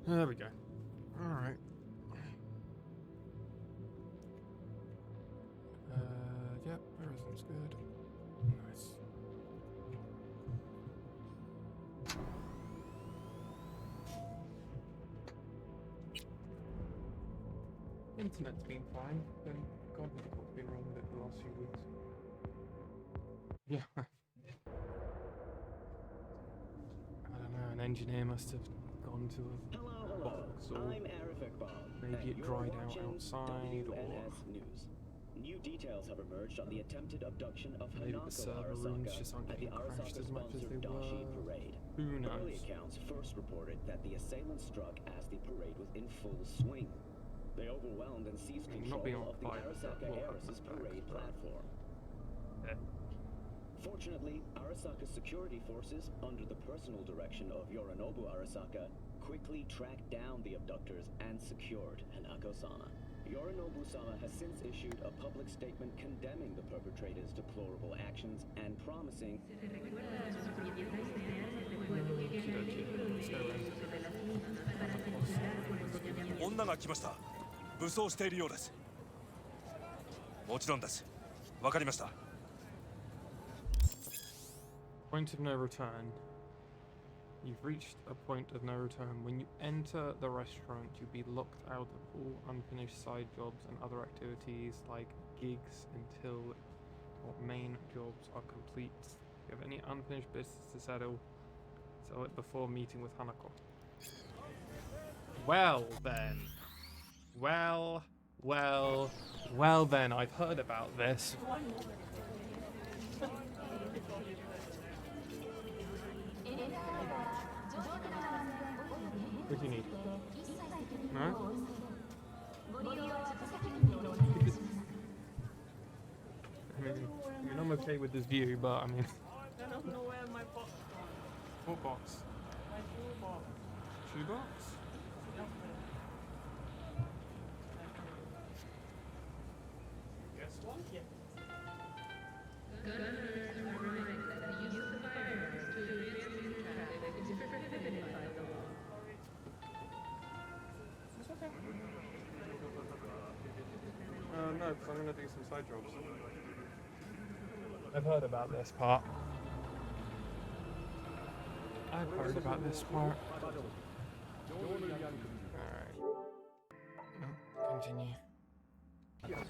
There we go. Alright. Yep, everything's good. Nice. Internet's been fine, then God knows what's been wrong with it the last few weeks. Yeah. I don't know, an engineer must have gone to a box, or maybe it dried out outside, or New details have emerged on the attempted abduction of maybe the server rooms just aren't getting crashed as much as they were. Who knows? Early accounts first reported that the assailants struck as the parade was in full swing. They overwhelmed and seized control of the Arasaka Heiress's parade platform. Fortunately, Arasaka's security forces, under the personal direction of Yorinobu Arasaka, quickly tracked down the abductors and secured Hanako-sama. Yorinobu-sama has since issued a public statement condemning the perpetrators' deplorable actions and promising... 女が来ました。武装しているようです。もちろんです。わかりました。 Point of no return. You've reached a point of no return. When you enter the restaurant, you'll be locked out of all unfinished side jobs and other activities like gigs until your main jobs are complete. If you have any unfinished business to settle it before meeting with Hanako. Well then. Well then, I've heard about this. What do you need? No? I mean, I'm okay with this view, but I mean... I don't know where my box... What box? My toolbox. Shoebox? Guess what? Yeah. No, because I'm going to do some side jobs. I've heard about this part. I've heard about this part. Alright. No, continue. Right.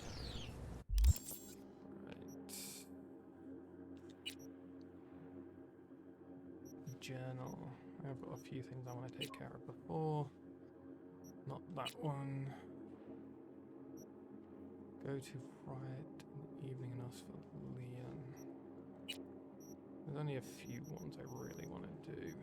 Journal. I've got a few things I want to take care of before. Not that one. Go to Fright in the evening and ask for Liam. There's only a few ones I really want to do.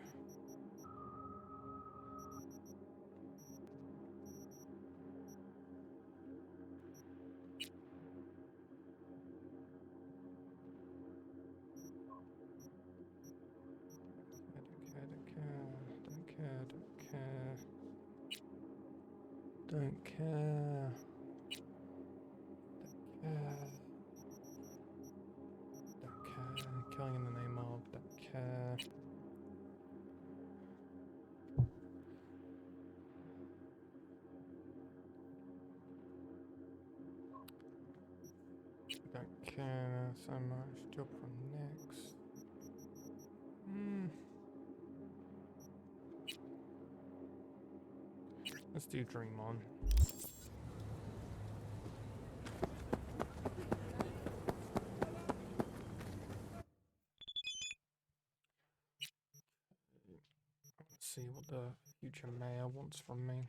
Don't care. Killing in the name of, don't care. Don't care so much. Job for next. Let's do Dream On. See what the future mayor wants from me.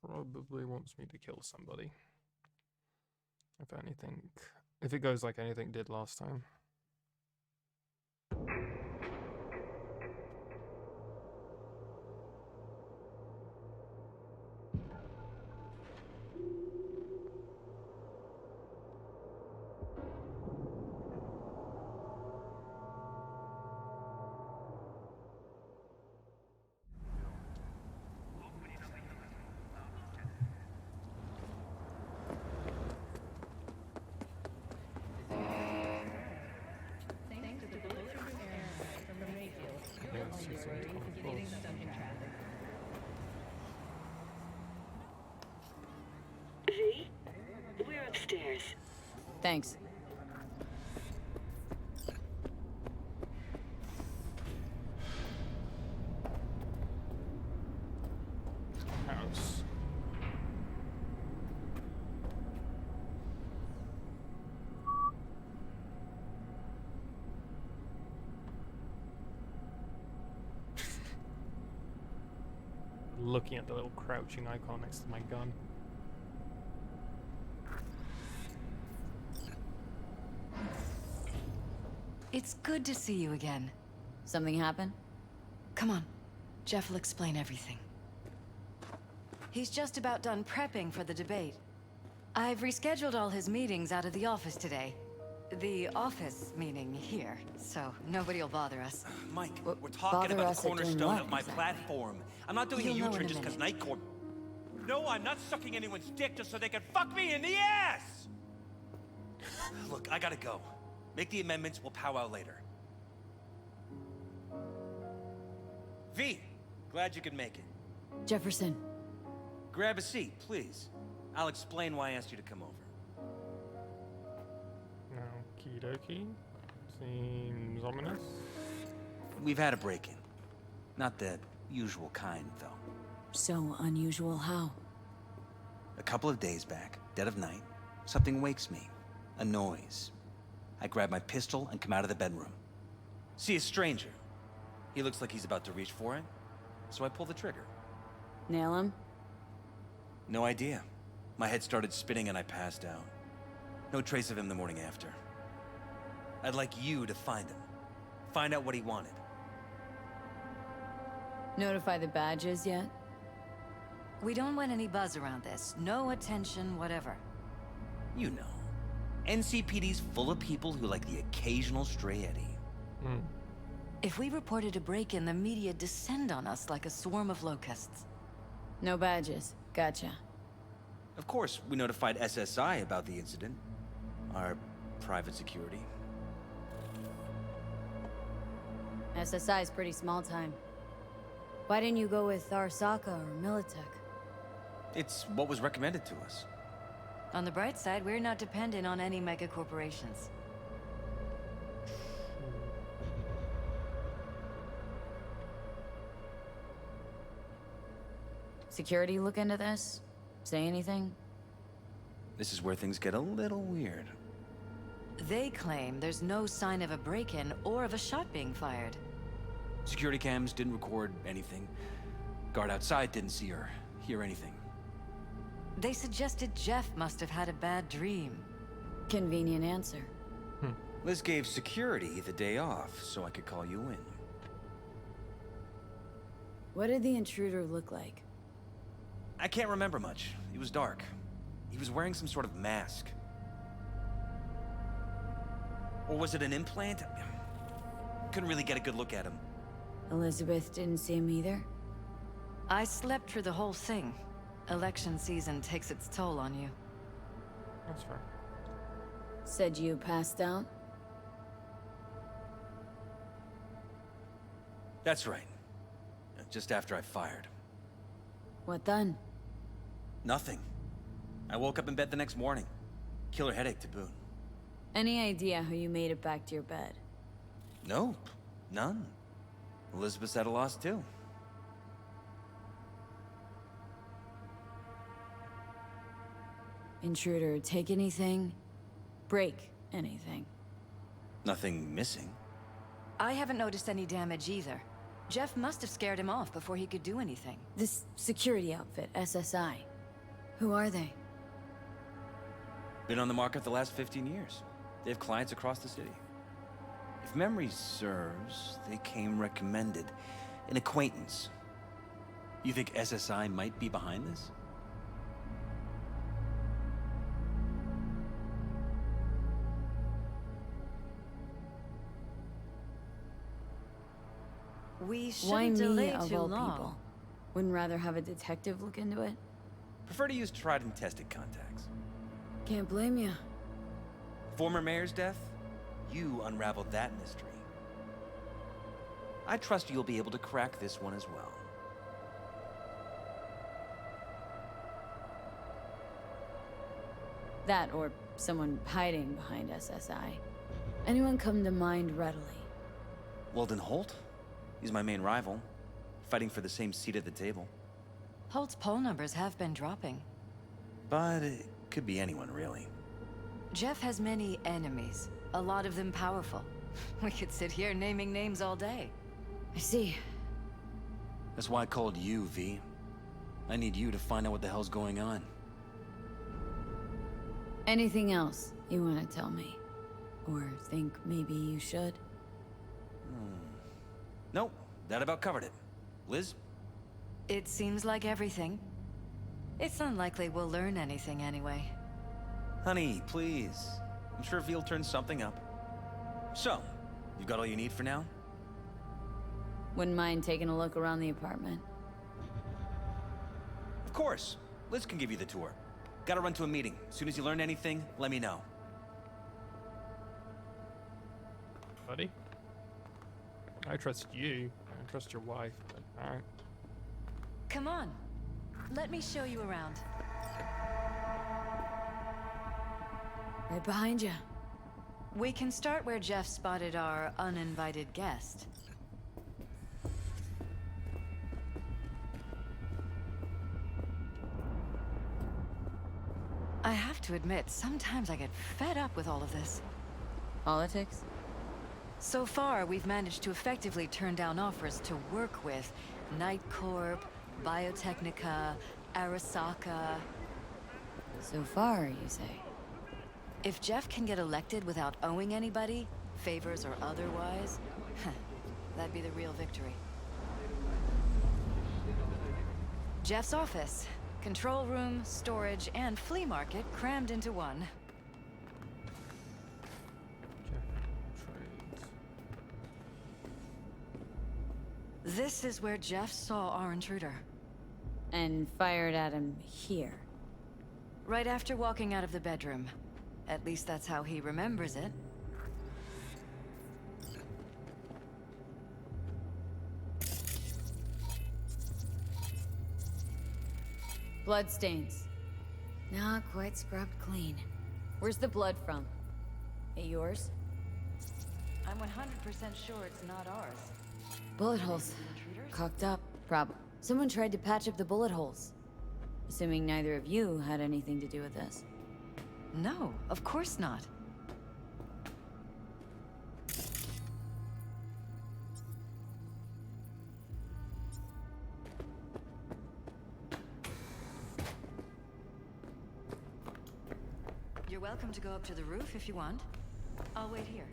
Probably wants me to kill somebody. If it goes like anything did last time. Thanks. House. Looking at the little crouching icon next to my gun. It's good to see you again. Something happen? Come on. Jeff will explain everything. He's just about done prepping for the debate. I've rescheduled all his meetings out of the office today. The office meaning here, so nobody will bother us. Mike, Well, we're talking bother about us the at doing cornerstone what, of my exactly? platform. I'm not doing You'll a know in U-turn a just because minute. Night Court... No, I'm not sucking anyone's dick just so they can fuck me in the ass! Look, I gotta go. Make the amendments, we'll powwow later. V, glad you could make it. Jefferson. Grab a seat, please. I'll explain why I asked you to come over. Okie dokie. Seems ominous. We've had a break-in. Not the usual kind, though. So unusual how? A couple of days back, dead of night, something wakes me. A noise. I grab my pistol and come out of the bedroom. See a stranger. He looks like he's about to reach for it, so I pull the trigger. Nail him? No idea. My head started spinning and I passed out. No trace of him the morning after. I'd like you to find him. Find out what he wanted. Notify the badges yet? We don't want any buzz around this. No attention, whatever. You know. NCPD's full of people who like the occasional stray eddy. If we reported a break-in, the media descend on us like a swarm of locusts. No badges. Gotcha. Of course, we notified SSI about the incident. Our private security. SSI is pretty small time. Why didn't you go with Arasaka or Militech? It's what was recommended to us. On the bright side, we're not dependent on any mega corporations. Security look into this? Say anything? This is where things get a little weird. They claim there's no sign of a break-in or of a shot being fired. Security cams didn't record anything. Guard outside didn't see or hear anything. They suggested Jeff must have had a bad dream. Convenient answer. Liz gave security the day off so I could call you in. What did the intruder look like? I can't remember much. It was dark. He was wearing some sort of mask. Or was it an implant? Couldn't really get a good look at him. Elizabeth didn't see him either? I slept through the whole thing. Election season takes its toll on you. That's fair. Said you passed out? That's right. Just after I fired. What then? Nothing. I woke up in bed the next morning. Killer headache to boot. Any idea how you made it back to your bed? Nope. None. Elizabeth's at a loss too. Intruder, take anything? Break anything? Nothing missing. I haven't noticed any damage either. Jeff must have scared him off before he could do anything. This security outfit, SSI. Who are they? Been on the market the last 15 years. They have clients across the city. If memory serves, they came recommended. An acquaintance. You think SSI might be behind this? We Why shouldn't me, delay of too all long. people? Wouldn't rather have a detective look into it? Prefer to use tried and tested contacts. Can't blame you. Former mayor's death? You unraveled that mystery. I trust you'll be able to crack this one as well. That or someone hiding behind SSI. Anyone come to mind readily? Weldon Holt? He's my main rival, fighting for the same seat at the table. Holt's poll numbers have been dropping. But it could be anyone, really. Jeff has many enemies, a lot of them powerful. We could sit here naming names all day. I see. That's why I called you, V. I need you to find out what the hell's going on. Anything else you want to tell me? Or think maybe you should? Nope, that about covered it. Liz? It seems like everything. It's unlikely we'll learn anything anyway. Honey, please. I'm sure V'll turn something up. So, you got all you need for now? Wouldn't mind taking a look around the apartment. Of course. Liz can give you the tour. Gotta run to a meeting. As soon as you learn anything, let me know. Buddy? I trust you. I trust your wife, but alright. Come on. Let me show you around. Right behind you. We can start where Jeff spotted our uninvited guest. I have to admit, sometimes I get fed up with all of this. Politics? So far, we've managed to effectively turn down offers to work with Night Corp, Biotechnica, Arasaka. So far, you say? If Jeff can get elected without owing anybody, favors or otherwise, that'd be the real victory. Jeff's office. Control room, storage, and flea market crammed into one. Trades. This is where Jeff saw our intruder. And fired at him here. Right after walking out of the bedroom. At least that's how he remembers it. Bloodstains. Not quite scrubbed clean. Where's the blood from? It yours? I'm 100% sure it's not ours. Bullet holes. Intruders? Cocked up. Someone tried to patch up the bullet holes. Assuming neither of you had anything to do with this. No, of course not. You're welcome to go up to the roof if you want. I'll wait here.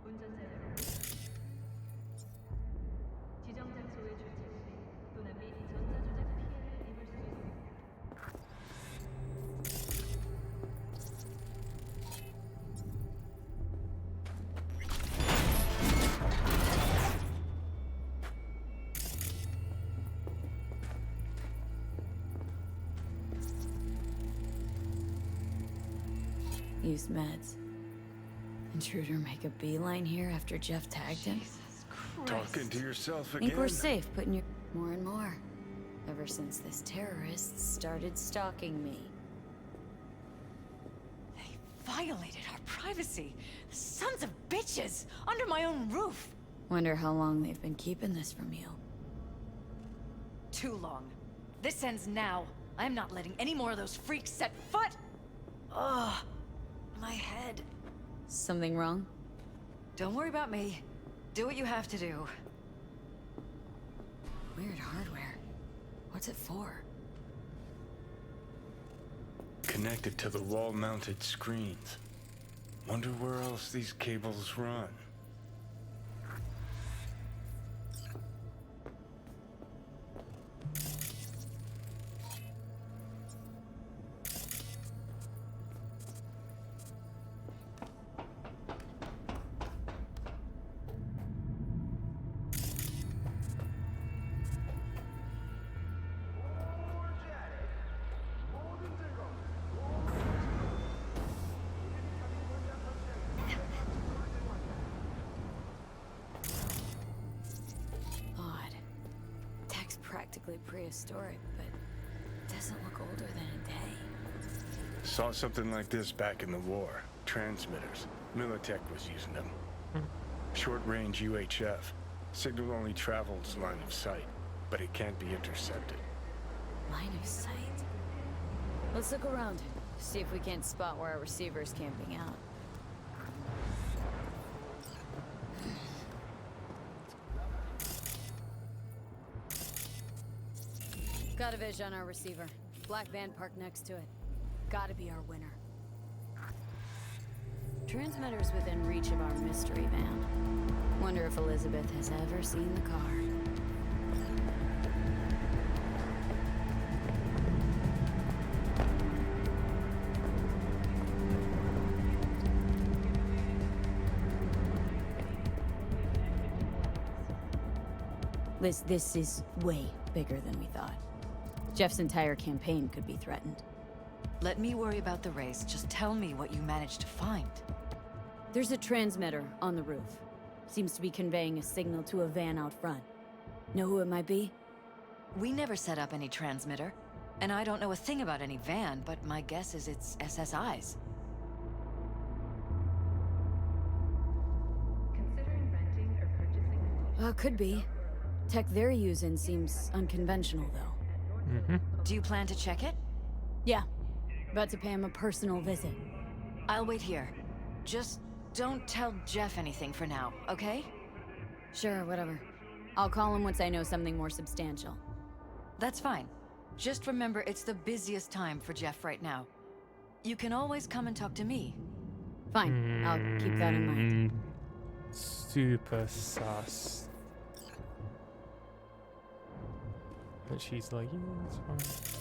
운전자는 지정 장소에 주차 시 또는 및 전자조작 피해를 입을 수 있습니다. Use meds. Intruder make a beeline here after Jeff tagged him? Jesus Christ. Talking to yourself Think again? we're safe putting your... More and more. Ever since this terrorist started stalking me. They violated our privacy. Sons of bitches! Under my own roof! Wonder how long they've been keeping this from you. Too long. This ends now. I'm not letting any more of those freaks set foot! Ugh. My head. Something wrong? Don't worry about me. Do what you have to do. Weird hardware. What's it for? Connected to the wall-mounted screens. Wonder where else these cables run. Odd. Tech's practically prehistoric, but doesn't look older than a day. Saw something like this back in the war. Transmitters. Militech was using them. Short-range UHF. Signal only travels line of sight, but it can't be intercepted. Line of sight. Let's look around. See if we can't spot where our receiver's camping out. Got a vision on our receiver. Black van parked next to it. Gotta be our winner. Transmitter's within reach of our mystery van. Wonder if Elizabeth has ever seen the car. This is way bigger than we thought. Jeff's entire campaign could be threatened. Let me worry about the race. Just tell me what you managed to find. There's a transmitter on the roof. Seems to be conveying a signal to a van out front. Know who it might be? We never set up any transmitter. And I don't know a thing about any van, but my guess is it's SSI's. Considering renting or purchasing Could be. Tech they're using seems unconventional, though. Do you plan to check it? Yeah. About to pay him a personal visit. I'll wait here. Just don't tell Jeff anything for now, okay? Sure, whatever. I'll call him once I know something more substantial. That's fine. Just remember it's the busiest time for Jeff right now. You can always come and talk to me. Fine, I'll keep that in mind. Super sus. But she's like, yeah, it's fine.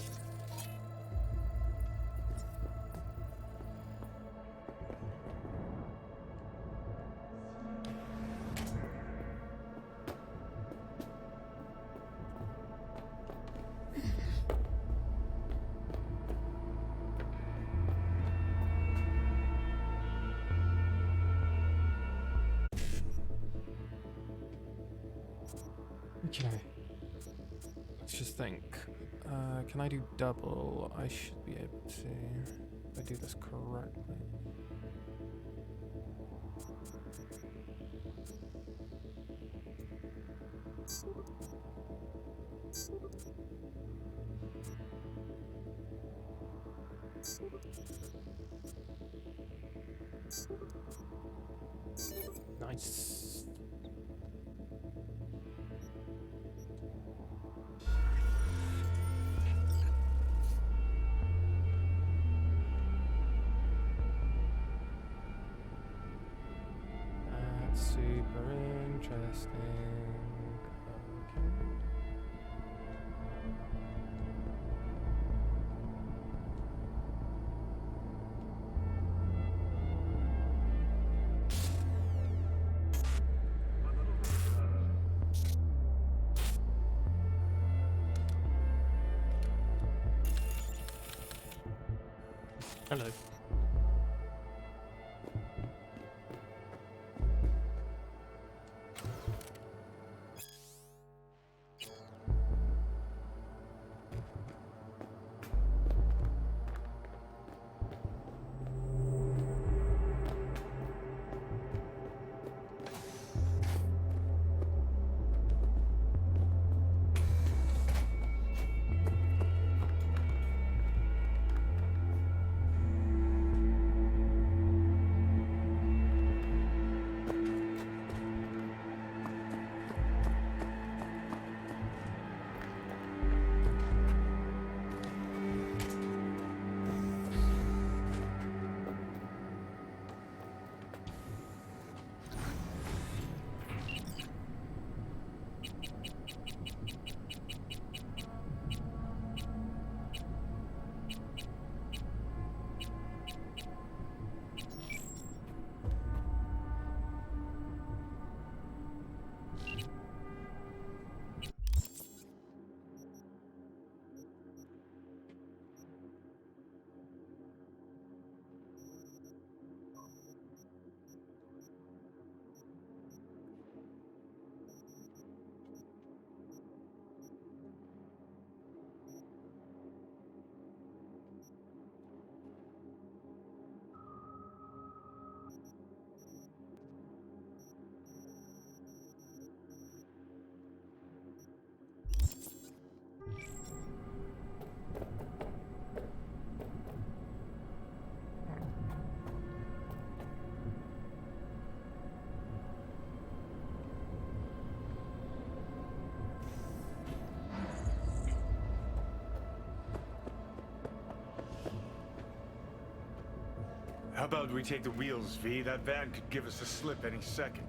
Okay. Let's just think. Can I do double? I should be able to. If I do this correctly. Nice. That's super interesting. Okay. Hello. How about we take the wheels, V? That van could give us a slip any second.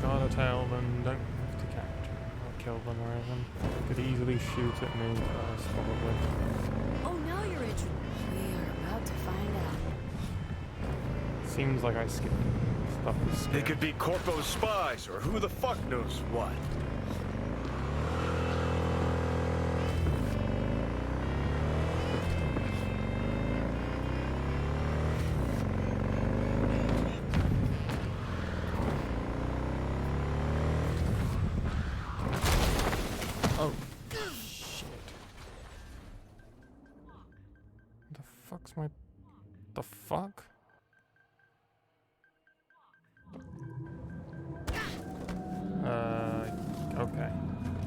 Got a tail, then don't have to capture or kill them or anything. They could easily shoot at me first, probably. Oh, now you're interested. We are about to find out. Seems like I skipped stuff. They could be Corpo's spies, or who the fuck knows what. Oh, shit. The fuck's my... The fuck? Okay.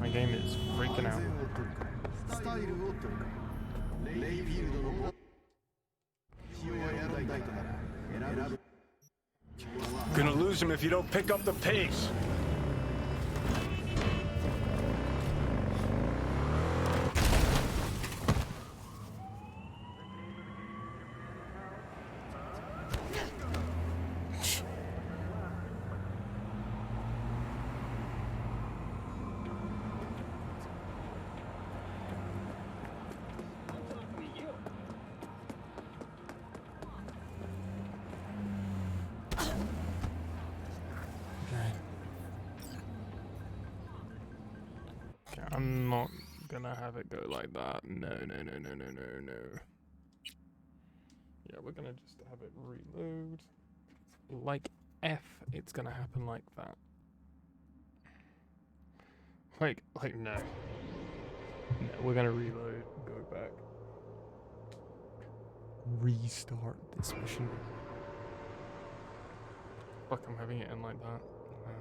My game is freaking out. Gonna lose him if you don't pick up the pace. I'm not gonna have it go like that. No. Yeah, we're gonna just have it reload. Like F, it's gonna happen like that. Like no. No, we're gonna reload, go back. Restart this mission. Fuck, I'm having it in like that. No.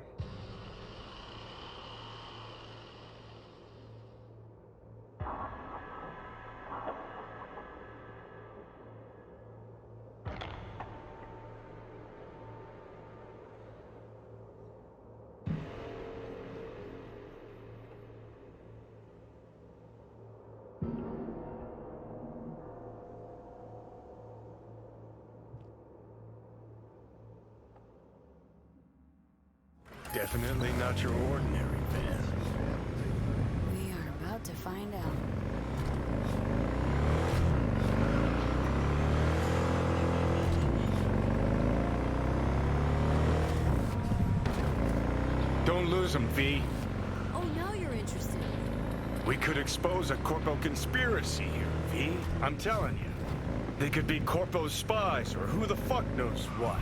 Definitely not your ordinary van. We are about to find out. Don't lose him, V. Oh, now you're interested. We could expose a Corpo conspiracy here, V. I'm telling you. They could be Corpo's spies, or who the fuck knows what.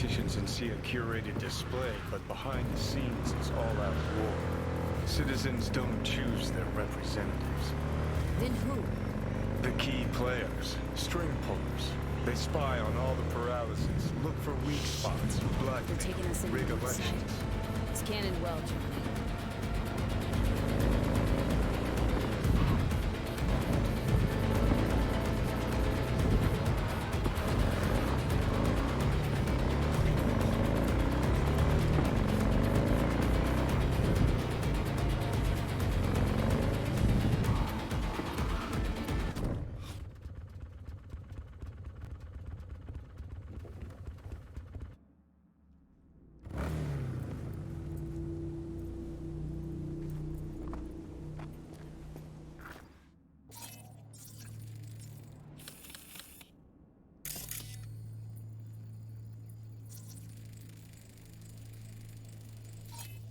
politicians and see a curated display, but behind the scenes it's all-out war. Citizens don't choose their representatives. Then who? The key players, string pullers. They spy on all the paralysis, look for weak spots, blood, They're taking us into rig the elections. side. It's canon well, Johnny.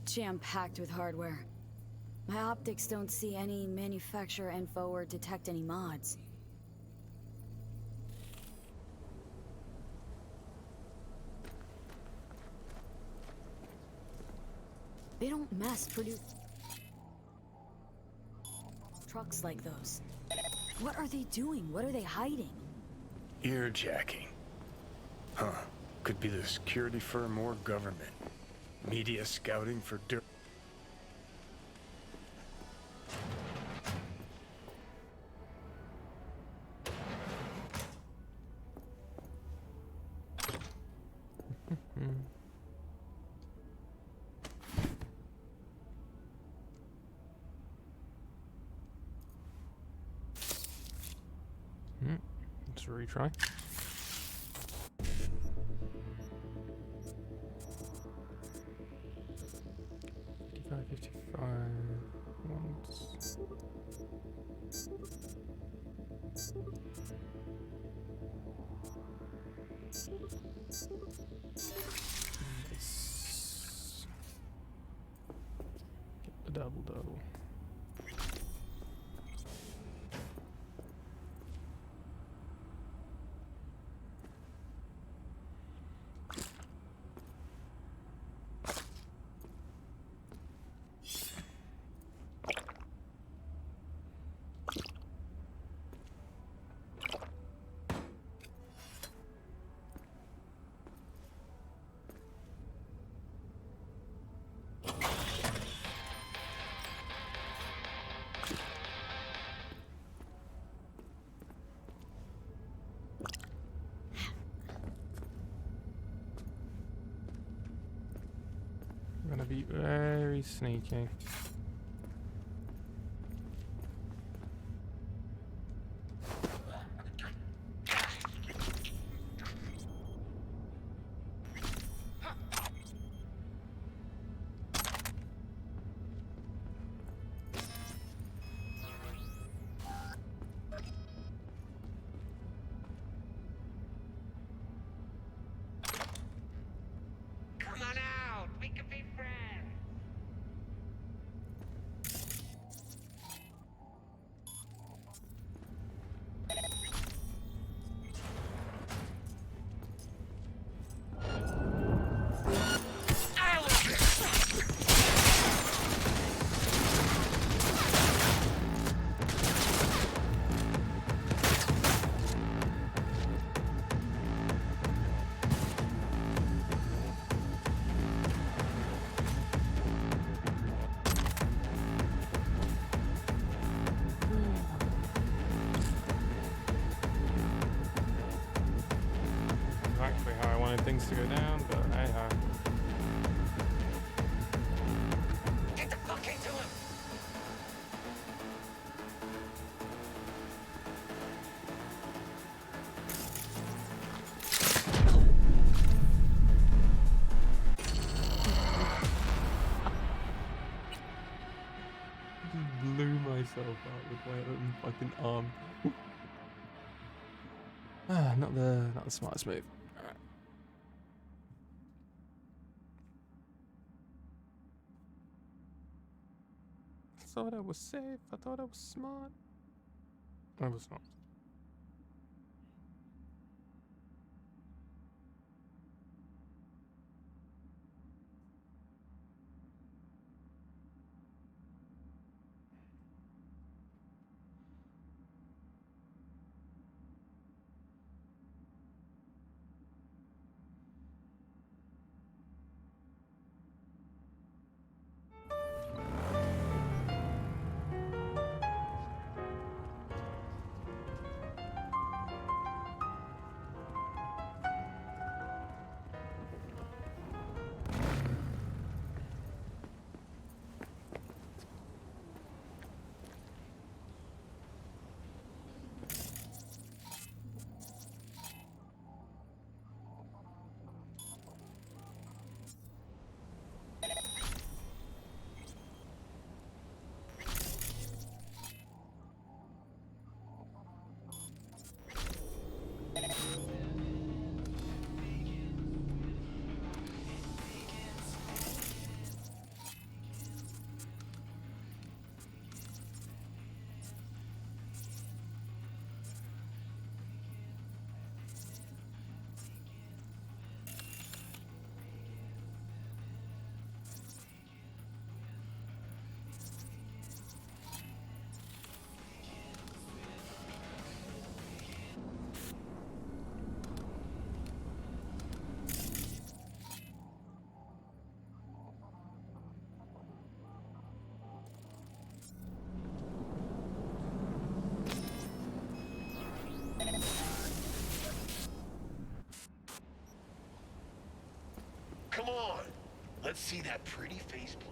Jam-packed with hardware. My optics don't see any manufacturer info or detect any mods. They don't mass produce trucks like those. What are they doing? What are they hiding? Earjacking. Huh. Could be the security firm or government. Media scouting for dirt. Let's retry. 55 once. This. Get the double. I'm gonna be very sneaky. Come on out! We could be friends! Exactly how I wanted things to go down, but hey ho. Get the fuck into him! Just blew myself out with my own fucking arm. Not the smartest move. Alright. I thought I was safe. I thought I was smart. I was not. Come on. Let's see that pretty faceplate.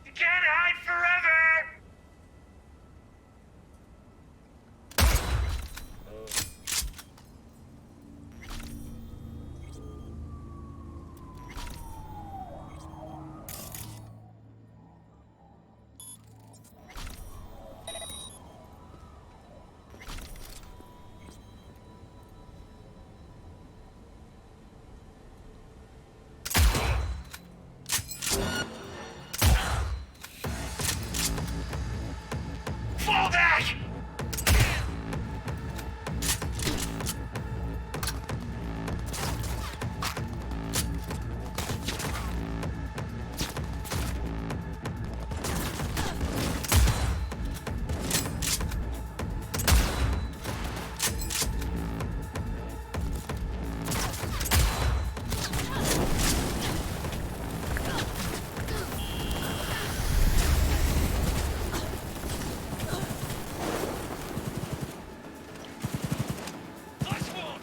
You can't hide forever! Fall back!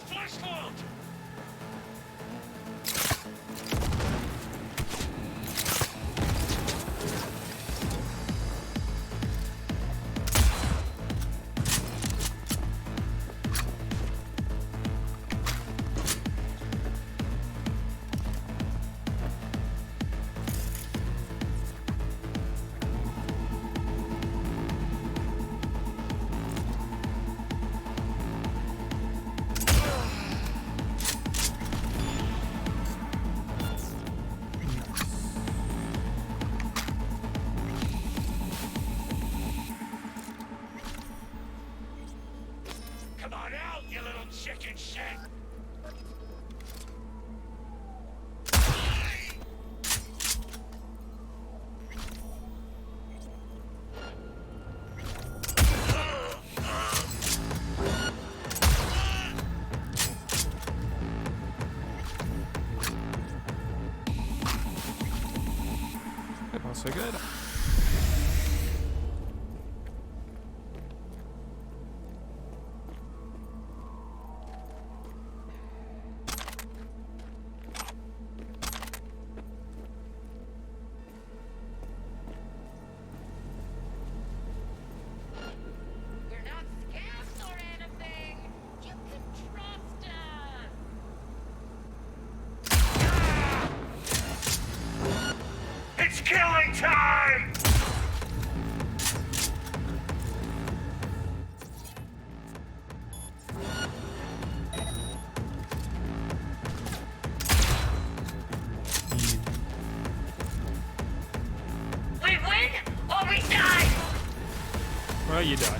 Flash wound! Come on out, you little chicken shit! Not so good. We're not scamps or anything! You can trust us! It's killing time! We win or we die! Well, you die.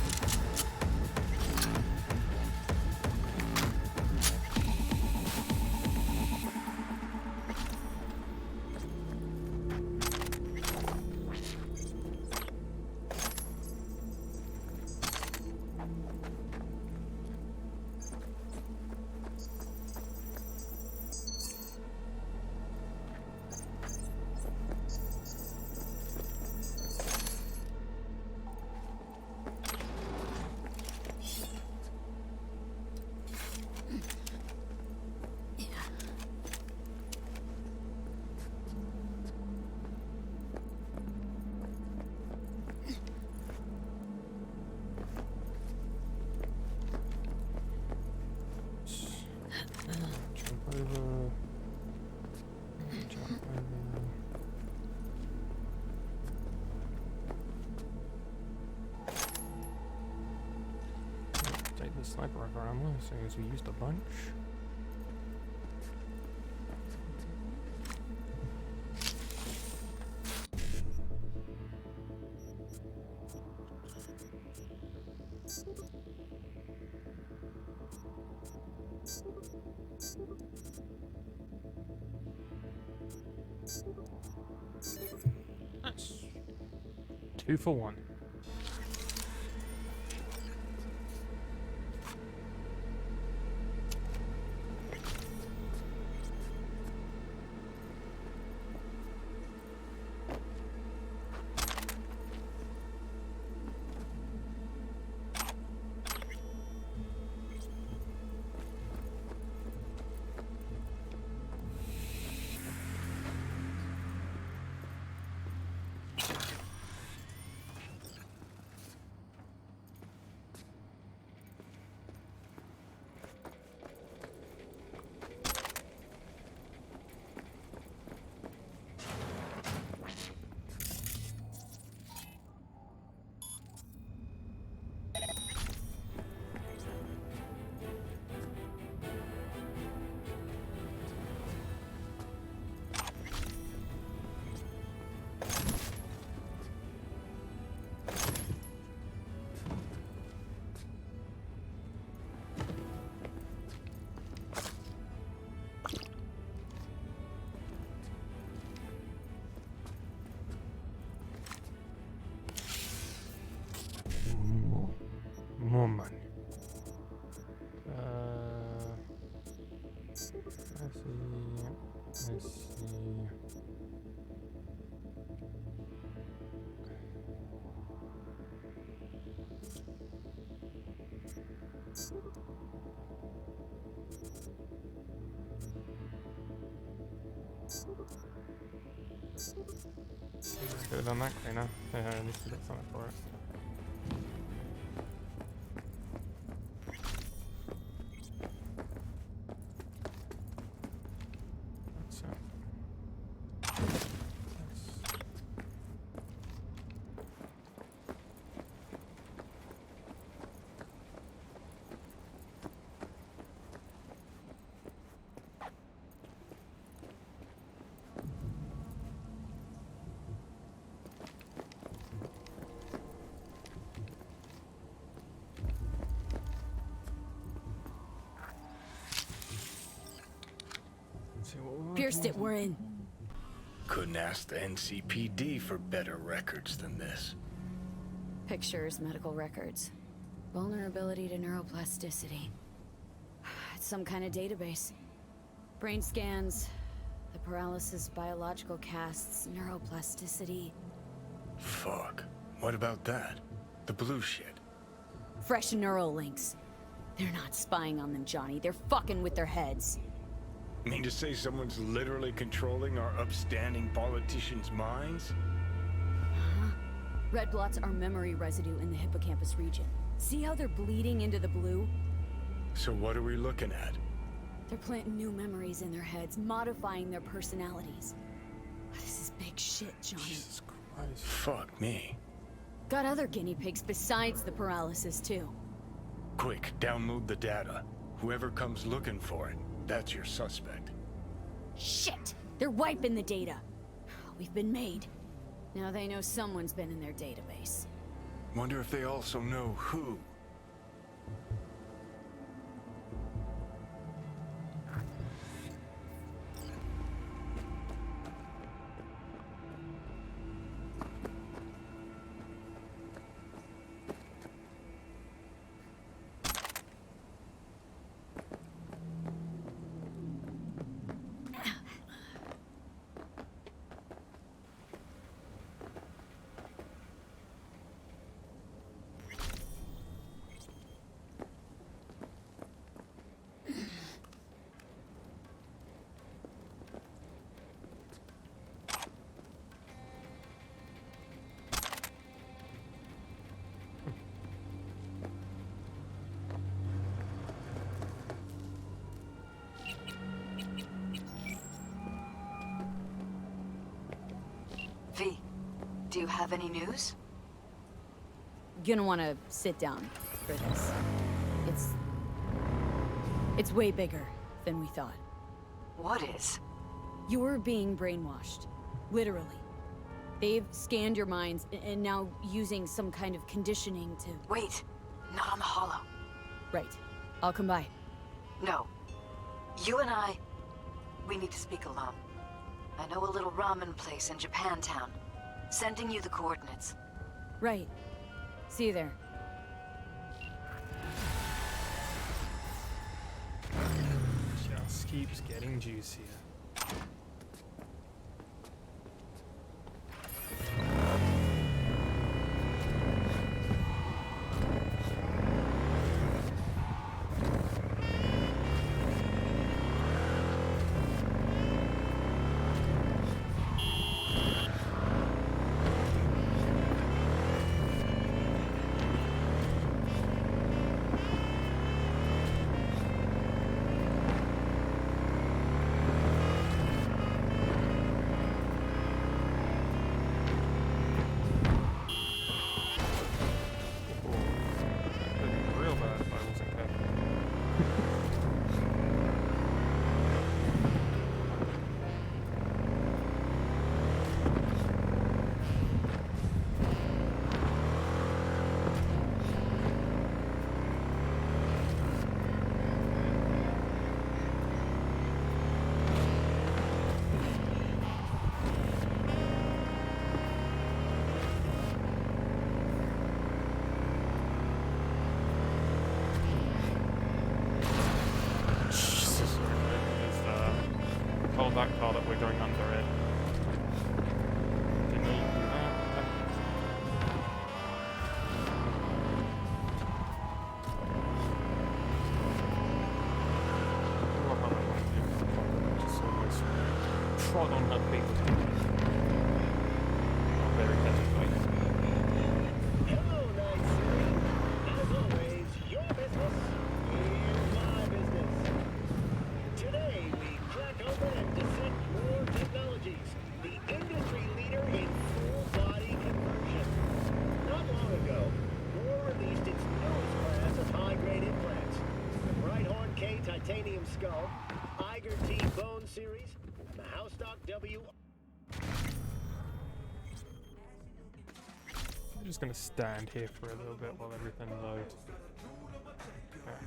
The sniper rifle ammo, so as we used a bunch. Nice. 2 for 1. More money. Let's see. Could have done that cleaner. At least we got something for it. That's it. Pierced it, we're in. Couldn't ask the NCPD for better records than this. Pictures, medical records. Vulnerability to neuroplasticity. It's some kind of database. Brain scans, the paralysis, biological casts, neuroplasticity. Fuck. What about that? The blue shit. Fresh neural links. They're not spying on them, Johnny. They're fucking with their heads. Mean to say someone's literally controlling our upstanding politicians' minds? Red blots are memory residue in the hippocampus region. See how they're bleeding into the blue? So what are we looking at? They're planting new memories in their heads, modifying their personalities. This is big shit, Johnny. Jesus Christ. Fuck me. Got other guinea pigs besides the paralysis, too. Quick, download the data. Whoever comes looking for it, that's your suspect. Shit! They're wiping the data. We've been made. Now they know someone's been in their database. Wonder if they also know who. V, do you have any news? Gonna wanna sit down for this. It's way bigger than we thought. What is? You're being brainwashed. Literally. They've scanned your minds and now using some kind of conditioning to... Wait, not on the Hollow. Right. I'll come by. No. You and we need to speak alone. I know a little ramen place in Japantown. Sending you the coordinates. Right. See you there. Just keeps getting juicier. Real bad if I wasn't careful. Jesus, hold that car that we're going under it. Didn't need to do that. Just almost trod on her feet. Not very hesitating. Hello, Night City. As always, your business is my business. Today, we crack open and dissect more technologies. The industry leader in full-body conversion. Not long ago, Moore released its newest class of high-grade implants. The Brighthorn K Titanium Skull, Iger T Bone Series, the Houstock W. I'm just gonna stand here for a little bit while everything loads. Okay.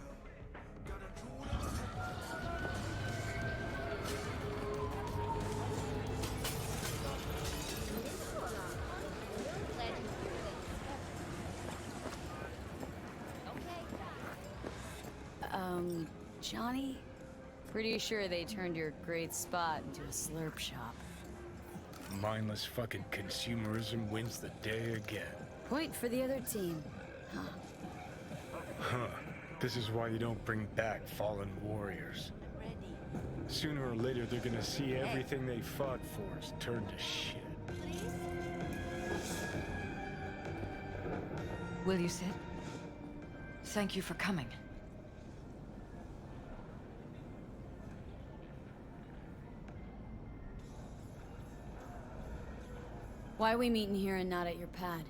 Johnny? Pretty sure they turned your great spot into a slurp shop. Mindless fucking consumerism wins the day again. Point for the other team. Huh. This is why you don't bring back fallen warriors. Sooner or later, they're gonna see everything they fought for is turned to shit. Will you sit? Thank you for coming. Why are we meeting here and not at your pad?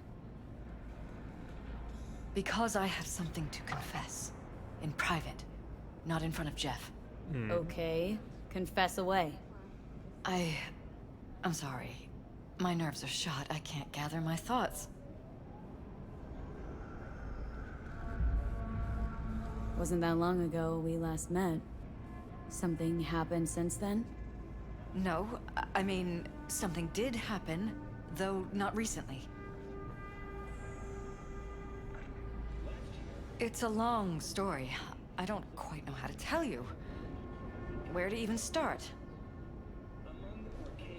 Because I have something to confess. In private. Not in front of Jeff. Okay. Confess away. I'm sorry. My nerves are shot. I can't gather my thoughts. Wasn't that long ago we last met. Something happened since then? No, I mean, something did happen, though not recently. It's a long story. I don't quite know how to tell you. Where to even start?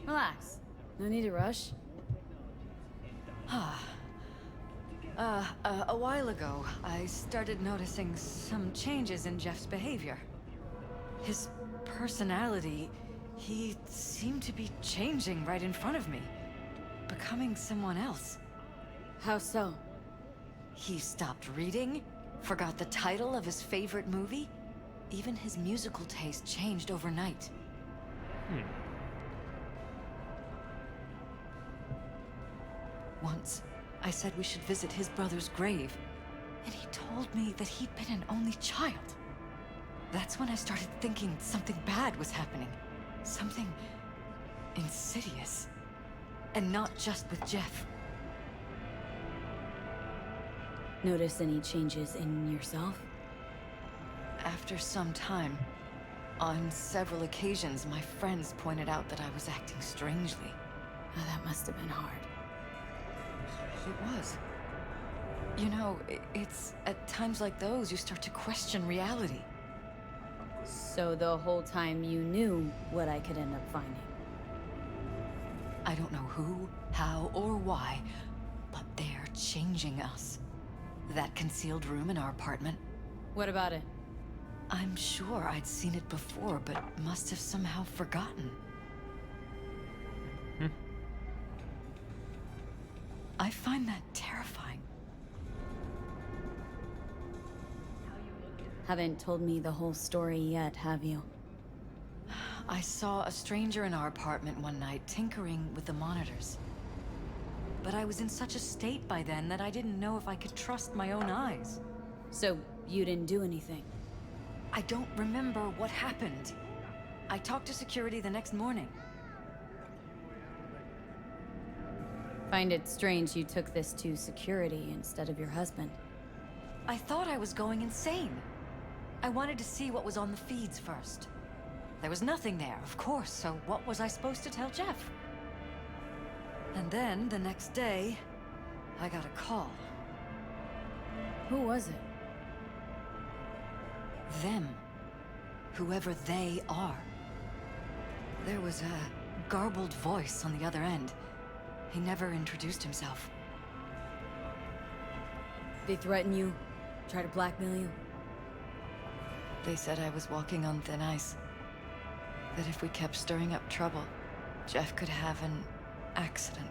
Relax. No need to rush. A while ago, I started noticing some changes in Jeff's behavior. His personality, he seemed to be changing right in front of me. Becoming someone else. How so? He stopped reading, forgot the title of his favorite movie. Even his musical taste changed overnight. Once, I said we should visit his brother's grave. And he told me that he'd been an only child. That's when I started thinking something bad was happening. Something insidious. And not just with Jeff. Notice any changes in yourself? After some time, on several occasions, my friends pointed out that I was acting strangely. Oh, that must have been hard. It was. You know, it's at times like those you start to question reality. So the whole time you knew what I could end up finding? I don't know who, how, or why, but they're changing us. That concealed room in our apartment, What about it? I'm sure I'd seen it before, but must have somehow forgotten. I find that terrifying. Haven't told me the whole story yet, have you? I saw a stranger in our apartment one night tinkering with the monitors. But I was in such a state by then that I didn't know if I could trust my own eyes. So, you didn't do anything? I don't remember what happened. I talked to security the next morning. Find it strange you took this to security instead of your husband. I thought I was going insane. I wanted to see what was on the feeds first. There was nothing there, of course, so what was I supposed to tell Jeff? And then, the next day, I got a call. Who was it? Them. Whoever they are. There was a garbled voice on the other end. He never introduced himself. They threaten you? Try to blackmail you? They said I was walking on thin ice. That if we kept stirring up trouble, Jeff could have an accident.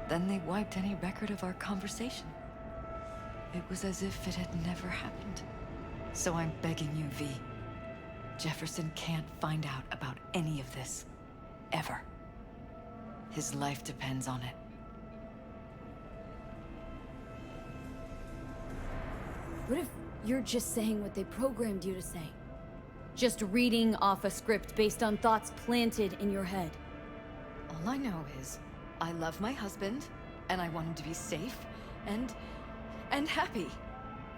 Then they wiped any record of our conversation. It was as if it had never happened. So I'm begging you, V. Jefferson can't find out about any of this. Ever. His life depends on it. What if you're just saying what they programmed you to say? Just reading off a script based on thoughts planted in your head? All I know is, I love my husband, and I want him to be safe, and happy.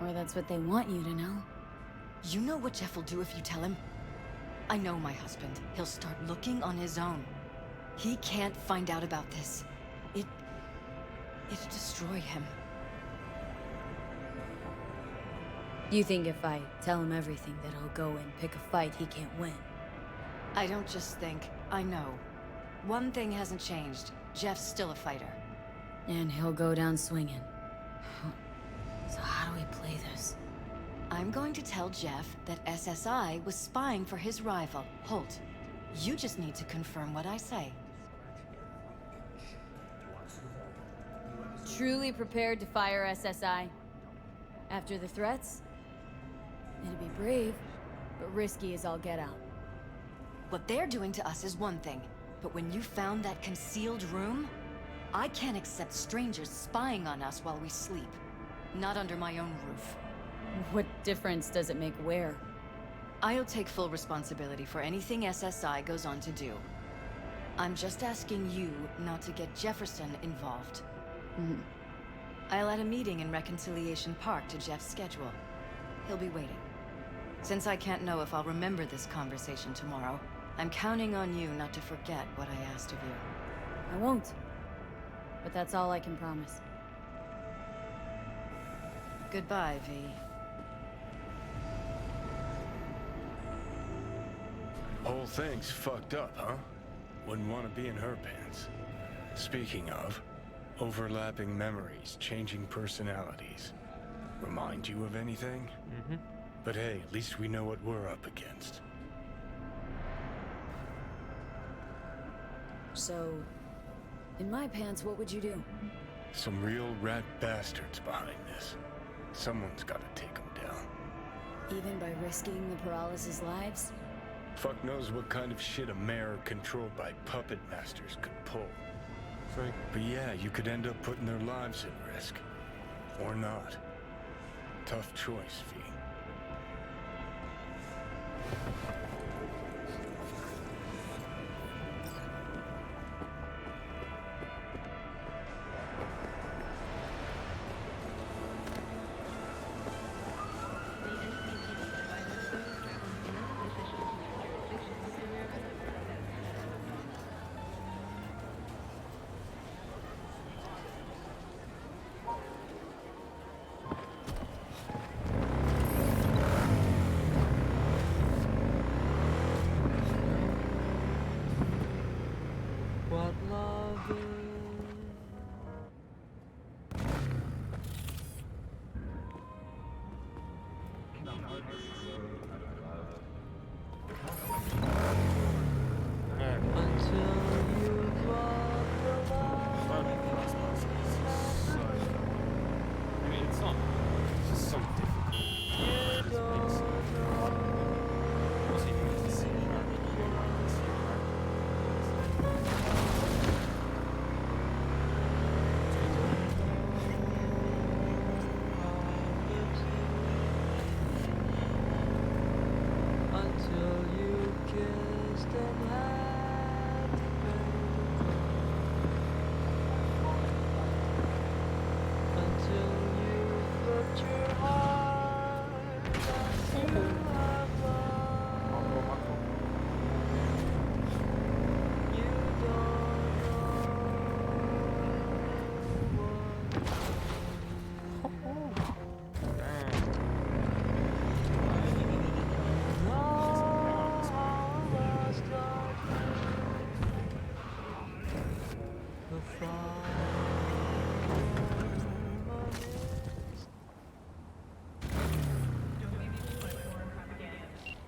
Or that's what they want you to know? You know what Jeff will do if you tell him? I know my husband. He'll start looking on his own. He can't find out about this. It'd destroy him. You think if I tell him everything that he'll go and pick a fight he can't win? I don't just think, I know. One thing hasn't changed. Jeff's still a fighter. And he'll go down swinging. So how do we play this? I'm going to tell Jeff that SSI was spying for his rival, Holt. You just need to confirm what I say. Truly prepared to fire SSI? After the threats? It'd be brave, but risky as all get out. What they're doing to us is one thing, but when you found that concealed room, I can't accept strangers spying on us while we sleep. Not under my own roof. What difference does it make where? I'll take full responsibility for anything SSI goes on to do. I'm just asking you not to get Jefferson involved. I'll add a meeting in Reconciliation Park to Jeff's schedule. He'll be waiting. Since I can't know if I'll remember this conversation tomorrow, I'm counting on you not to forget what I asked of you. I won't. But that's all I can promise. Goodbye, V. Whole thing's fucked up, huh? Wouldn't want to be in her pants. Speaking of, overlapping memories, changing personalities. Remind you of anything? But hey, at least we know what we're up against. So, in my pants, what would you do? Some real rat bastards behind this. Someone's gotta take them down. Even by risking the paralysis lives? Fuck knows what kind of shit a mayor controlled by puppet masters could pull. True. But yeah, you could end up putting their lives at risk. Or not. tough choice, V. What love is.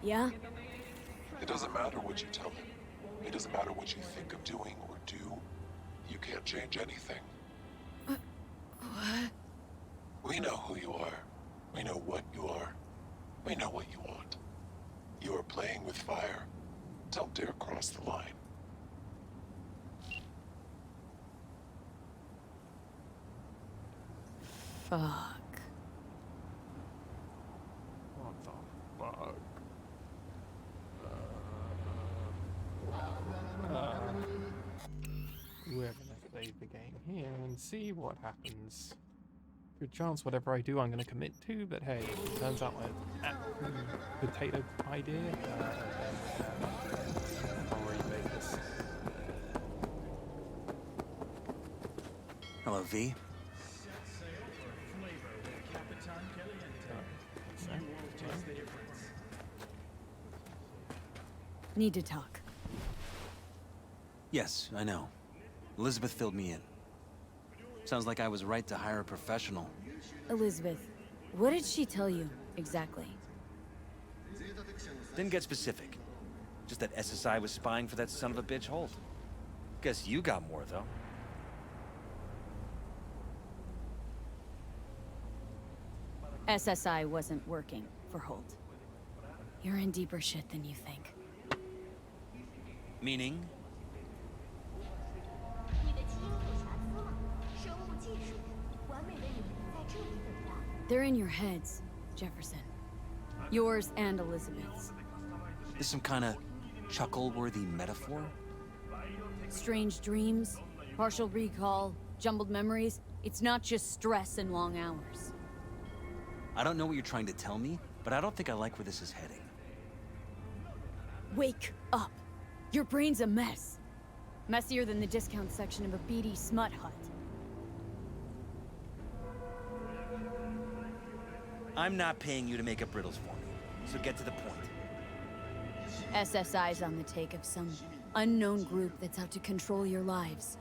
Yeah? It doesn't matter what you tell him. It doesn't matter what you think of doing or do. You can't change anything. What? We know who you are. We know what you are. We know what you want. You are playing with fire. Don't dare cross the line. Fuck. What the fuck? We're gonna save the game here and see what happens. Good chance whatever I do I'm gonna commit to, but hey, turns out my potato idea. I'll remake this. Hello, V. Need to talk. Yes, I know. Elizabeth filled me in. Sounds like I was right to hire a professional. Elizabeth, what did she tell you, exactly? Didn't get specific. Just that SSI was spying for that son of a bitch Holt. Guess you got more, though. SSI wasn't working for Holt. You're in deeper shit than you think. Meaning? 你的基因有瑕疵吗？生物技术，完美的你在这里等待。 They're in your heads, Jefferson. Yours and Elizabeth's. Is some kind of chuckle-worthy metaphor? Strange dreams, partial recall, jumbled memories. It's not just stress and long hours. I don't know what you're trying to tell me, but I don't think I like where this is heading. Wake up. Your brain's a mess. Messier than the discount section of a beady smut hut. I'm not paying you to make up riddles for me, so get to the point. SSI's on the take of some unknown group that's out to control your lives.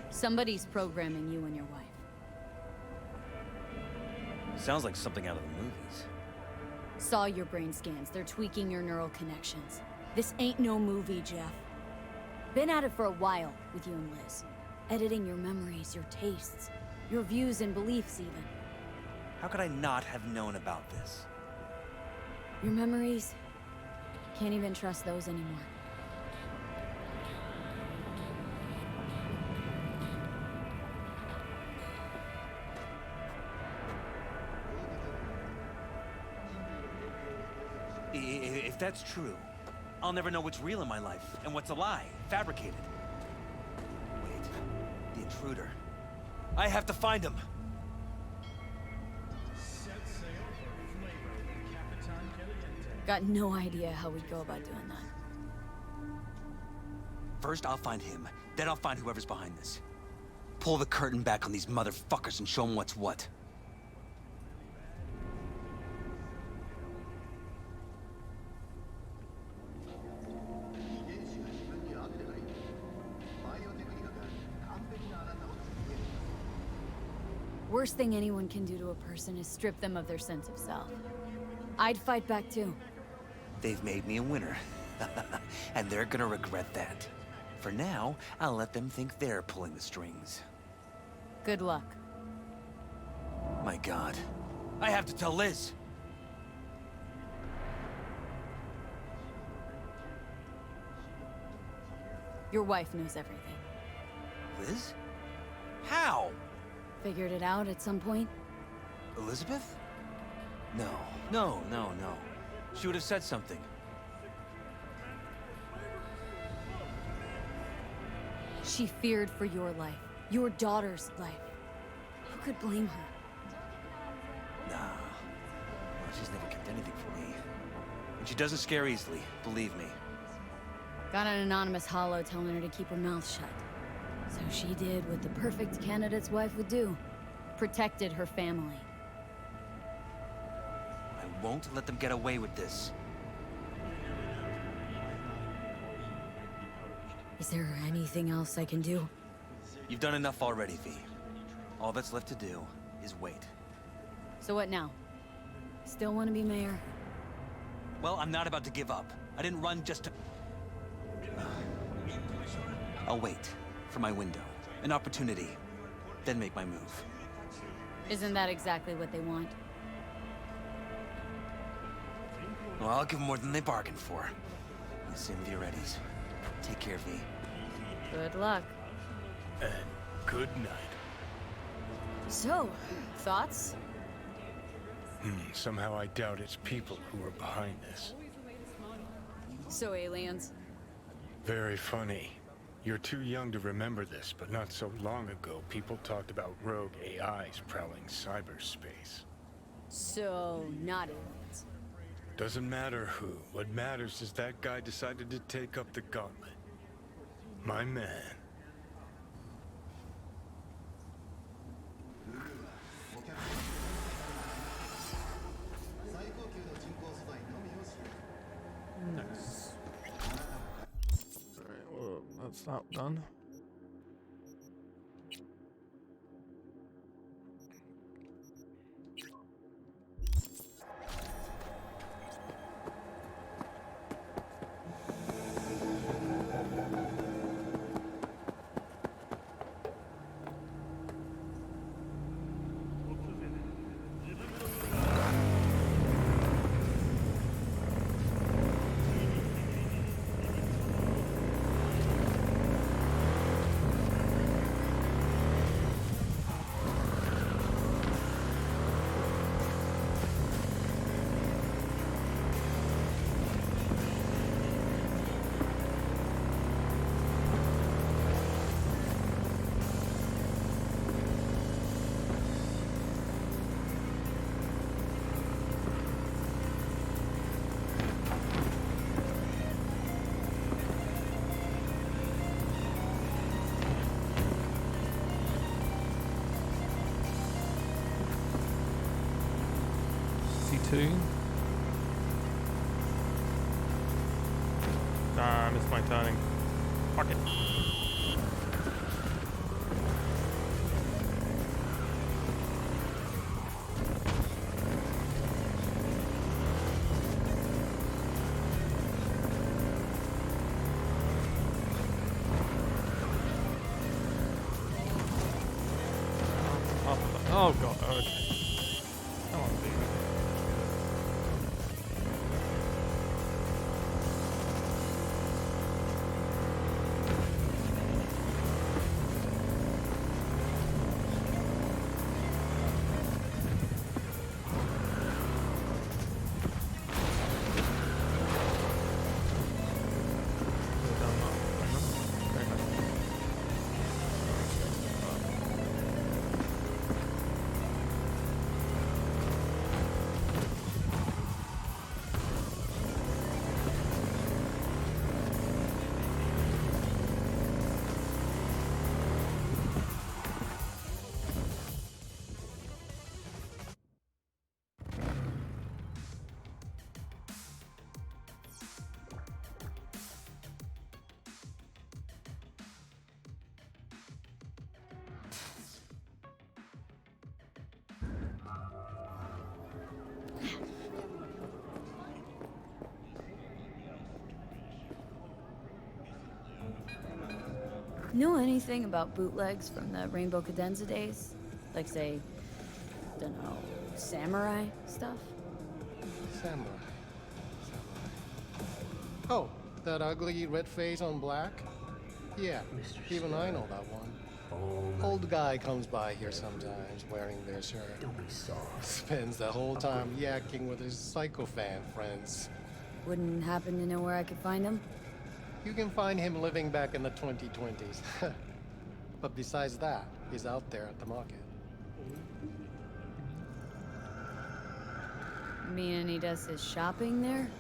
Somebody's programming you and your wife. Sounds like something out of the movies. Saw your brain scans. They're tweaking your neural connections. This ain't no movie, Jeff. Been at it for a while with you and Liz. Editing your memories, your tastes, your views and beliefs even. How could I not have known about this? Your memories? Can't even trust those anymore. If that's true, I'll never know what's real in my life and what's a lie, fabricated. Wait, the intruder. I have to find him. Got no idea how we'd go about doing that. First, I'll find him. Then I'll find whoever's behind this. Pull the curtain back on these motherfuckers and show them what's what. Worst thing anyone can do to a person is strip them of their sense of self. I'd fight back too. They've made me a winner. And they're gonna regret that. For now, I'll let them think they're pulling the strings. Good luck. My God. I have to tell Liz! Your wife knows everything. Liz? How? Figured it out at some point? Elizabeth? No. She would have said something. She feared for your life. Your daughter's life. Who could blame her? Nah. Well, she's never kept anything from me. And she doesn't scare easily, believe me. Got an anonymous holo telling her to keep her mouth shut. So she did what the perfect candidate's wife would do. Protected her family. I won't let them get away with this. Is there anything else I can do? You've done enough already, V. All that's left to do is wait. So what now? Still want to be mayor? Well, I'm not about to give up. I didn't run just to... I'll wait for my window, an opportunity, then make my move. Isn't that exactly what they want? Well, I'll give them more than they bargained for. The same with your readies. Take care, V. Good luck. And good night. So, thoughts? Somehow I doubt it's people who are behind this. So aliens? Very funny. You're too young to remember this, but not so long ago, people talked about rogue AIs prowling cyberspace. So, not aliens. Doesn't matter who. What matters is that guy decided to take up the gauntlet. My man. Nice. Alright, well, that's that done. C2. Ah, I missed my turning. Fuck it. Oh god, okay. Come on, dude. Know anything about bootlegs from the Rainbow Cadenza days? Like, say, dunno, samurai stuff? Samurai. Oh, that ugly red face on black? Yeah, even I know that one. Old guy comes by here sometimes wearing their shirt. Don't be soft. Spends the whole time yakking with his psychofan friends. Wouldn't happen to know where I could find him? You can find him living back in the 2020s. But besides that, he's out there at the market. Meaning he does his shopping there?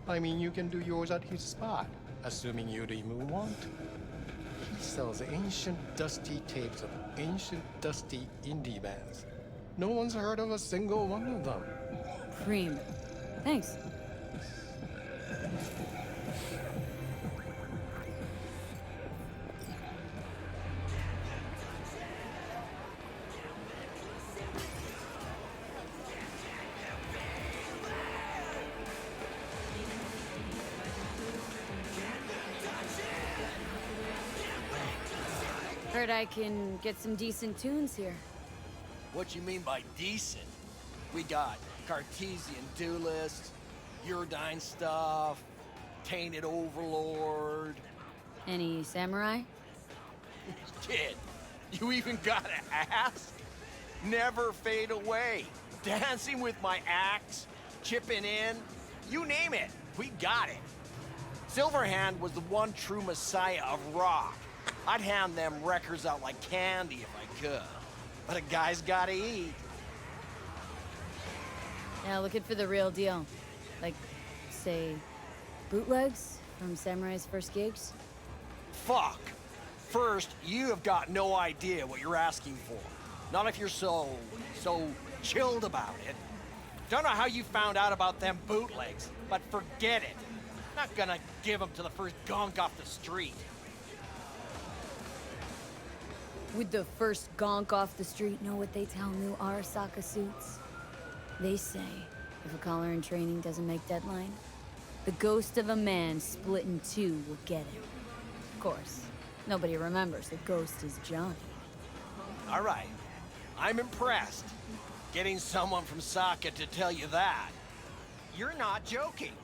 I mean, you can do yours at his spot, assuming you'd even want. He sells ancient, dusty tapes of ancient, dusty indie bands. No one's heard of a single one of them. Cream. Thanks. Heard I can get some decent tunes here. What you mean by decent? We got Cartesian Duelist, Uridine stuff, Tainted Overlord. Any samurai? Kid, you even gotta ask? Never fade away. Dancing with my axe, chipping in, you name it, we got it. Silverhand was the one true messiah of rock. I'd hand them records out like candy if I could. But a guy's gotta eat. Yeah, looking for the real deal. Like, say, bootlegs from Samurai's first gigs? Fuck. First, you have got no idea what you're asking for. Not if you're so chilled about it. Don't know how you found out about them bootlegs, but forget it. Not gonna give them to the first gonk off the street. Would the first gonk off the street know what they tell new Arasaka suits? They say, if a collar in training doesn't make deadline, the ghost of a man split in two will get him. Of course, nobody remembers the ghost is Johnny. All right, I'm impressed. Getting someone from Saka to tell you that. You're not joking.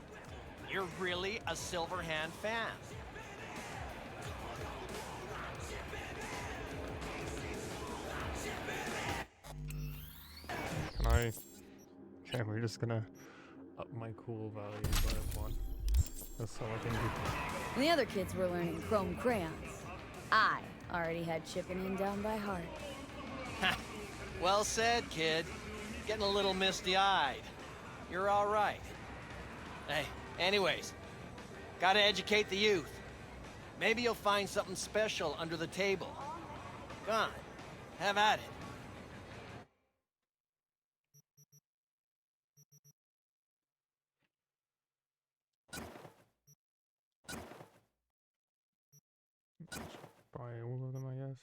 You're really a Silverhand fan. Okay, we're just gonna up my cool value by 1. That's all I can do. When the other kids were learning chrome crayons, I already had chipping in down by heart. Well said, kid. Getting a little misty-eyed. You're all right. Hey, anyways, gotta educate the youth. Maybe you'll find something special under the table. Come on, have at it. Buy all of them, I guess.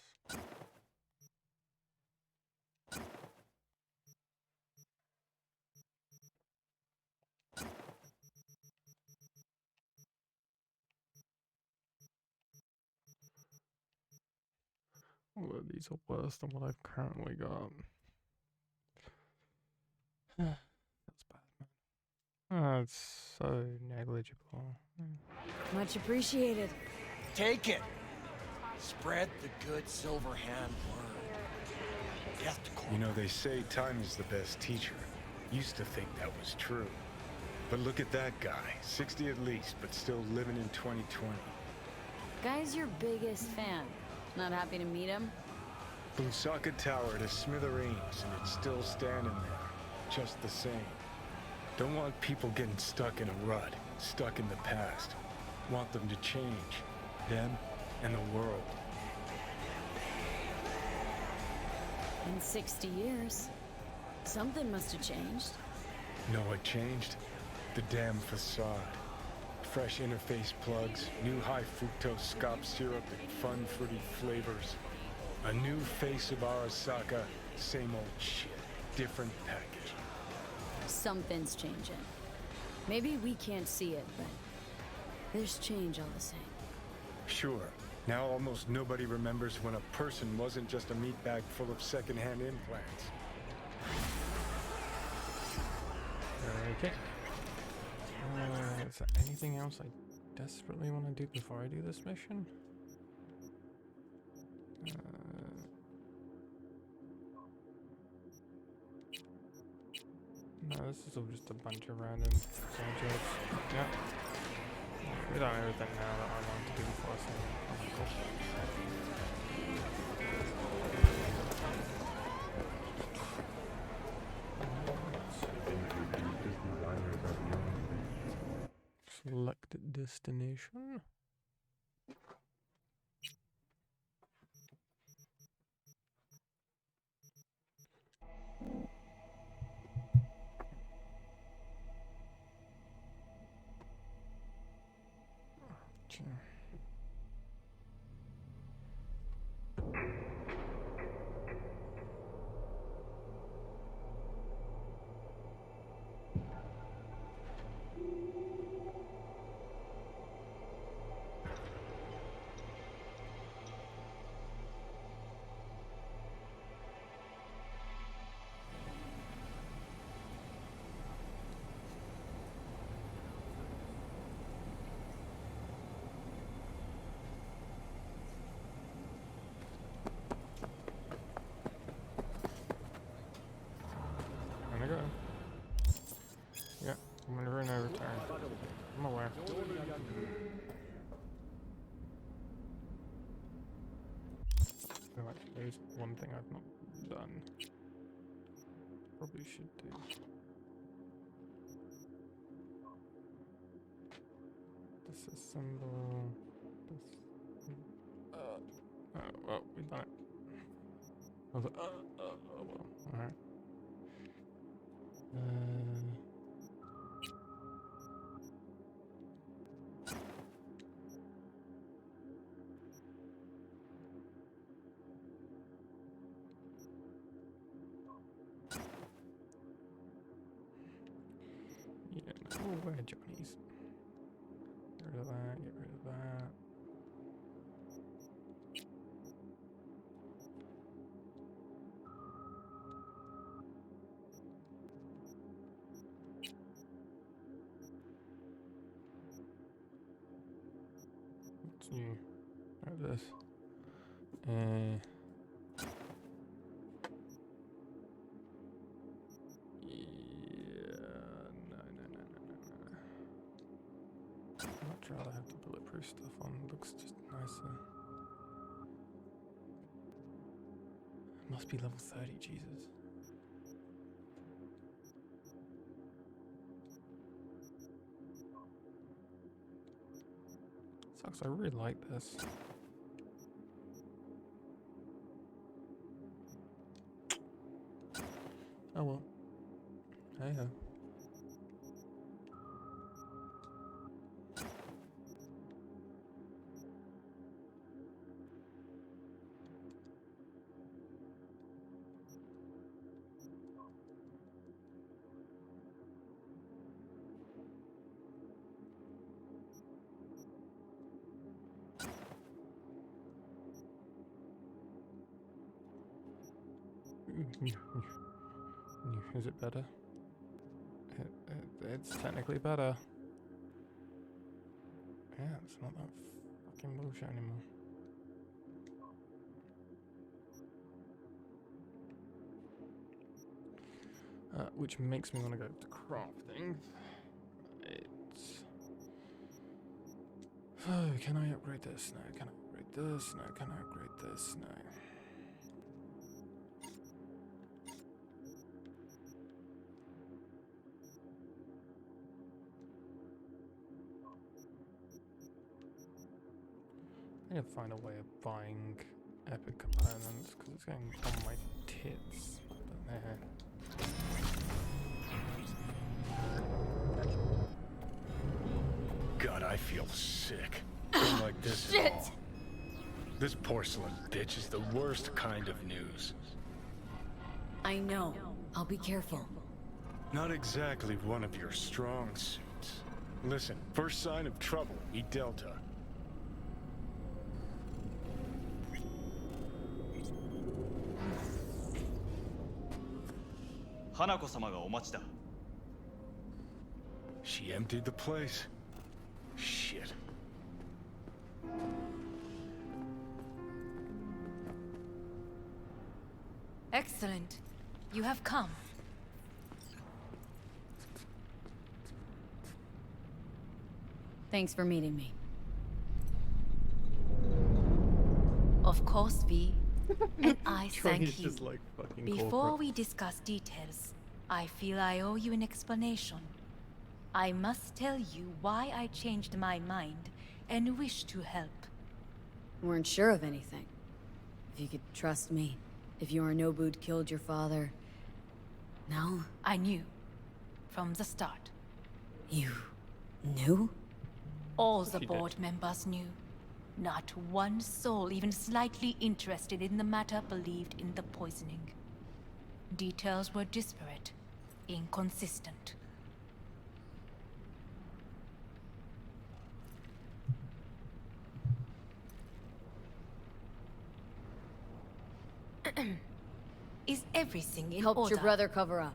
All of these are worse than what I've currently got. That's bad, man. It's so negligible. Much appreciated. Take it. Spread the good Silverhand word. Death to corn. You know, they say time is the best teacher. Used to think that was true. But look at that guy, 60 at least, but still living in 2020. Guy's your biggest fan. Not happy to meet him? Busaka Tower to smithereens, and it's still standing there, just the same. Don't want people getting stuck in a rut, stuck in the past. Want them to change, them and the world. In 60 years, something must have changed. Know what changed? The damn facade. Fresh interface plugs, new high fructose scop syrup, and fun fruity flavors. A new face of Arasaka, same old shit, different package. Something's changing. Maybe we can't see it, but there's change all the same. Sure, Now almost nobody remembers when a person wasn't just a meat bag full of secondhand implants. Okay. Is there anything else I desperately want to do before I do this mission? No, this is all just a bunch of random side jobs. Yeah. We done everything now that I wanted to do before I say select destination. Yeah, I'm gonna run over time. I'm aware. Alright, there's one thing I've not done. Probably should do. Disassemble. Oh, well, we've done it. I was like, oh well, alright. Yeah, no, where Johnny's? Get rid of that, get rid of that. What's new? Like this. Much rather have the bulletproof stuff on. Looks just nicer. Must be level 30, Jesus. Sucks, I really like this. Oh well. Hey ho. Is it better? It's technically better. Yeah, it's not that fucking bullshit anymore. Which makes me want to go to crafting. Oh, can I upgrade this? No. Can I upgrade this? No. Can I upgrade this? No. I need to find a way of buying epic components because it's going on my tits. But there. God, I feel sick. Don't like this at all. This porcelain bitch is the worst kind of news. I know. I'll be careful. Not exactly one of your strong suits. Listen, first sign of trouble, we Delta. 花子様がお待ちだ。 She emptied the place. Shit. Excellent. You have come. Thanks for meeting me. Of course, V. And I thank Troy's you. just like fucking Before corporate. we discuss details, I feel I owe you an explanation. I must tell you why I changed my mind and wish to help. Weren't sure of anything. If you could trust me. If Yorinobu'd killed your father... No? I knew. From the start. You... knew? All the board members knew. Not one soul even slightly interested in the matter believed in the poisoning. Details were disparate, inconsistent. Is everything in Helped order? your brother cover up.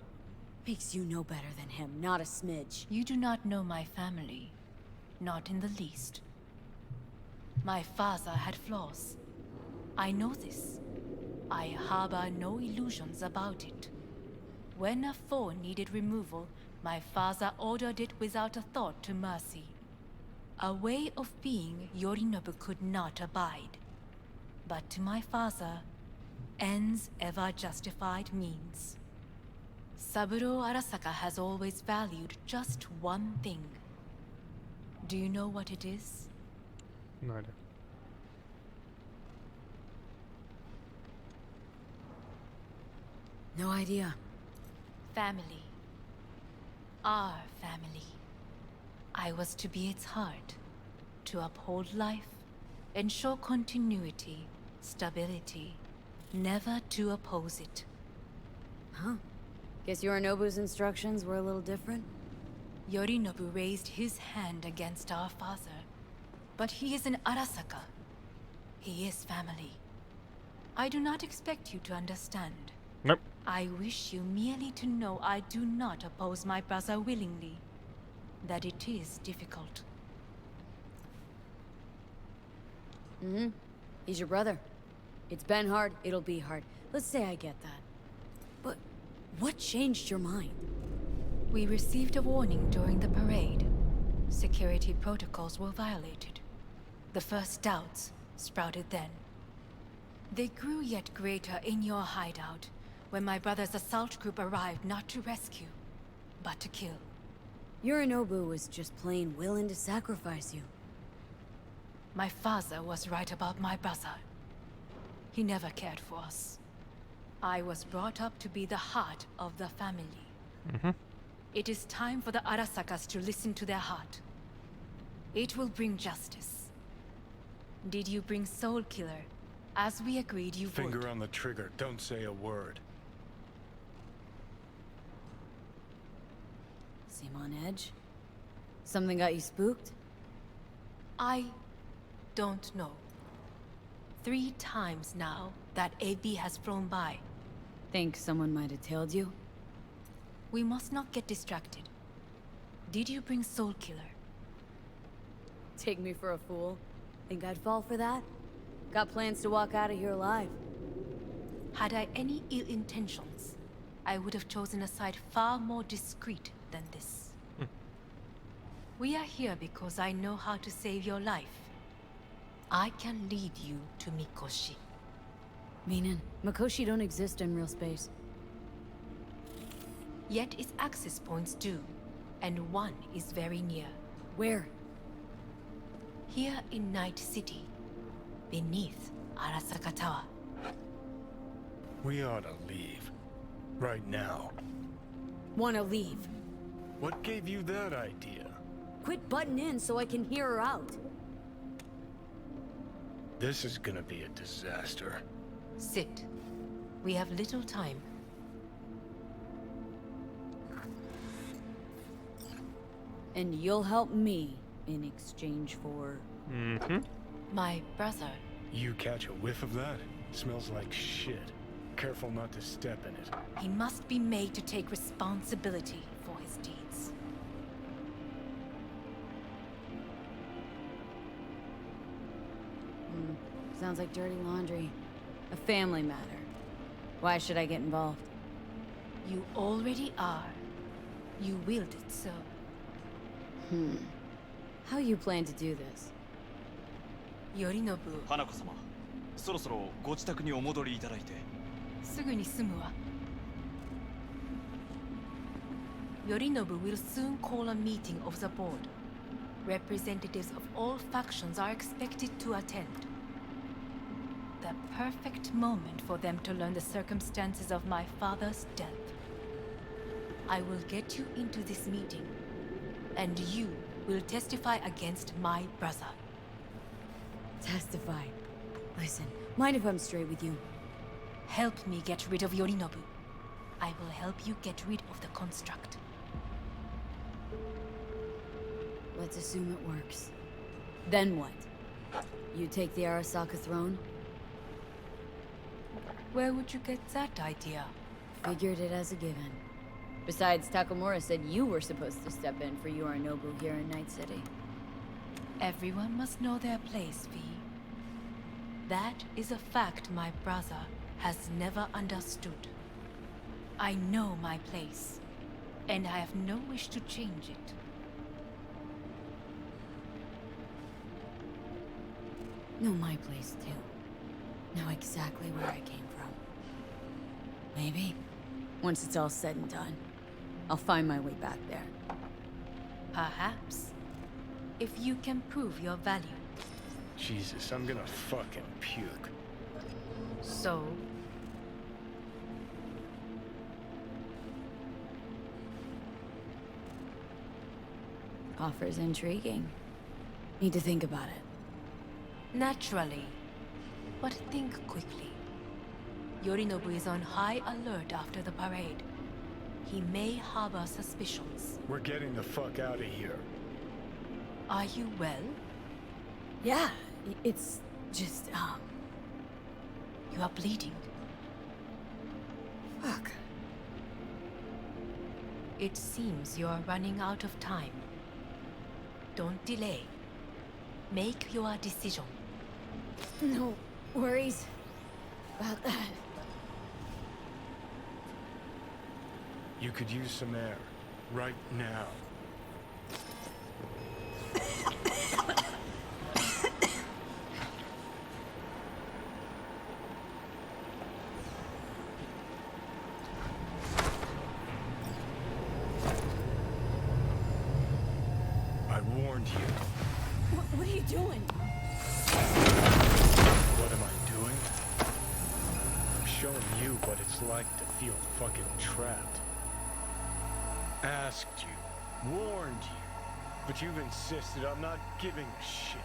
Makes you know better than him, not a smidge. You do not know my family. Not in the least. My father had flaws. I know this. I harbor no illusions about it. When a foe needed removal, my father ordered it without a thought to mercy. A way of being Yorinobu could not abide. But to my father, ends ever justified means. Saburo Arasaka has always valued just one thing. Do you know what it is? No idea. No idea. Family. Our family. I was to be its heart, to uphold life, ensure continuity, stability, never to oppose it. Huh? Guess Yorinobu's instructions were a little different? Yorinobu raised his hand against our father, but he is an Arasaka. He is family. I do not expect you to understand. Nope. I wish you merely to know I do not oppose my brother willingly. That it is difficult. Mm-hmm. He's your brother. It's been hard, it'll be hard. Let's say I get that. But what changed your mind? We received a warning during the parade. Security protocols were violated. The first doubts sprouted then. They grew yet greater in your hideout, when my brother's assault group arrived not to rescue, but to kill. Yorinobu was just plain willing to sacrifice you. My father was right about my brother. He never cared for us. I was brought up to be the heart of the family. Mm-hmm. It is time for the Arasakas to listen to their heart. It will bring justice. Did you bring Soul Killer, as we agreed you would? Finger on the trigger, don't say a word. Seem on edge? Something got you spooked? I don't know. 3 times now that AB has flown by. Think someone might have tailed you? We must not get distracted. Did you bring Soul Killer? Take me for a fool? Think I'd fall for that? Got plans to walk out of here alive. Had I any ill intentions, I would have chosen a side far more discreet than this. We are here because I know how to save your life. I can lead you to Mikoshi. Meaning, Mikoshi don't exist in real space. Yet its access points do, and one is very near. Where? Here in Night City, beneath Arasaka Tower. We ought to leave. Right now. Wanna leave? What gave you that idea? Quit butting in so I can hear her out. This is gonna be a disaster. Sit. We have little time. And you'll help me in exchange for... Mm-hmm. My brother. You catch a whiff of that? Smells like shit. careful not to step in it. He must be made to take responsibility for his deeds. Sounds like dirty laundry. A family matter. Why should I get involved? You already are. You willed it so. How you plan to do this? Yorinobu, 花子様、そろそろご自宅にお戻りいただいて。すぐに済むわ。Yorinobu will soon call a meeting of the board. Representatives of all factions are expected to attend. The perfect moment for them to learn the circumstances of my father's death. I will get you into this meeting, and you will testify against my brother. Testify. Listen, mind if I'm straight with you? Help me get rid of Yorinobu. I will help you get rid of the construct. Let's assume it works. Then what? You take the Arasaka throne? Where would you get that idea? Figured it as a given. Besides, Takamura said you were supposed to step in for Yorinobu here in Night City. Everyone must know their place, V. That is a fact my brother has never understood. I know my place, and I have no wish to change it. Know my place, too. Know exactly where I came from. Maybe, once it's all said and done, I'll find my way back there. Perhaps. If you can prove your value. Jesus, I'm gonna fucking puke. So? Offer's intriguing. Need to think about it. Naturally. But think quickly. Yorinobu is on high alert after the parade. He may harbor suspicions. We're getting the fuck out of here. Are you well? Yeah, it's just, You are bleeding. Fuck. It seems you are running out of time. Don't delay. Make your decision. No worries about that. You could use some air. Right now. I warned you. What are you doing? What am I doing? I'm showing you what it's like to feel fucking trapped. Asked you, warned you, but you've insisted I'm not giving a shit.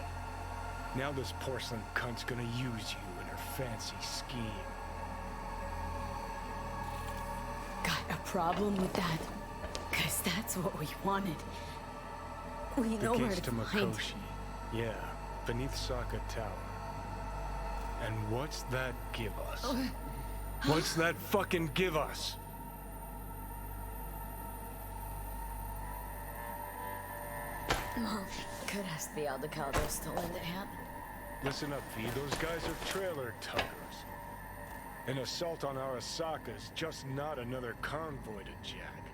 Now this porcelain cunt's gonna use you in her fancy scheme. Got a problem with that? 'Cause that's what we wanted. We know where to find. Makoshi. Yeah, beneath Saka Tower. And what's that give us? What's that fucking give us? Well, could ask the Aldecados to lend a hand. Listen up, V. Those guys are trailer tuggers. An assault on Arasaka's just not another convoy to jack.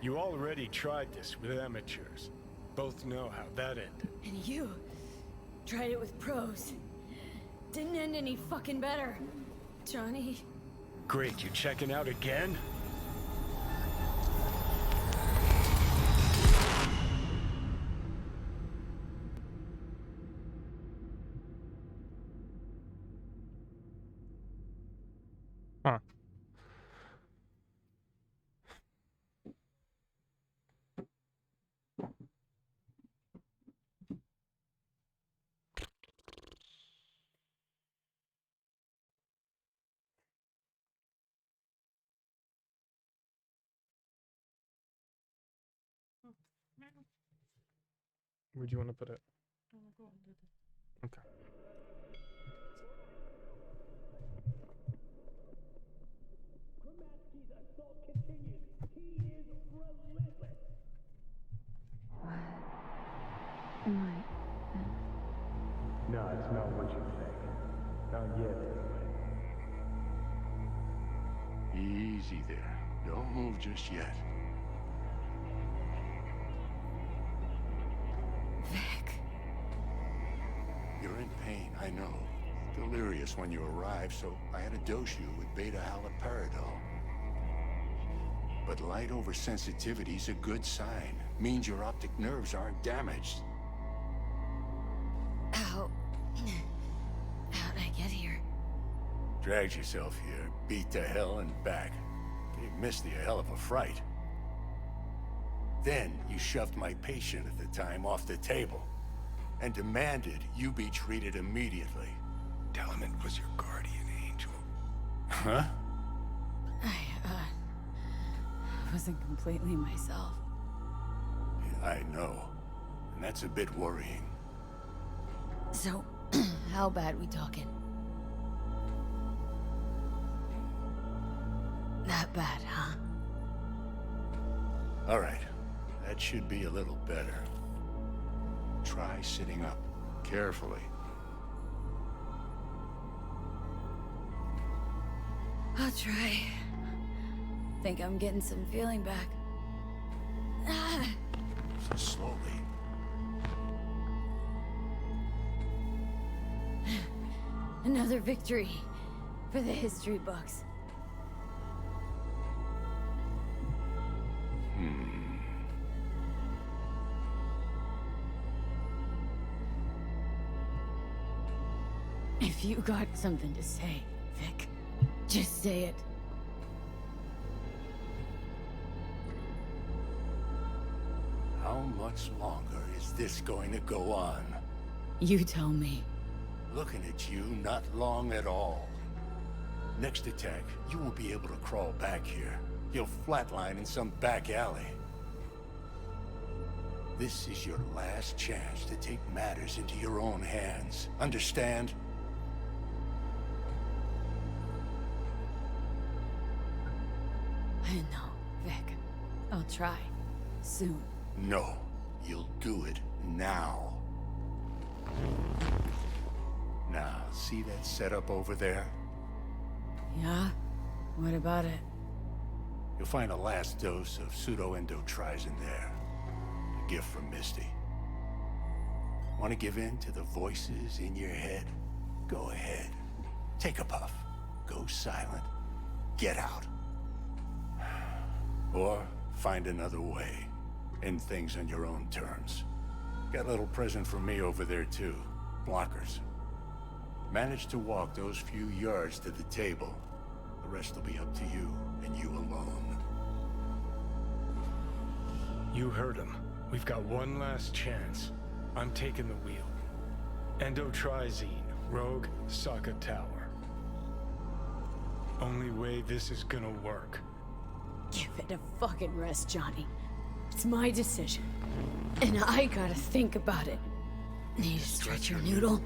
You already tried this with amateurs. Both know how that ended. And you tried it with pros. Didn't end any fucking better, Johnny. Great, you checking out again? Huh. Where do you want to put it? Okay. That's not what you think. Not yet, anyway. Easy there. Don't move just yet. Vic. You're in pain, I know. Delirious when you arrived, so I had to dose you with beta-haloperidol. But light oversensitivity's a good sign. Means your optic nerves aren't damaged. How'd I get here? Dragged yourself here, beat to hell and back. Gave Misty a hell of a fright. Then you shoved my patient at the time off the table and demanded you be treated immediately. Tell him it was your guardian angel. Huh? I wasn't completely myself. I know. And that's a bit worrying. So, how bad we talking? That bad, huh? All right. That should be a little better. Try sitting up. Carefully. I'll try. Think I'm getting some feeling back. Ah. Slowly. Another victory for the history books. If you got something to say, Vic, just say it. How much longer is this going to go on? You tell me. Looking at you, not long at all. Next attack, you won't be able to crawl back here. You'll flatline in some back alley. This is your last chance to take matters into your own hands. Understand? I know, Vic. I'll try. Soon. No. You'll do it now. Now, see that setup over there? Yeah? What about it? You'll find a last dose of pseudo-endotrizin there. A gift from Misty. Want to give in to the voices in your head? Go ahead. Take a puff. Go silent. Get out. Or find another way. End things on your own terms. Got a little present from me over there too. Blockers. Manage to walk those few yards to the table. The rest will be up to you, and you alone. You heard him. We've got one last chance. I'm taking the wheel. Endotrizine, Rogue, Saka Tower. Only way this is gonna work. Give it a fucking rest, Johnny. It's my decision. And I gotta think about it. Need to stretch your noodle?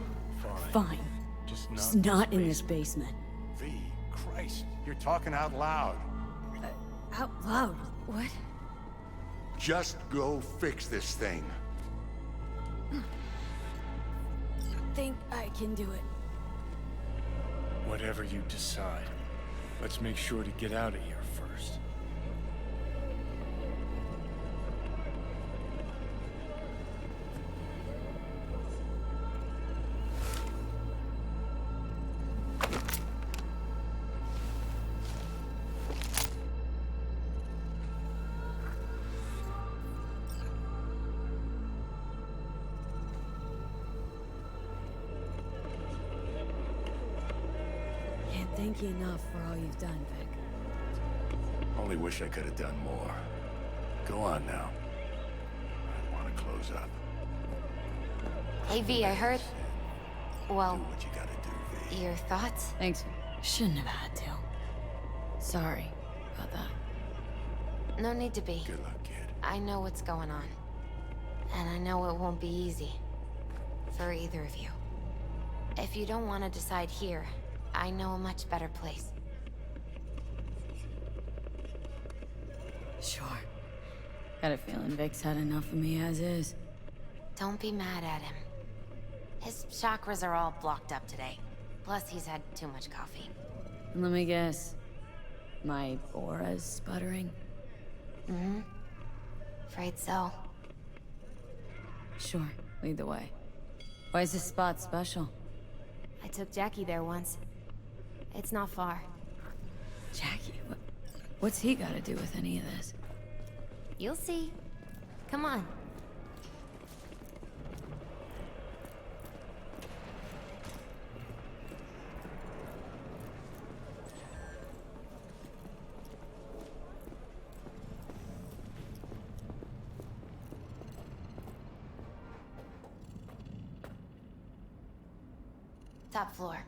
Fine. Just not in this basement. V, Christ, you're talking out loud. Out loud? What? Just go fix this thing. Think I can do it. Whatever you decide. Let's make sure to get out of here first. Can't thank you enough for all you've done, Vic. Only wish I could have done more. Go on now. I want to close up. Hey V, I heard... Well... Do what you gotta do, V. Your thoughts? Thanks. Shouldn't have had to. Sorry about that. No need to be. Good luck, kid. I know what's going on. And I know it won't be easy. For either of you. If you don't want to decide here, I know a much better place. Sure. Got a feeling Vic's had enough of me as is. Don't be mad at him. His chakras are all blocked up today. Plus, he's had too much coffee. Let me guess. My aura's sputtering? Mm-hmm. Afraid so. Sure, lead the way. Why is this spot special? I took Jackie there once. It's not far. Jackie? What's he got to do with any of this? You'll see. Come on. Top floor.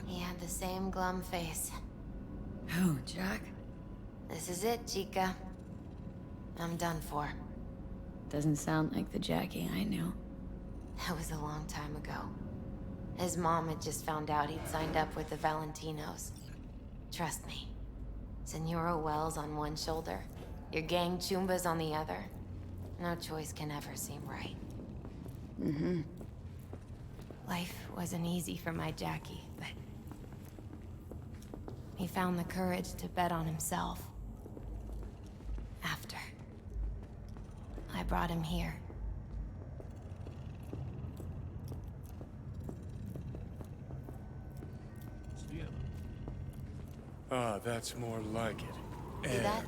He had the same glum face. Who, Jack? This is it, Chica. I'm done for. Doesn't sound like the Jackie I knew. That was a long time ago. His mom had just found out he'd signed up with the Valentinos. Trust me. Senora Wells on one shoulder, your gang Chumbas on the other. No choice can ever seem right. Mm-hmm. Life wasn't easy for my Jackie, but he found the courage to bet on himself. After I brought him here. Ah, that's more like it. See that?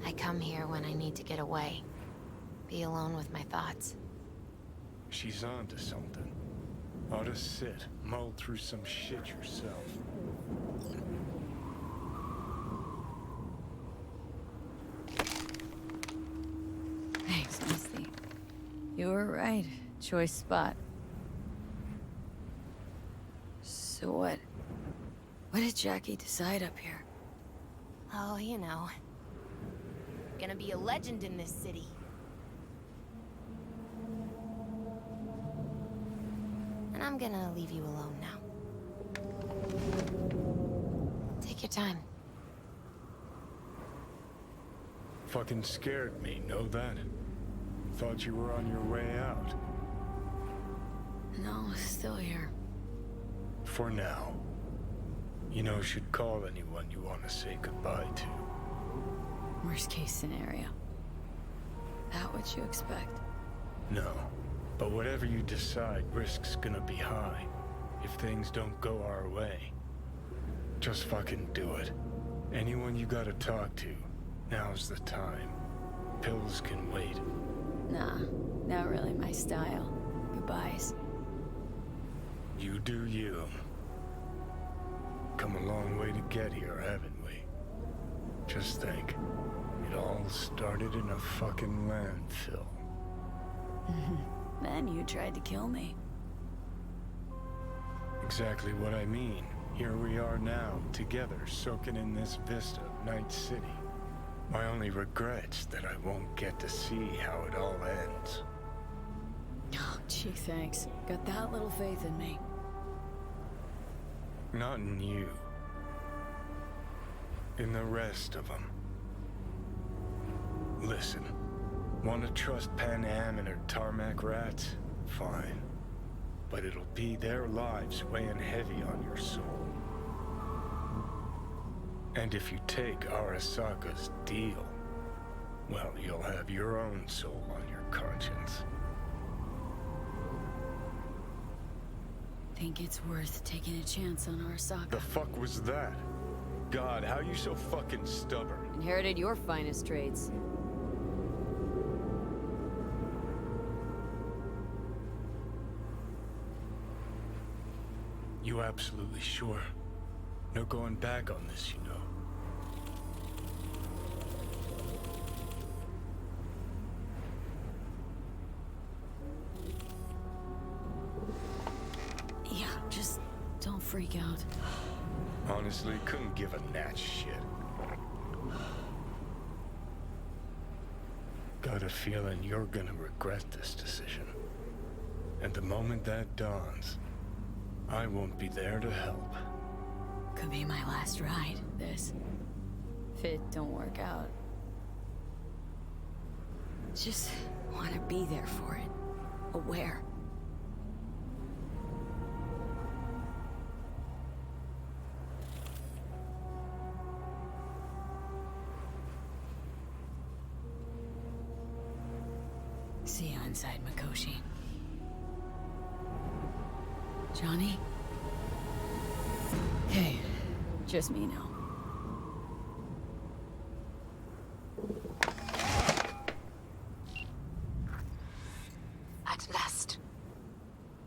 I come here when I need to get away. Be alone with my thoughts. She's on to something. Ought to sit, mull through some shit yourself. Thanks, Misty. You were right. Choice spot. So what? What did Jackie decide up here? Oh, you know. Gonna be a legend in this city. And I'm gonna leave you alone now. Take your time. Fucking scared me, know that? Thought you were on your way out. No, still here. For now. You know, should call anyone you want to say goodbye to. Worst case scenario. That what you expect? No. But whatever you decide, risk's gonna be high. If things don't go our way. Just fucking do it. Anyone you gotta talk to, now's the time. Pills can wait. Nah, not really my style. Goodbyes. You do you. Come a long way to get here, haven't we? Just think. It all started in a fucking landfill. Then you tried to kill me. Exactly what I mean. Here we are now, together, soaking in this vista of Night City. My only regret's that I won't get to see how it all ends. Oh, gee, thanks. Got that little faith in me. Not in you. In the rest of them. Listen, want to trust Pan Am and her tarmac rats? Fine. But it'll be their lives weighing heavy on your soul. And if you take Arasaka's deal, well, you'll have your own soul on your conscience. Think it's worth taking a chance on Arasaka. The fuck was that? God, how you so fucking stubborn? Inherited your finest traits. You absolutely sure? No going back on this, you know. Yeah, just don't freak out. Honestly, couldn't give a gnat's shit. Got a feeling you're gonna regret this decision. And the moment that dawns, I won't be there to help. Could be my last ride, this. if it don't work out. Just want to be there for it. Aware. See you inside, Mikoshi. Johnny? Hey, just me now. At last.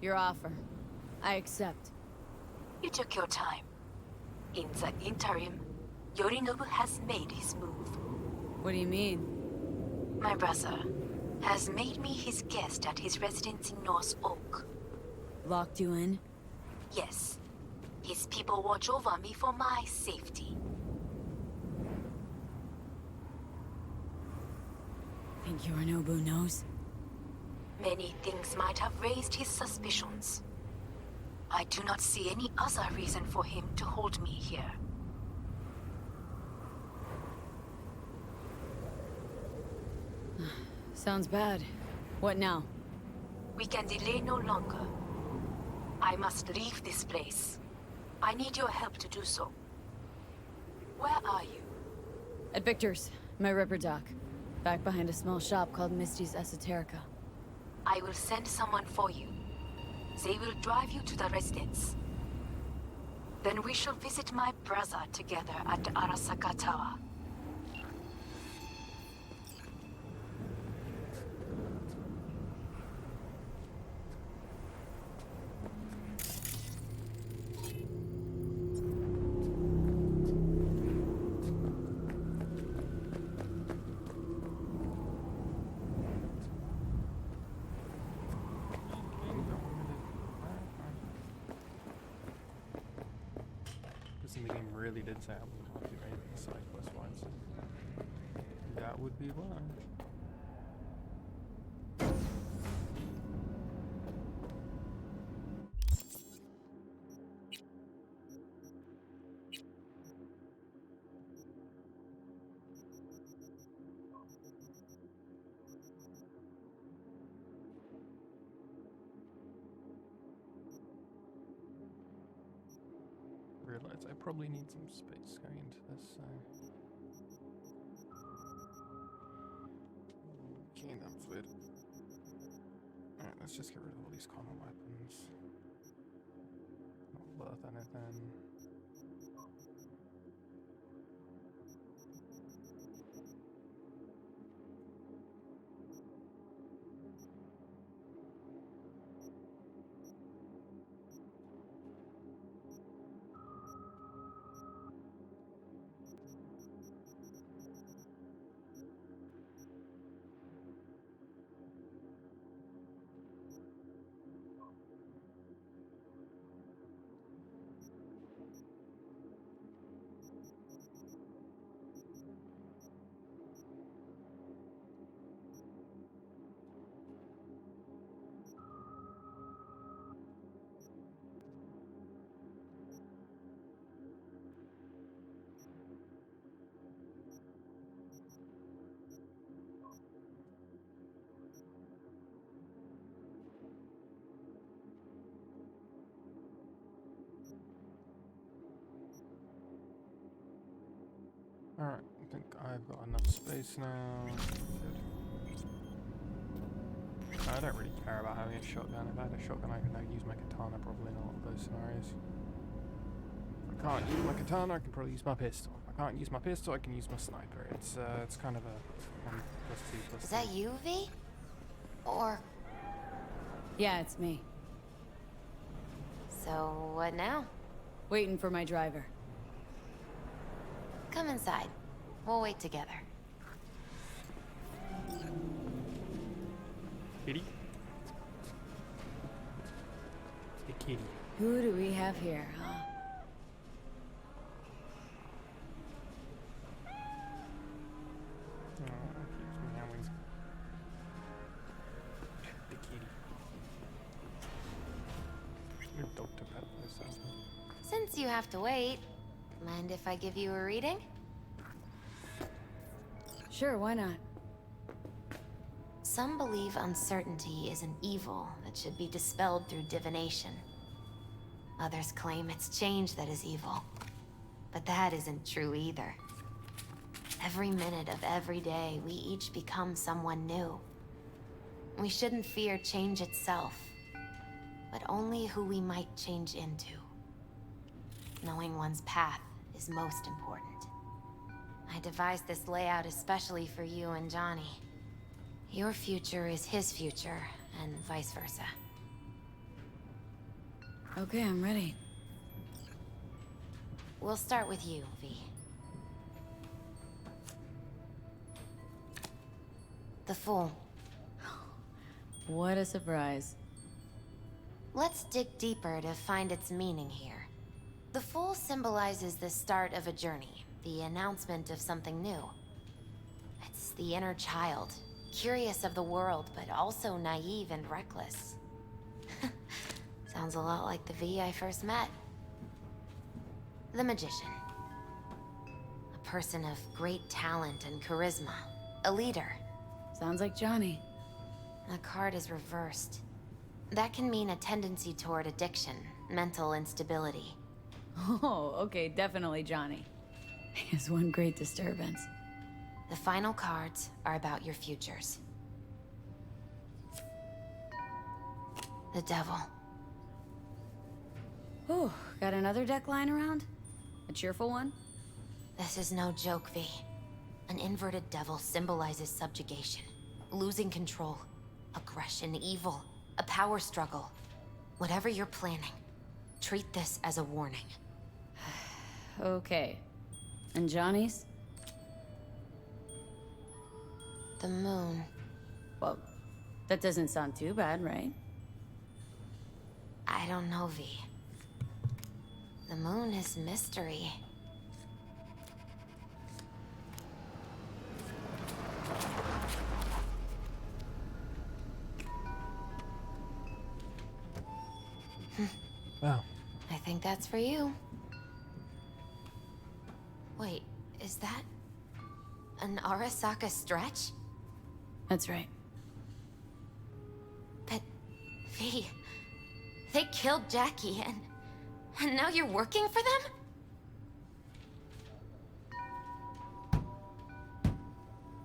Your offer. I accept. You took your time. In the interim, Yorinobu has made his move. What do you mean? My brother has made me his guest at his residence in North Oak. Locked you in? Yes. His people watch over me for my safety. Think Yorinobu knows? Many things might have raised his suspicions. I do not see any other reason for him to hold me here. Sounds bad. What now? We can delay no longer. I must leave this place. I need your help to do so. Where are you? At Victor's, my ripper dock. Back behind a small shop called Misty's Esoterica. I will send someone for you. They will drive you to the residence. Then we shall visit my brother together at the Arasaka Tower. The game really did say I wouldn't want to do anything side quest wise. That would be why. Realize I probably need some space going into this, so... Okay, that was weird. Alright, let's just get rid of all these common weapons. Not worth anything. Alright, I think I've got enough space now. Good. I don't really care about having a shotgun. If I had a shotgun, I could now use my katana probably in a lot of those scenarios. If I can't use my katana, I can probably use my pistol. If I can't use my pistol, I can use my sniper. It's kind of a 1 plus 2 plus 3. Is that you, V? Or... Yeah, it's me. So, what now? Waiting for my driver. Come inside. We'll wait together. Kitty? The kitty. Who do we have here, huh? Oh, keeps meowing. The kitty. Your dog to pet this. Since you have to wait, mind if I give you a reading? Sure, why not? Some believe uncertainty is an evil that should be dispelled through divination. Others claim it's change that is evil. But that isn't true either. Every minute of every day, we each become someone new. We shouldn't fear change itself, but only who we might change into. Knowing one's path is most important. I devised this layout especially for you and Johnny. Your future is his future, and vice versa. Okay, I'm ready. We'll start with you, V. The Fool. What a surprise. Let's dig deeper to find its meaning here. The Fool symbolizes the start of a journey, the announcement of something new. It's the inner child, curious of the world, but also naive and reckless. Sounds a lot like the V I first met. The Magician. A person of great talent and charisma. A leader. Sounds like Johnny. The card is reversed. That can mean a tendency toward addiction, mental instability. Oh, okay, definitely Johnny. He has one great disturbance. The final cards are about your futures. The Devil. Ooh, got another deck lying around? A cheerful one? This is no joke, V. An inverted devil symbolizes subjugation, losing control, aggression, evil, a power struggle. Whatever you're planning, treat this as a warning. Okay. And Johnny's? The Moon. Well, that doesn't sound too bad, right? I don't know, V. The Moon is mystery. Wow. I think that's for you. Wait, is that an Arasaka stretch? That's right. But, V, they killed Jackie and now you're working for them?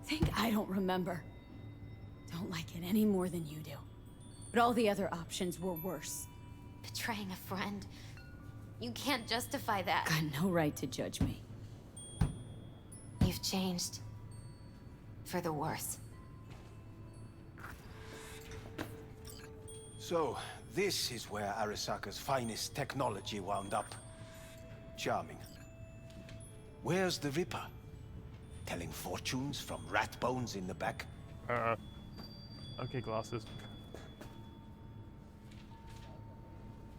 Think I don't remember. Don't like it any more than you do. But all the other options were worse. Betraying a friend. You can't justify that. Got no right to judge me. You've changed. For the worse. So, this is where Arasaka's finest technology wound up. Charming. Where's the Ripper? Telling fortunes from rat bones in the back? Okay, glasses.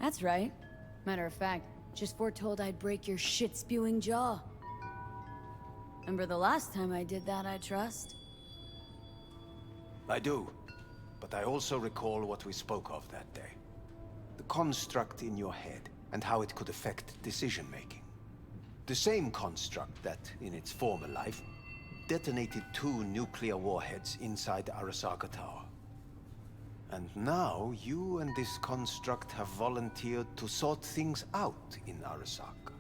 That's right. Matter of fact, just foretold I'd break your shit-spewing jaw. Remember the last time I did that, I trust? I do. But I also recall what we spoke of that day. The construct in your head, and how it could affect decision-making. The same construct that, in its former life, detonated 2 nuclear warheads inside the Arasaka Tower. And now, you and this construct have volunteered to sort things out in Arasaka.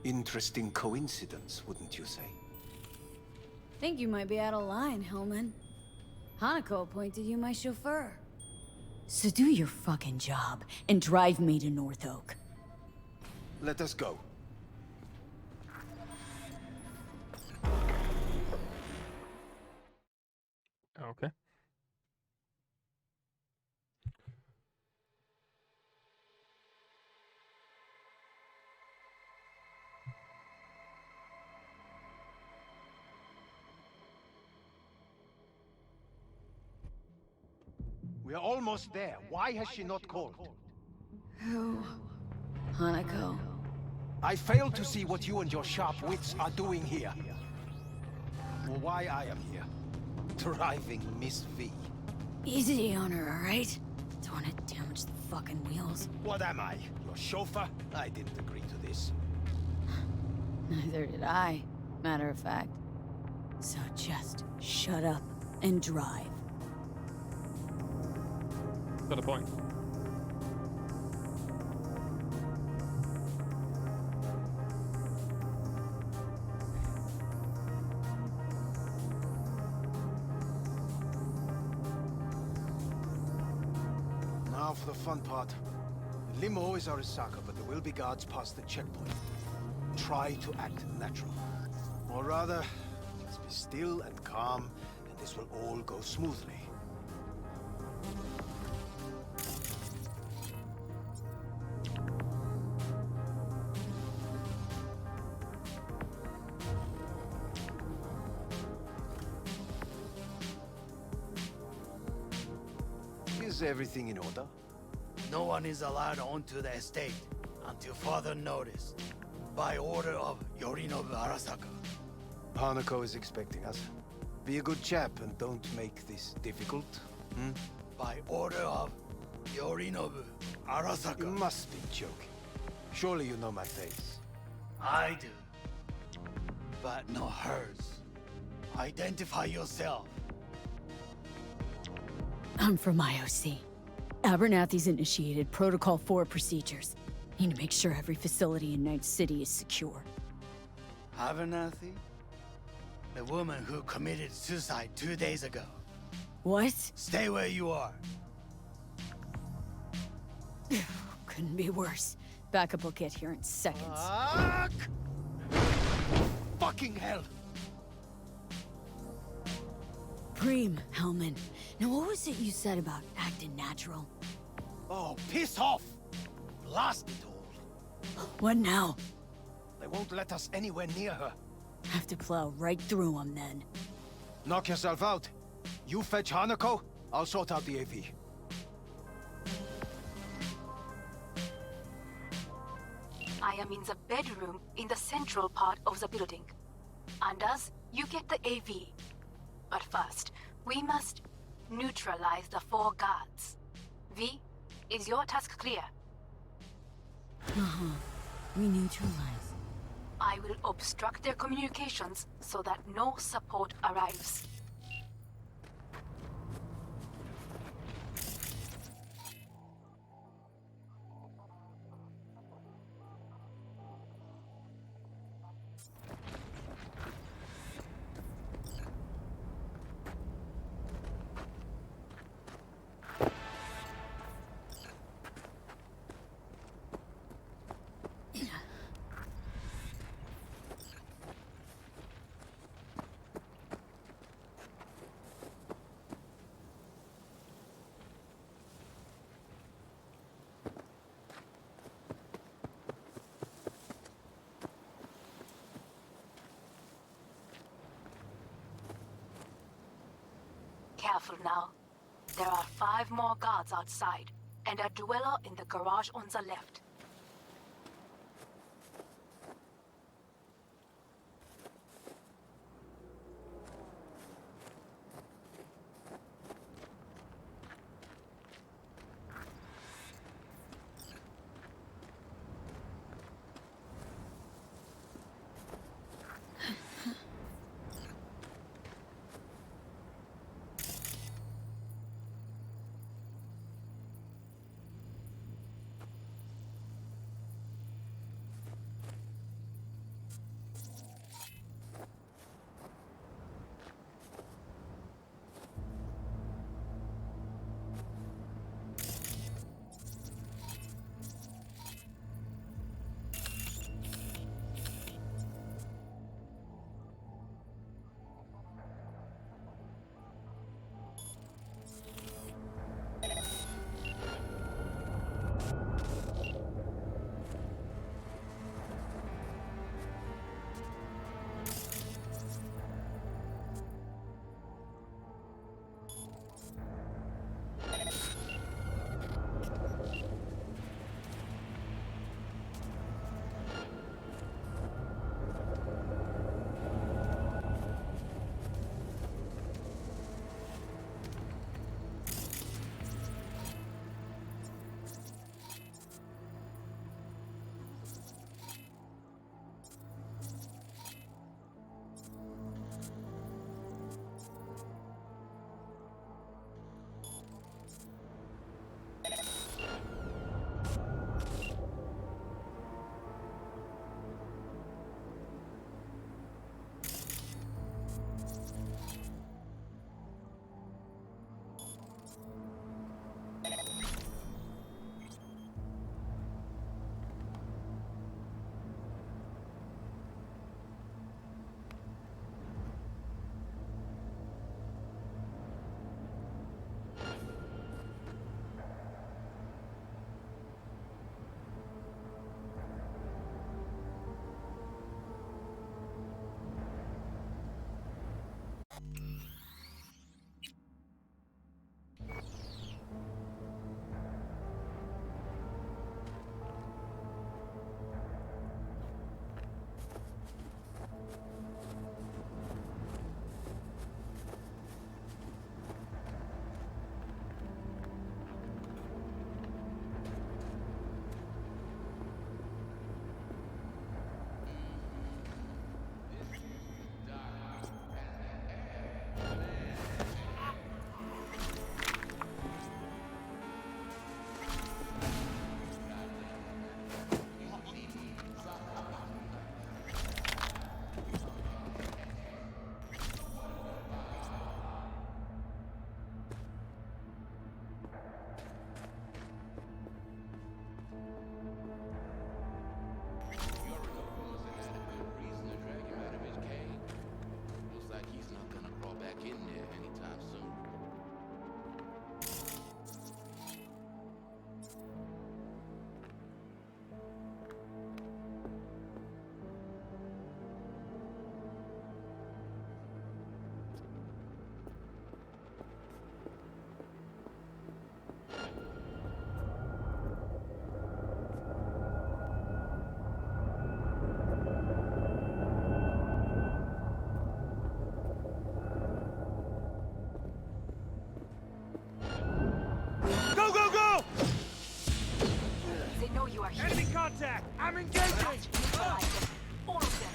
Interesting coincidence, wouldn't you say? Think you might be out of line, Hillman. Hanako appointed you my chauffeur. So do your fucking job, and drive me to North Oak. Let us go. Okay. We are almost there. Why has she not called? Who? Hanako. I fail to see what you and your sharp wits are doing here. Or why I am here. Driving Miss V. Easy on her, alright? Don't want to damage the fucking wheels. What am I? Your chauffeur? I didn't agree to this. Neither did I, matter of fact. So just shut up and drive. Got a point. Now for the fun part. The limo is Arasaka, but there will be guards past the checkpoint. Try to act natural. Or rather, just be still and calm, and this will all go smoothly. Is everything in order? No one is allowed onto the estate until further notice. By order of Yorinobu Arasaka. Hanako is expecting us. Be a good chap and don't make this difficult. By order of Yorinobu Arasaka. You must be joking. Surely you know my face. I do. But not hers. Identify yourself. I'm from IOC. Abernathy's initiated Protocol 4 procedures. Need to make sure every facility in Night City is secure. Abernathy? The woman who committed suicide 2 days ago. What? Stay where you are. Couldn't be worse. Backup will get here in seconds. Fuck! Fucking hell! Preem, Hellman. Now what was it you said about acting natural? Oh, piss off! Blast it all. What now? They won't let us anywhere near her. Have to plow right through them then. Knock yourself out. You fetch Hanako, I'll sort out the AV. I am in the bedroom in the central part of the building. Anders, you get the AV. But first, we must neutralize the 4 guards. V, is your task clear? We neutralize. I will obstruct their communications so that no support arrives. Careful now. There are 5 more guards outside, and a dweller in the garage on the left. contact! I'm engaging! All of them.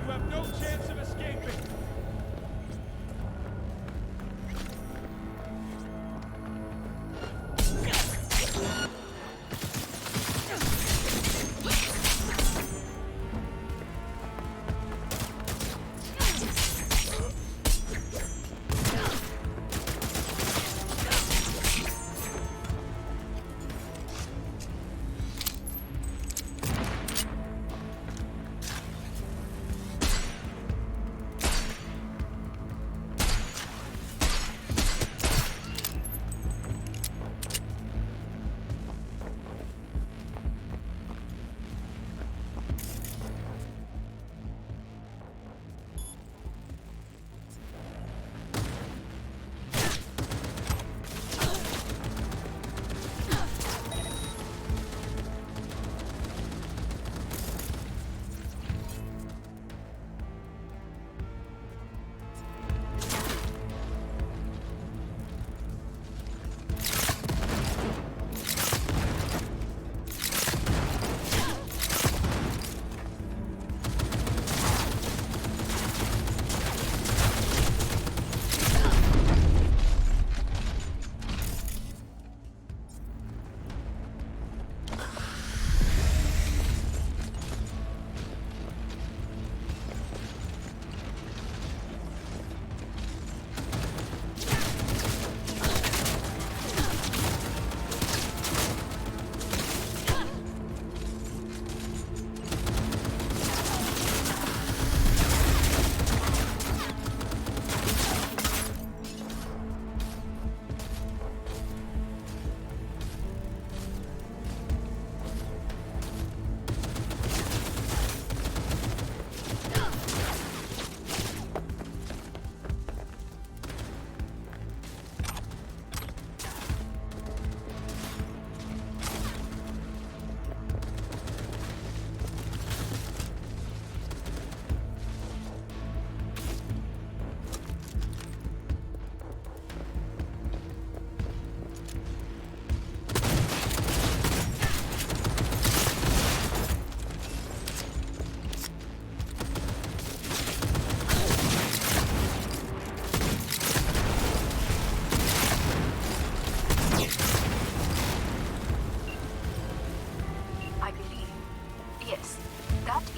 You have no chance of escaping!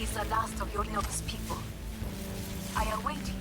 is the last of Yorinobu's people. I await you.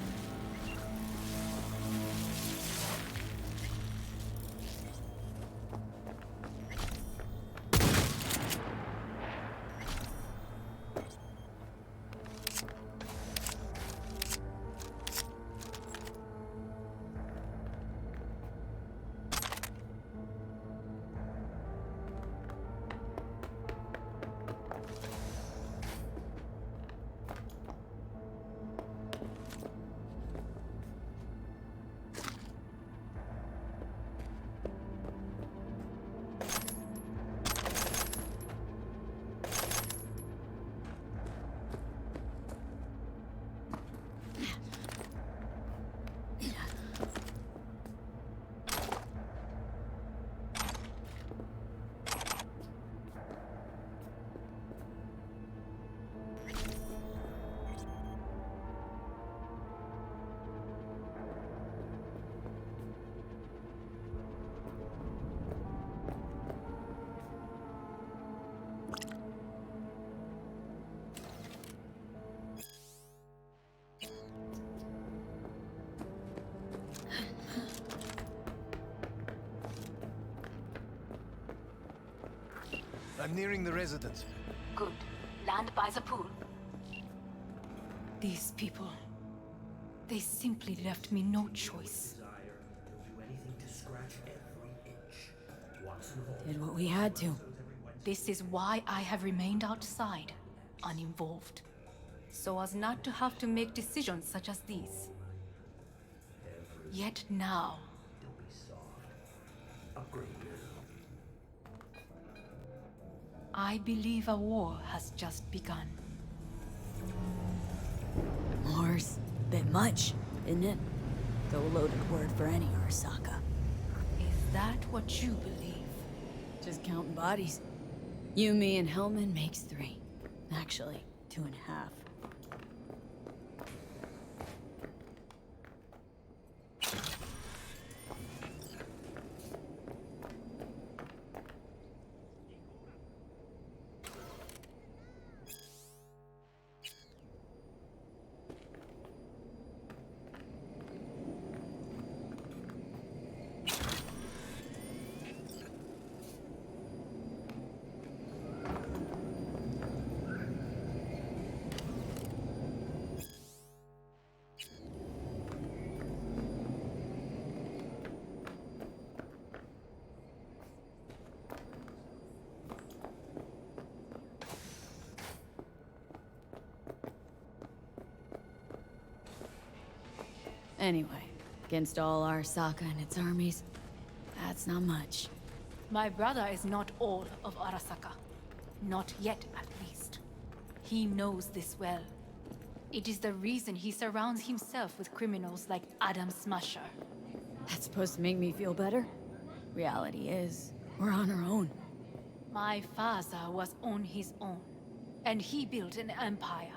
I'm nearing the residence. Good. Land by the pool. These people. They simply left me no choice. Did what we had to. This is why I have remained outside, uninvolved. So as not to have to make decisions such as these. Yet now... I believe a war has just begun. War's a bit much, isn't it? Though a loaded word for any Arasaka. Is that what you believe? Just counting bodies. You, me, and Hellman makes 3. Actually, 2.5. Anyway, against all Arasaka and its armies, that's not much. My brother is not all of Arasaka. Not yet, at least. He knows this well. It is the reason he surrounds himself with criminals like Adam Smasher. That's supposed to make me feel better? Reality is, we're on our own. My father was on his own, and he built an empire.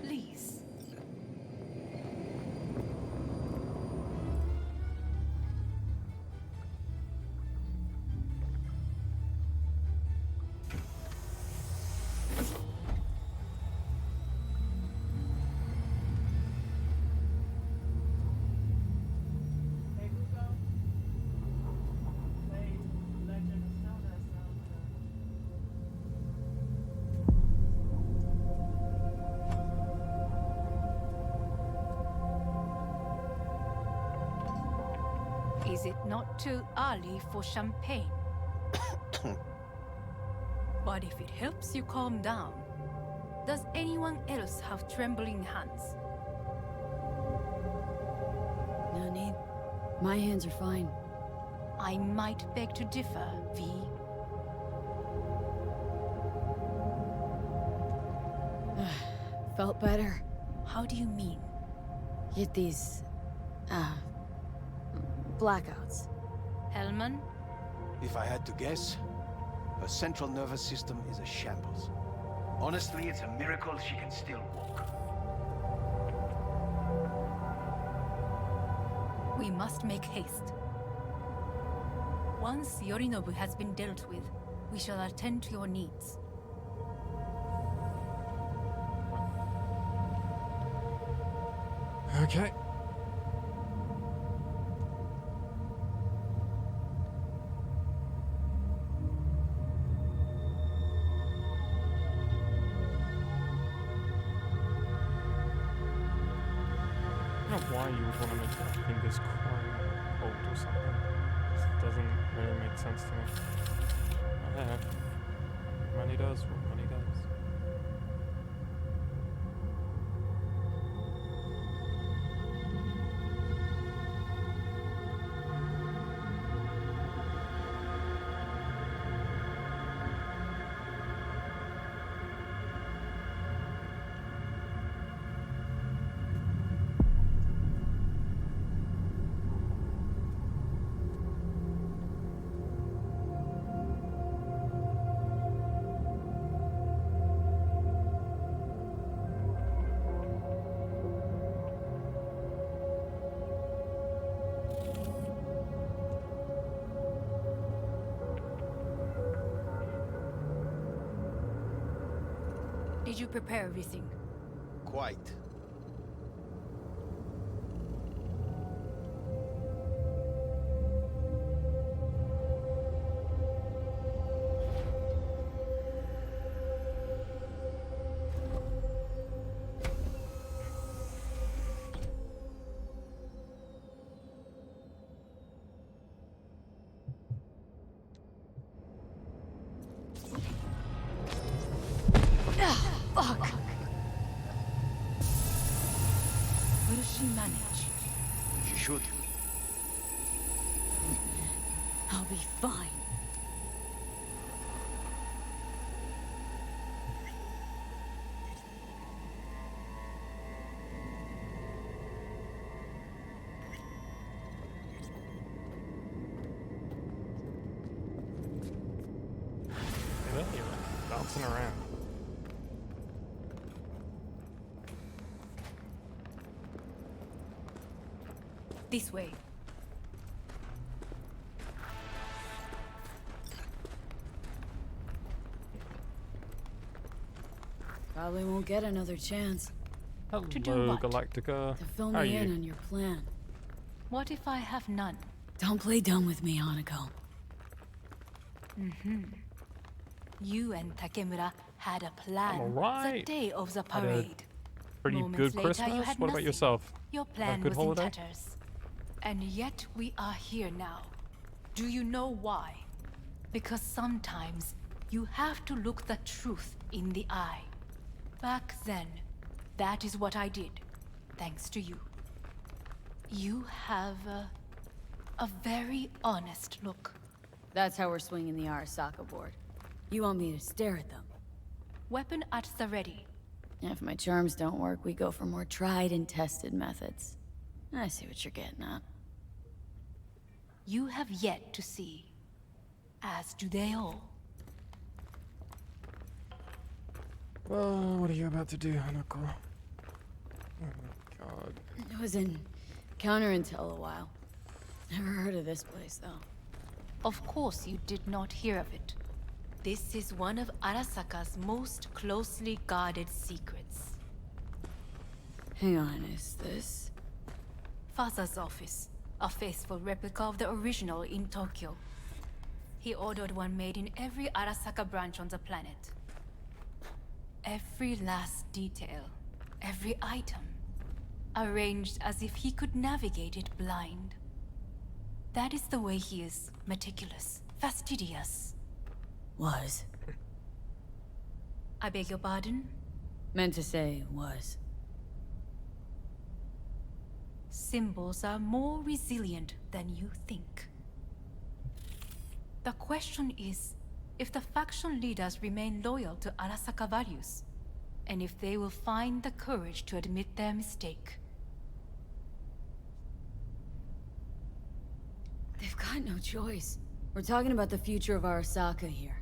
Please. Is it not too early for champagne? But if it helps you calm down, does anyone else have trembling hands? No need. My hands are fine. I might beg to differ, V. Felt better. How do you mean? Get these... blackouts. Hellman? If I had to guess, her central nervous system is a shambles. Honestly, it's a miracle she can still walk. We must make haste. Once Yorinobu has been dealt with, we shall attend to your needs. Okay. I don't know why you would want to make that fingers crime hold or something. It doesn't really make sense to me. Oh, yeah. Money does what money does. Did you prepare everything? Quite. Fuck! Will she manage? She should. I'll be fine. You're bouncing around. This way. Probably won't get another chance Hello, To do what? Galactica. to fill How are me in you? on your plan. What if I have none? Don't play dumb with me, Hanako. You and Takemura had a plan the alright. day of the Had a parade. Pretty Moments good later, Christmas. you had What about nothing. yourself? Your Have a plan good was holiday? in tatters. And yet we are here now. Do you know why? Because sometimes you have to look the truth in the eye. Back then, that is what I did, thanks to you. You have a very honest look. That's how we're swinging the Arasaka board. You want me to stare at them? Weapon at the ready. If my charms don't work, we go for more tried and tested methods. I see what you're getting at. You have yet to see, as do they all. Well, what are you about to do, Hanako? Oh my god. I was in counterintel a while. Never heard of this place, though. Of course you did not hear of it. This is one of Arasaka's most closely guarded secrets. Hang on, is this? Father's office, a faithful replica of the original in Tokyo. He ordered one made in every Arasaka branch on the planet. Every last detail, every item, arranged as if he could navigate it blind. That is the way he is meticulous, fastidious. Was. I beg your pardon? Meant to say was. Symbols are more resilient than you think. The question is, if the faction leaders remain loyal to Arasaka values, and if they will find the courage to admit their mistake. They've got no choice. We're talking about the future of Arasaka here.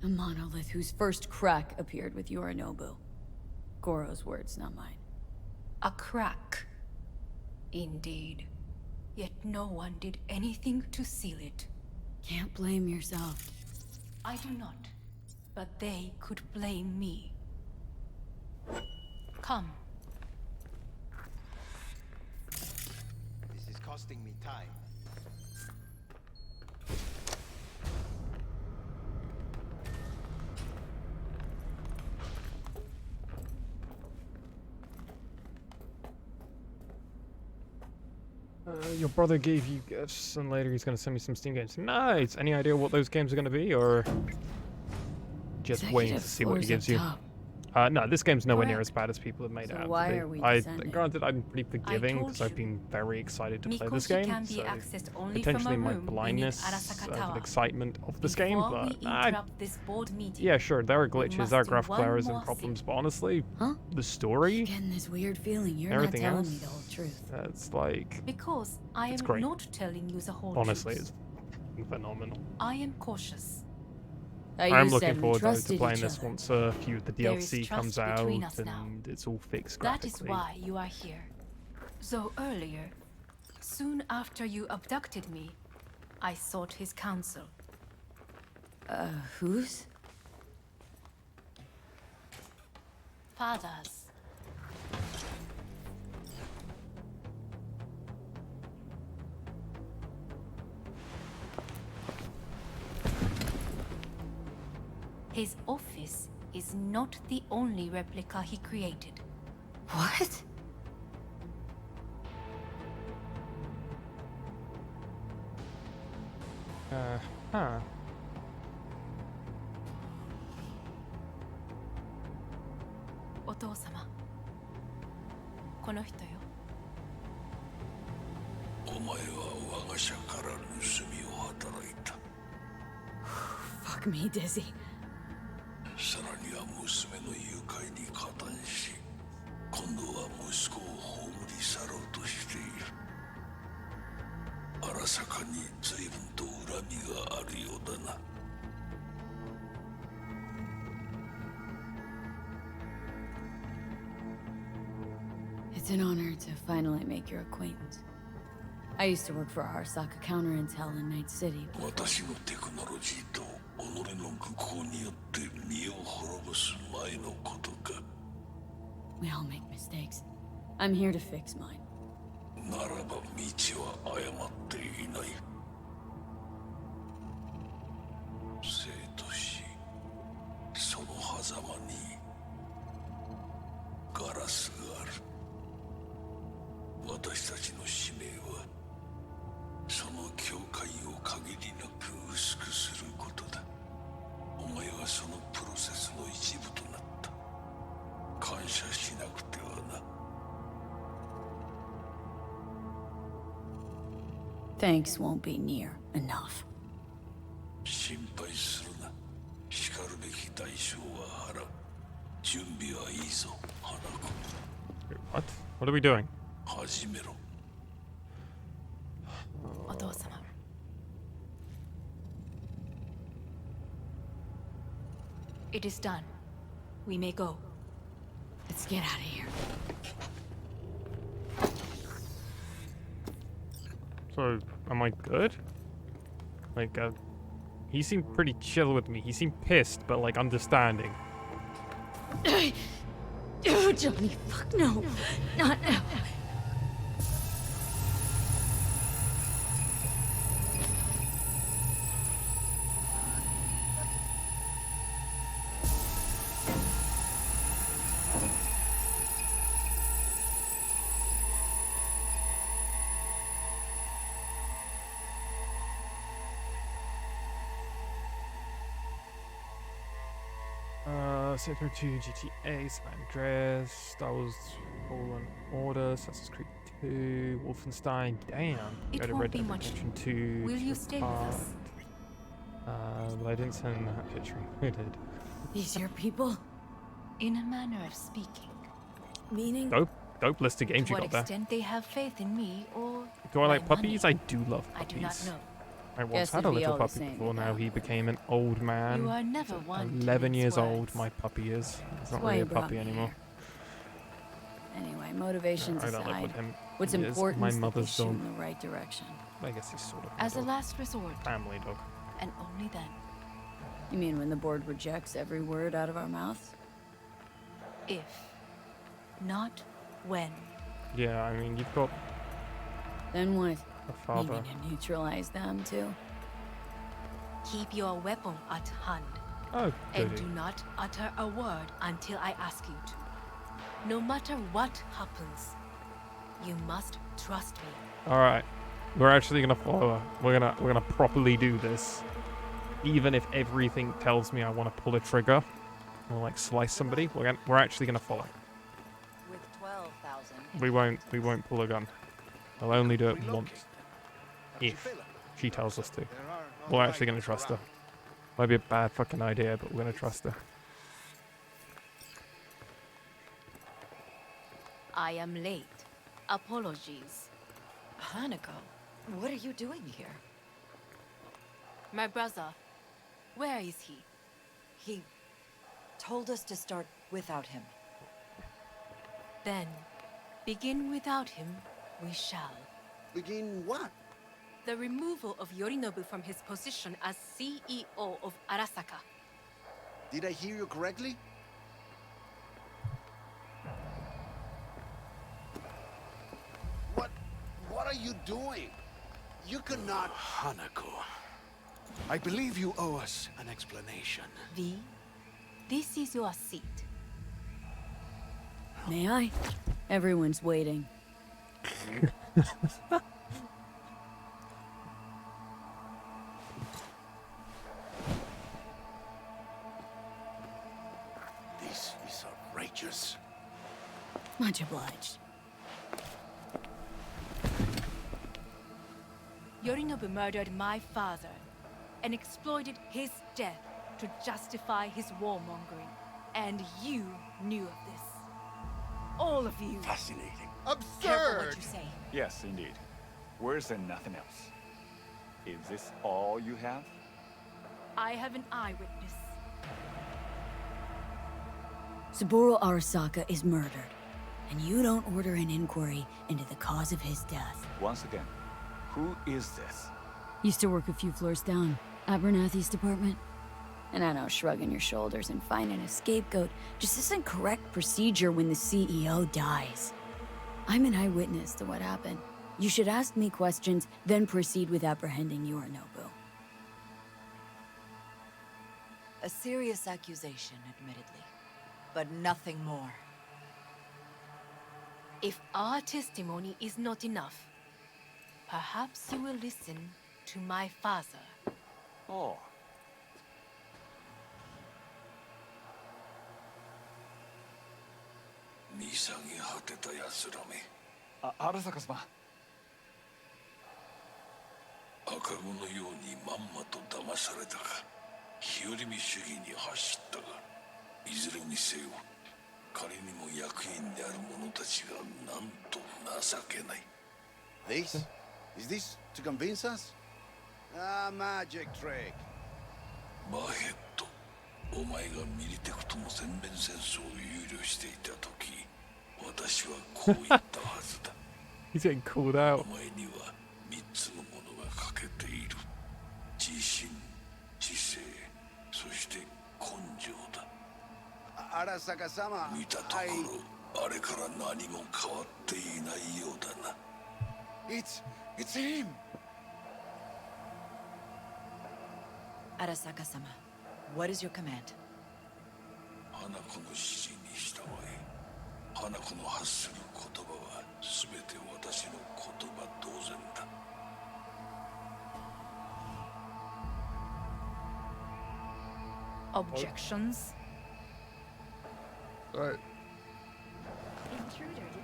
A monolith whose first crack appeared with Yorinobu. Goro's words, not mine. A crack. Indeed. Yet no one did anything to seal it. Can't blame yourself. I do not. But they could blame me. Come. This is costing me time. Your brother gave you gifts, and later he's going to send me some Steam games. Nice! Any idea what those games are going to be, or just waiting to see what he gives you? No, this game's nowhere near as bad as people have made it out why to be. are we descending? Granted, I'm pretty forgiving told because I've you. been very excited to play this Mikoshi game, can be so accessed only potentially from a my room beneath blindness Arasaka of Tower. excitement of this game, Before but we interrupt this board meeting, yeah, sure, there are we glitches, must there are do graphical one errors more and problems, thing. but honestly, Huh? the story, Getting this weird feeling you're everything not telling else, me the whole truth. it's like, Because I It's am great. not telling you the whole honestly, truth. it's phenomenal. I am cautious. I'm looking we forward though, to trusted playing each this other. once a few of the There is DLC comes trust out between us now. and it's all fixed That graphically. is why you are here. So earlier, soon after you abducted me, I sought his counsel. Whose? fathers. His office is not the only replica he created. What? Huh. お父様、この人よ。お前は我が社から盗みを働いた。Fuck me, Dizzy. さらには娘の誘拐に加担し、今度は息子を葬り去ろうとしている。荒坂に随分と恨みがあるようだな。It's an honor to finally make your acquaintance. I used to work for Arasaka Counter Intel in Night City. 私のテクノロジーと己の愚行によって身を滅ぼす前のことか。We all make mistakes. I'm here to fix mine. ならば道は誤っていない。生と死、その狭間にガラスがある。私たちの使命はその境界を限りなく薄くすることだ。お前はそのプロセスの一部となった。感謝しなくてはな。Thanks won't be near enough. 心配するな。しかるべき代償は払う。準備はいいぞ、花子。 What? What are we doing? 始めろ。お父様。It is done. We may go. Let's get out of here. So, am I good? Like, he seemed pretty chill with me. He seemed pissed, but like understanding. Oh, Johnny, fuck no. Not now. Sector 2, GTA, San Andreas, Star Wars Fallen Order, Assassin's Creed 2, Wolfenstein, damn. It Go to won't Red be Dead much. Redemption 2. Will you stay with us? But I didn't send that picture. Who did? These your people? In a manner of speaking. Meaning? Dope list of games To you what got there. extent they have faith in me, or Do I my like puppies? money? I do love I puppies. do not know. I once Guess had a it'd be little all the puppy same before, now without he became an old man. You are never one to 11 mince years old, words. my puppy is. He's not why really you a brought puppy me anymore. Anyway, motivations I don't live aside, with him. what's He is important my is that they mother's shoot dog. in the right direction. I guess he's sort of my As a dog. last resort, Family dog. and only then. You mean when the board rejects every word out of our mouths? If. Not when. Yeah, I mean, you've got Then what? a You father. mean to neutralize them too? Keep your weapon at hand. Oh, And goody. do not utter a word until I ask you to. No matter what happens, you must trust me. All right, we're actually gonna follow her. We're gonna properly do this, even if everything tells me I want to pull a trigger or like slice somebody. We're actually gonna follow. With 12,000. We won't pull a gun. I'll only do it once if she tells us to. We're actually gonna trust her. Might be a bad fucking idea, but we're gonna trust her. I am late. Apologies. Hanako, what are you doing here? My brother, where is he? He told us to start without him. Then, begin without him, we shall. Begin what? The removal of Yorinobu from his position as CEO of Arasaka. Did I hear you correctly? doing? You cannot... Hanako, I believe you owe us an explanation. V, this is your seat. May I? Everyone's waiting. This is outrageous. Much obliged. Yorinobu murdered my father and exploited his death to justify his warmongering. And you knew of this. All of you. Fascinating. Careful what you say. Yes, indeed. Worse than nothing else. Is this all you have? I have an eyewitness. Saburo Arasaka is murdered, and you don't order an inquiry into the cause of his death. Once again, who is this? Used to work a few floors down, Abernathy's department. And I know shrugging your shoulders and finding a scapegoat just isn't correct procedure when the CEO dies. I'm an eyewitness to what happened. You should ask me questions, then proceed with apprehending Yorinobu. A serious accusation, admittedly, but nothing more. If our testimony is not enough, perhaps you will listen to my father. Oh. Arasaka様。赤子のようにまんまと騙されたか、日和見主義に走ったが、いずれにせよ、仮にも役員である者たちがなんと情けない。This? Is this to convince us? Ah, magic trick. マヘッド、お前がミリテクとの全面戦争を憂慮していたとき、私はこう言ったはずだ。He's getting called out. お前には3つのものが欠けている。自信、知性、そして根性だ。Arasaka-sama, 見たところ、あれから何も変わっていないようだな。It's him! Arasaka-sama, what is your command? 花子の指示に従い、花子の発する言葉は全て私の言葉同然だ。Objections? Right.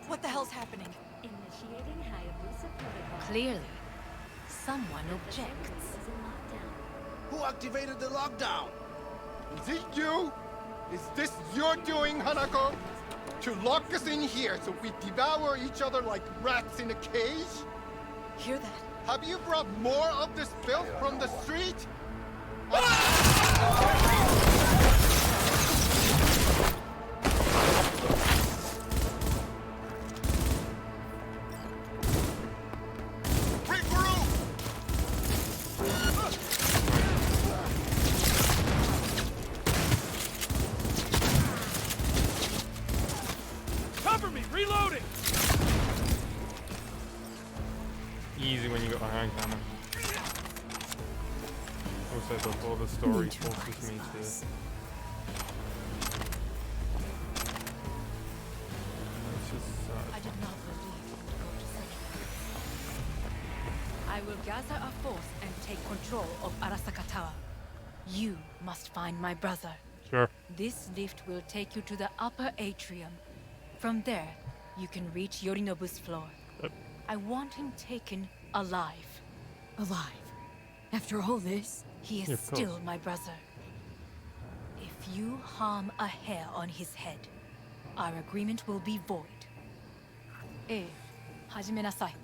What the hell's happening? Initiating Hayabusa protocol. Clearly, someone objects. Who activated the lockdown? Is it you? Is this your doing, Hanako? To lock us in here so we devour each other like rats in a cage? Hear that? Have you brought more of this filth from the street? Cover me! Reloading! Easy when you got a hand cannon. Also, before the story forces me to. Let's just, I did not believe you would go to such lengths. I will gather a force and take control of Arasaka Tower. You must find my brother. Sure. This lift will take you to the upper atrium. From there, you can reach Yorinobu's floor. Yep. I want him taken alive. Alive? After all this? He is Yeah, of course. still my brother. If you harm a hair on his head, our agreement will be void. 始めなさい。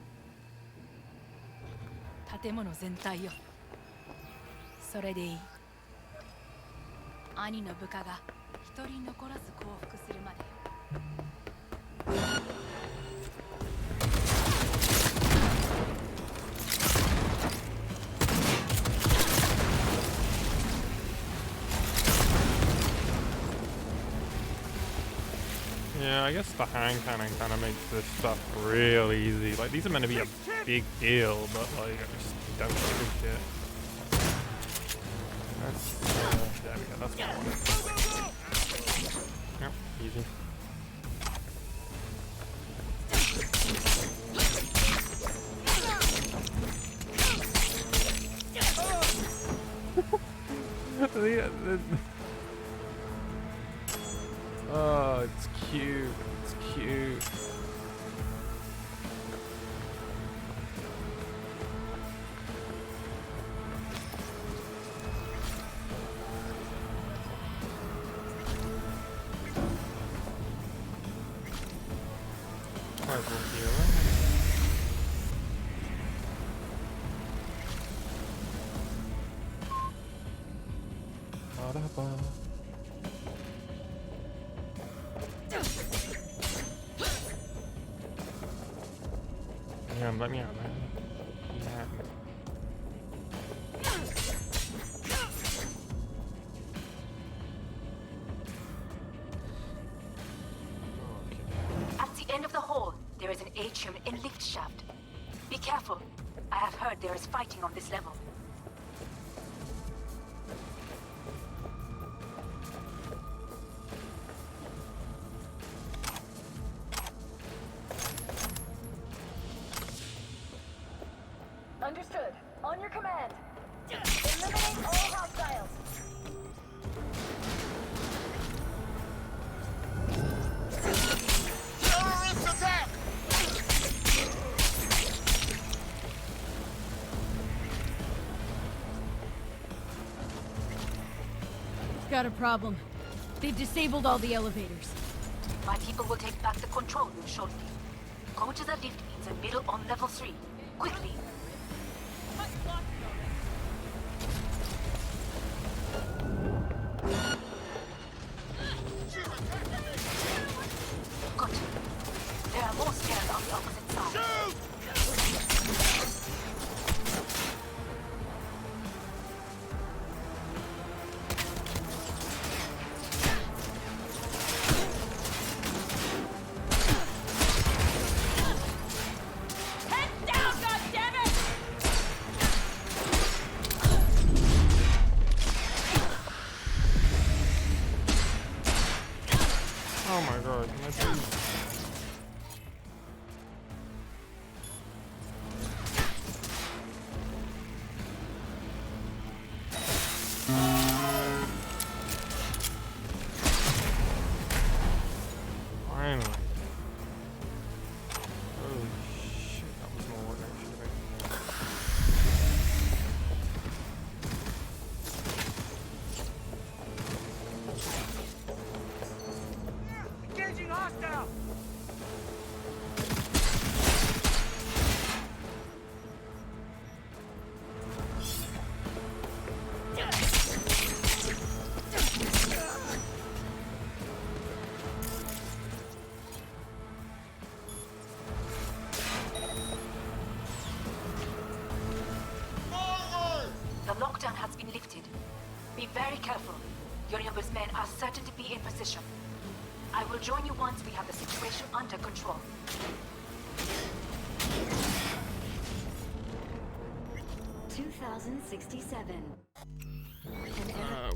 建物全体よ。それでいい。兄の部下が一人残らず降伏するまでよ。Yeah, I guess the hand cannon kind of makes this stuff real easy. Like, these are meant to be a big deal, but like, I just don't appreciate it. That's, there we go, that's what I wanted. Yep, easy. Oh, it's cute. It's cute. Might as well heal him. Ba-da-ba. Let me out, man. Yeah. At the end of the hall, there is an atrium and lift shaft. Be careful. I have heard there is fighting on this level. Understood. On your command. Eliminate all hostiles. Terrorist attack! Got a problem. They've disabled all the elevators. My people will take back the control room shortly. Go to the lift in the middle on level 3. Quickly. Good. There are more stairs on the opposite side. Oh my god, can I please? Finally. Holy shit, that was more work than it should have been. Engaging hostile! The lockdown has been lifted. Be very careful. Yorinobu's men are certain to be in position. I will join you once we have the situation under control.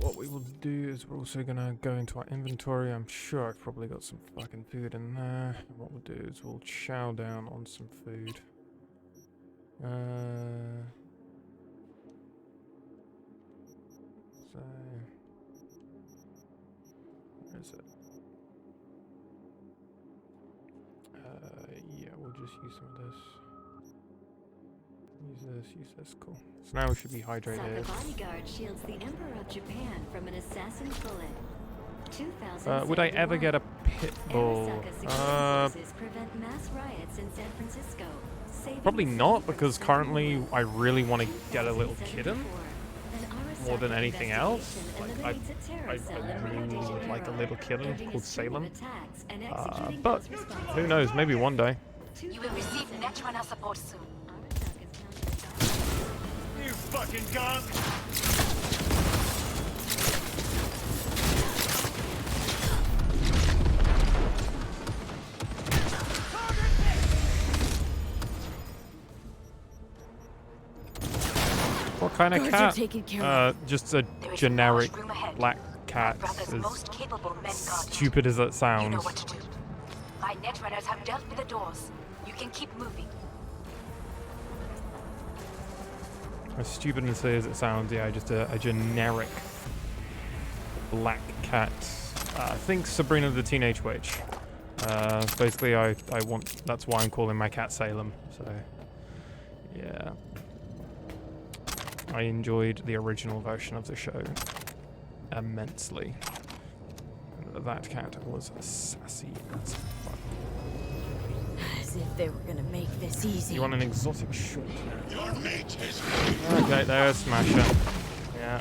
What we will do is we're also gonna go into our inventory. I'm sure I've probably got some fucking food in there. And what we'll do is we'll chow down on some food. So where is it? Yeah, we'll just use some of this. Use this, cool. So now we should be hydrated. The bodyguard shields the Emperor of Japan from an assassin's bullet. Would I ever get a pit bull? Prevent mass riots in San Francisco. Probably not, because currently I really want to get a little kitten more than anything else. Like, I really would like a little kitten called Salem. But who knows? Maybe one day. You will receive Netrunner support soon. You fucking gunk! What kind of Guards are cat? taken care of. Just a generic black cat. As stupid as that You know sounds. what to do. My netrunners have dealt with the doors. You can keep moving. As stupid as it sounds, yeah, just a generic black cat. Think Sabrina the Teenage Witch. Basically, I want. That's why I'm calling my cat Salem. So, yeah. I enjoyed the original version of the show immensely. And that cat was sassy as fuck. As if they were gonna make this easy. You want an exotic short? Okay, there's Smasher. Yeah.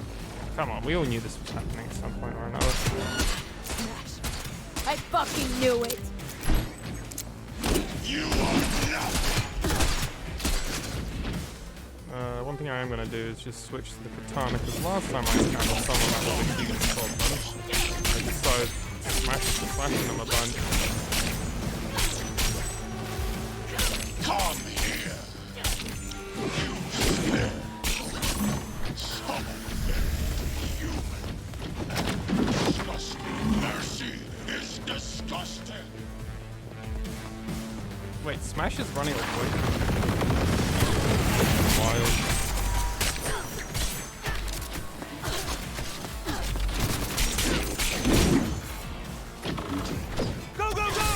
Come on, we all knew this was happening at some point or another. I fucking knew it! You are not. One thing I am gonna do is just switch to the katana, because last time I encountered someone that was a huge problem, I just started slashing them a bunch. Come here. You smell. So very human. Disgusting. Mercy is disgusting. Wait, Smash is running away. Wild. Go, go, go!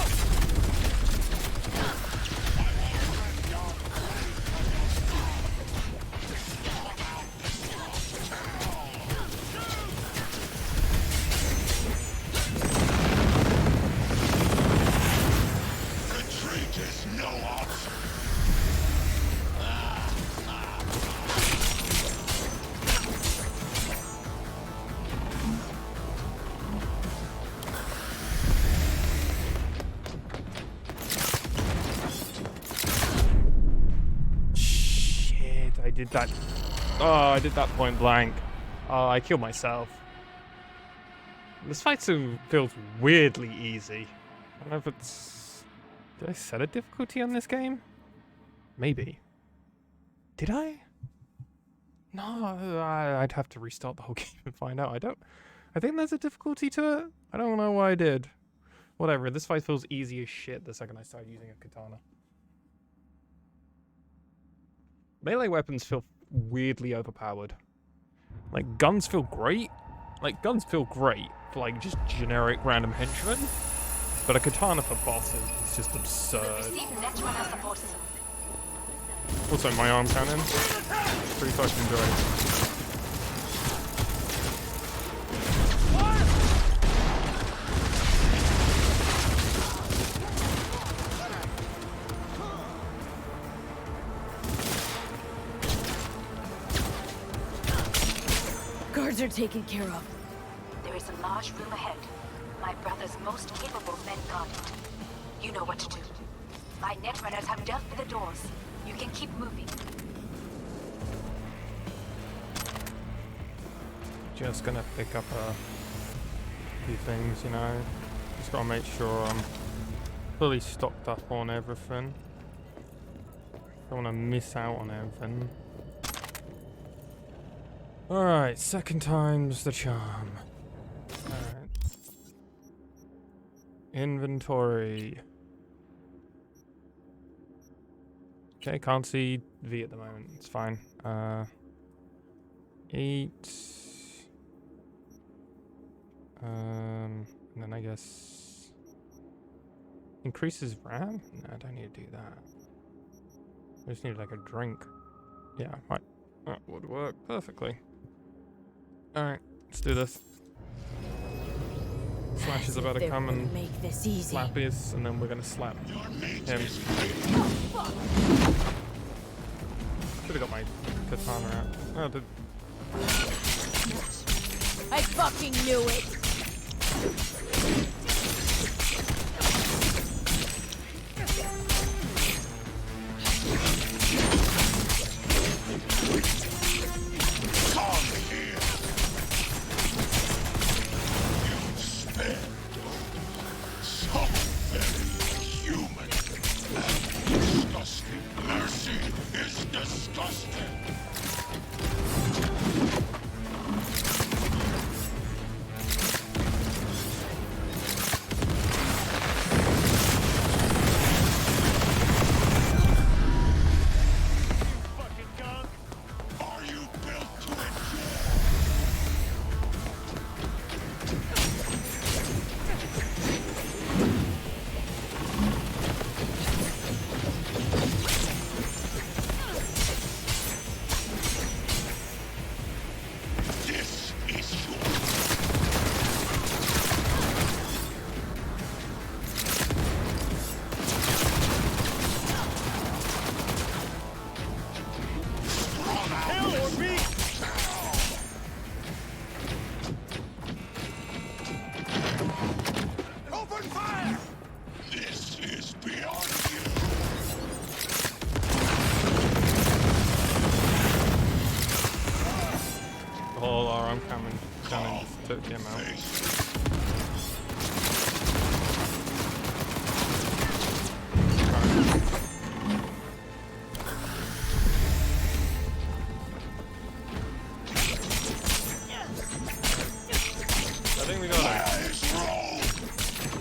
Retreat is no option. Shit, I did that. Oh, I did that point blank. Oh, I killed myself. This fight feels weirdly easy. I don't know if it's... Did I set a difficulty on this game? Maybe. Did I? No, I'd have to restart the whole game and find out. I think there's a difficulty to it. I don't know why I did. Whatever, this fight feels easy as shit the second I started using a katana. Melee weapons feel weirdly overpowered. Like, guns feel great. Like, guns feel great for, like, just generic random henchmen. But a katana for bosses is just absurd. Also, my arm cannon. Pretty fucking great. Guards are taken care of. There is a large room ahead. My brother's most capable men guard it. You know what to do. My netrunners have dealt with the doors. You can keep moving. Just gonna pick up a few things, you know. Just gotta make sure I'm fully stocked up on everything. Don't wanna miss out on everything. Alright, second time's the charm. Alright. Inventory. Okay, can't see V at the moment. It's fine. Eat. And then I guess increases RAM? No, I don't need to do that. I just need like a drink. Yeah, right. That would work perfectly. Alright, let's do this. Slash is about to come and make this easy. slap us, and then we're gonna slap him. Should've got my katana out. Oh, did... I fucking knew it! him out. I think we got it.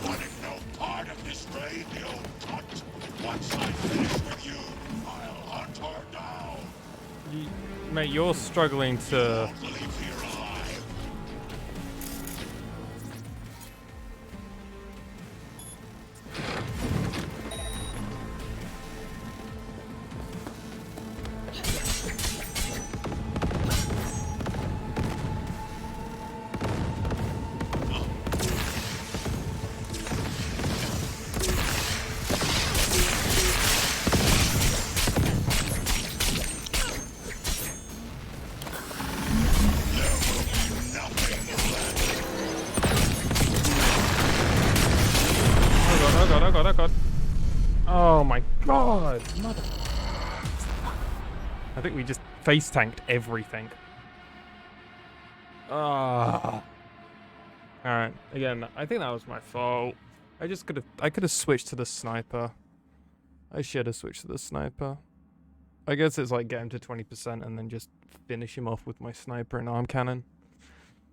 Wanted no part of this raid, the old cunt. Once I finish with you, I'll hunt her down. Mate, you're struggling to... Oh god. Oh my god. Mother... I think we just face tanked everything. Ah. Alright, again, I think that was my fault. I could have switched to the sniper. I should have switched to the sniper. I guess it's like get him to 20% and then just finish him off with my sniper and arm cannon.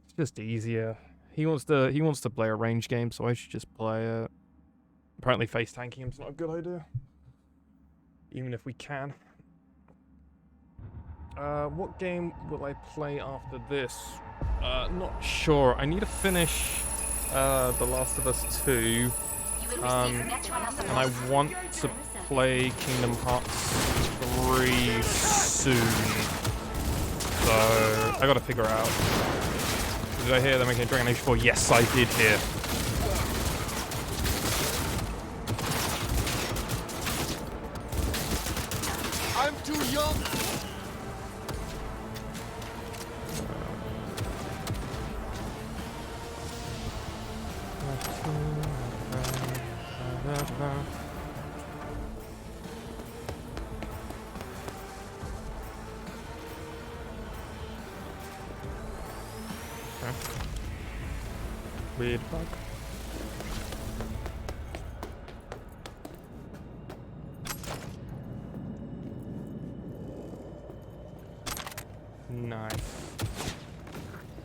It's just easier. He wants to play a range game, so I should just play it. Apparently face tanking him's not a good idea. Even if we can. What game will I play after this? Not sure. I need to finish The Last of Us 2. And I want to play Kingdom Hearts 3 soon. So I gotta figure out. Did I hear they're making Dragon Age 4? Yes, I did hear. I'm too young. Okay. Weird bug. Nice.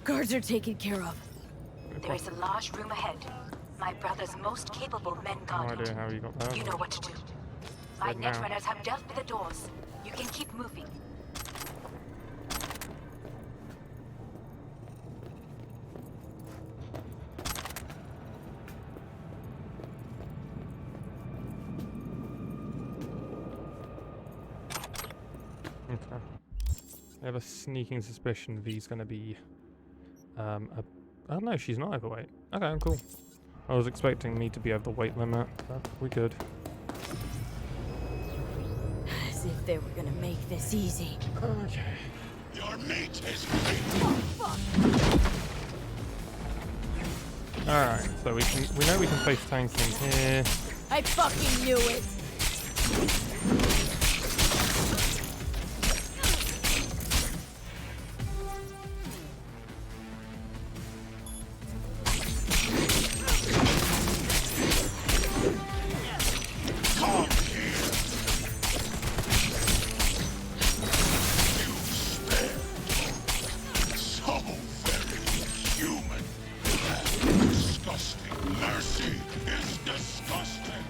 Guards are taken care of. There is a large room ahead. My brother's most capable men guard No idea how you got that. You know what to do. My Good now. netrunners have dealt with the doors. You can keep moving. Okay. I have a sneaking suspicion V's gonna be oh no, she's not overweight. Okay, cool. I was expecting me to be over the weight limit, but we good. As if they were gonna make this easy. Okay. Your mate is Alright, so we know we can face tanks in here. I fucking knew it! so very human. Disgusting. Mercy is disgusting.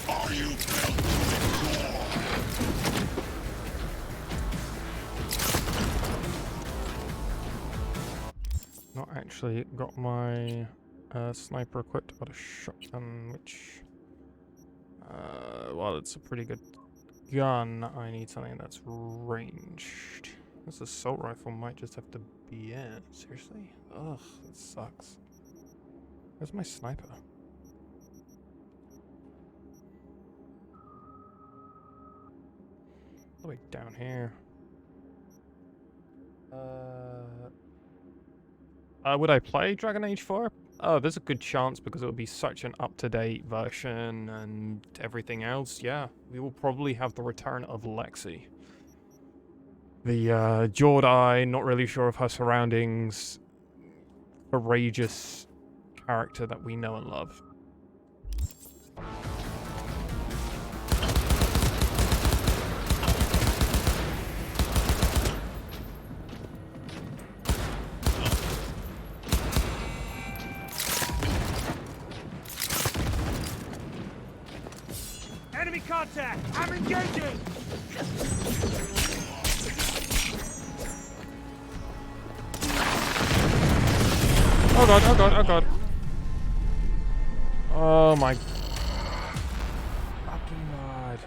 Are you built to endure? Not actually got my sniper equipped, got a shotgun, which while it's a pretty good gun, I need something that's ranged. This assault rifle might just have to be in. Seriously? Ugh, that sucks. Where's my sniper? All the way down here. Would I play Dragon Age 4? Oh, there's a good chance because it would be such an up-to-date version and everything else. Yeah, we will probably have the return of Lexi. The Jordai, not really sure of her surroundings, courageous character that we know and love. Enemy contact! I'm engaging! Oh god, oh god, oh god. Oh my fucking god.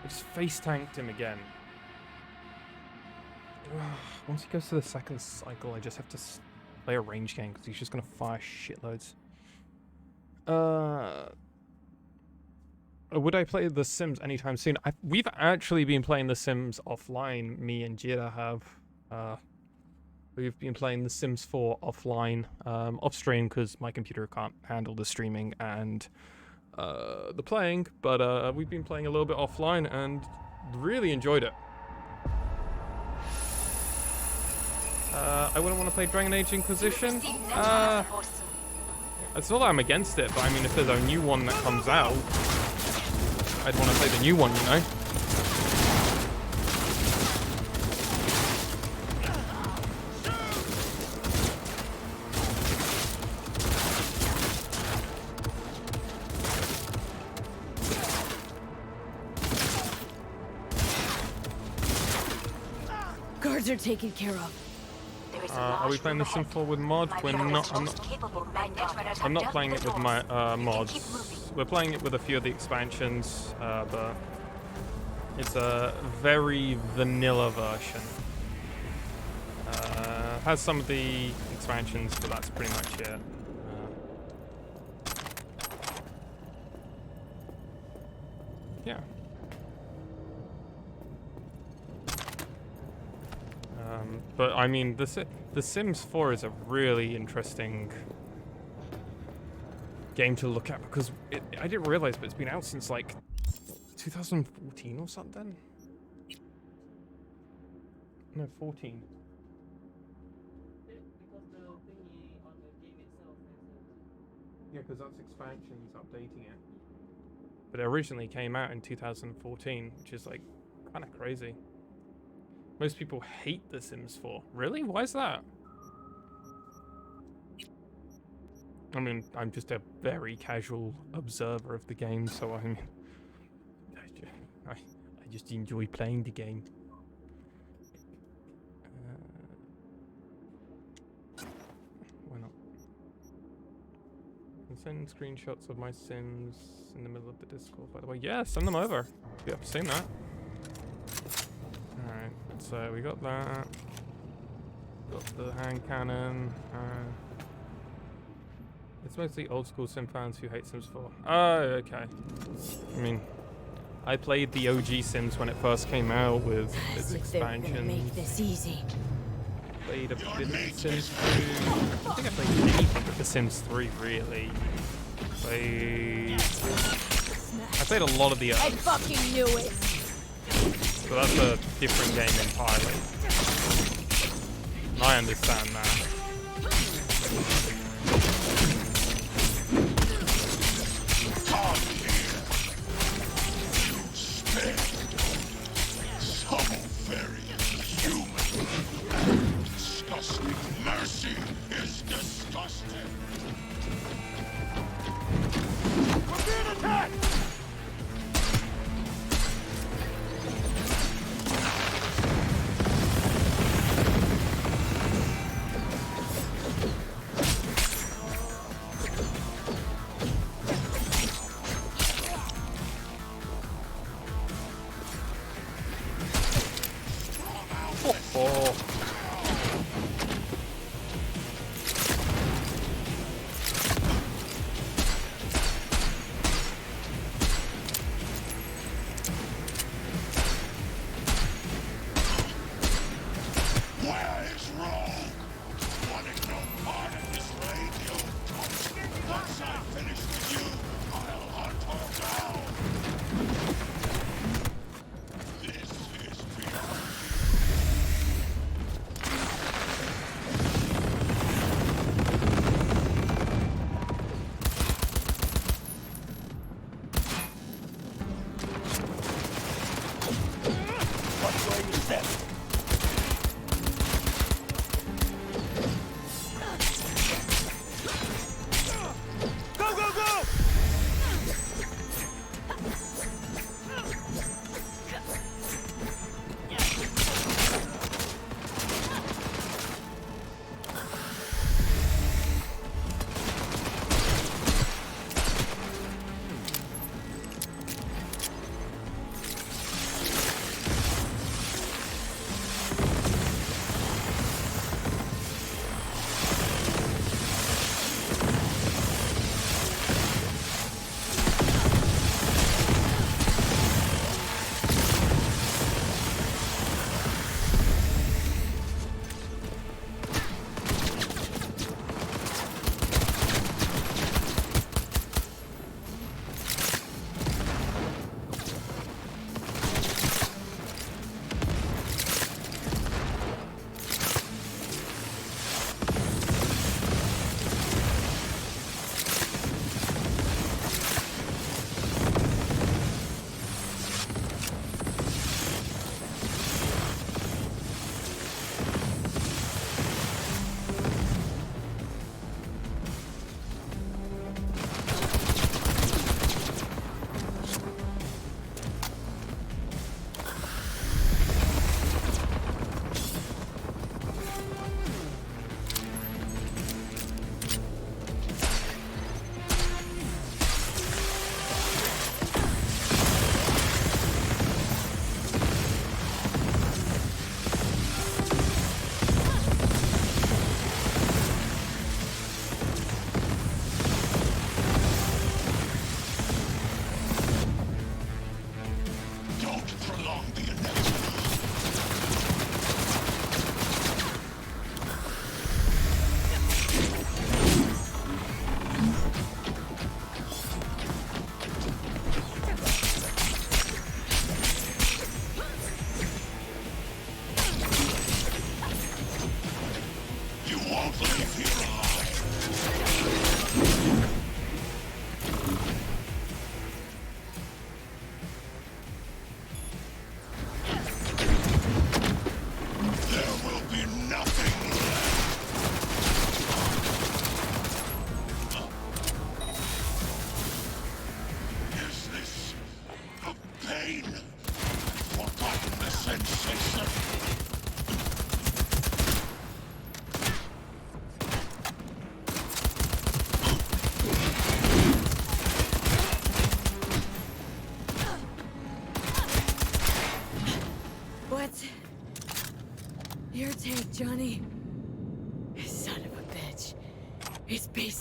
I just face tanked him again. Once he goes to the second cycle, I just have to play a range game because he's just gonna fire shitloads. Would I play The Sims anytime soon? We've actually been playing The Sims offline. Me and Jira have. We've been playing The Sims 4 offline, off stream because my computer can't handle the streaming and the playing. But we've been playing a little bit offline and really enjoyed it. I wouldn't want to play Dragon Age Inquisition. It's not that I'm against it, but I mean, if there's a new one that comes out, I'd want to play the new one, you know? Guards are taken care of. Are we playing The Sims 4 with mods? We're not. I'm not playing it with my mods. We're playing it with a few of the expansions, but it's a very vanilla version. Has some of the expansions, but that's pretty much it. Yeah. But I mean, The Sims 4 is a really interesting game to look at because I didn't realize, but it's been out since like 2014 or something. No, 14. Yeah, because that's expansions updating it. But it originally came out in 2014, which is like kind of crazy. Most people hate The Sims 4. Really? Why is that? I mean, I'm just a very casual observer of the game, so I mean, I just enjoy playing the game. Why not? I can send screenshots of my Sims in the middle of the Discord, by the way. Yeah, send them over. Yep, seen that. Alright, so we got that. Got the hand cannon. It's mostly old school Sim fans who hate Sims 4. Oh, okay. I mean, I played the OG Sims when it first came out with its expansions. Make this easy. Played a bit of Sims 2. I don't think I played anything but The Sims 3, really. I played a lot of the I fucking knew it. So that's a different game entirely. I understand that. Some very human. Disgusting. Mercy is disgusting. We're being attacked!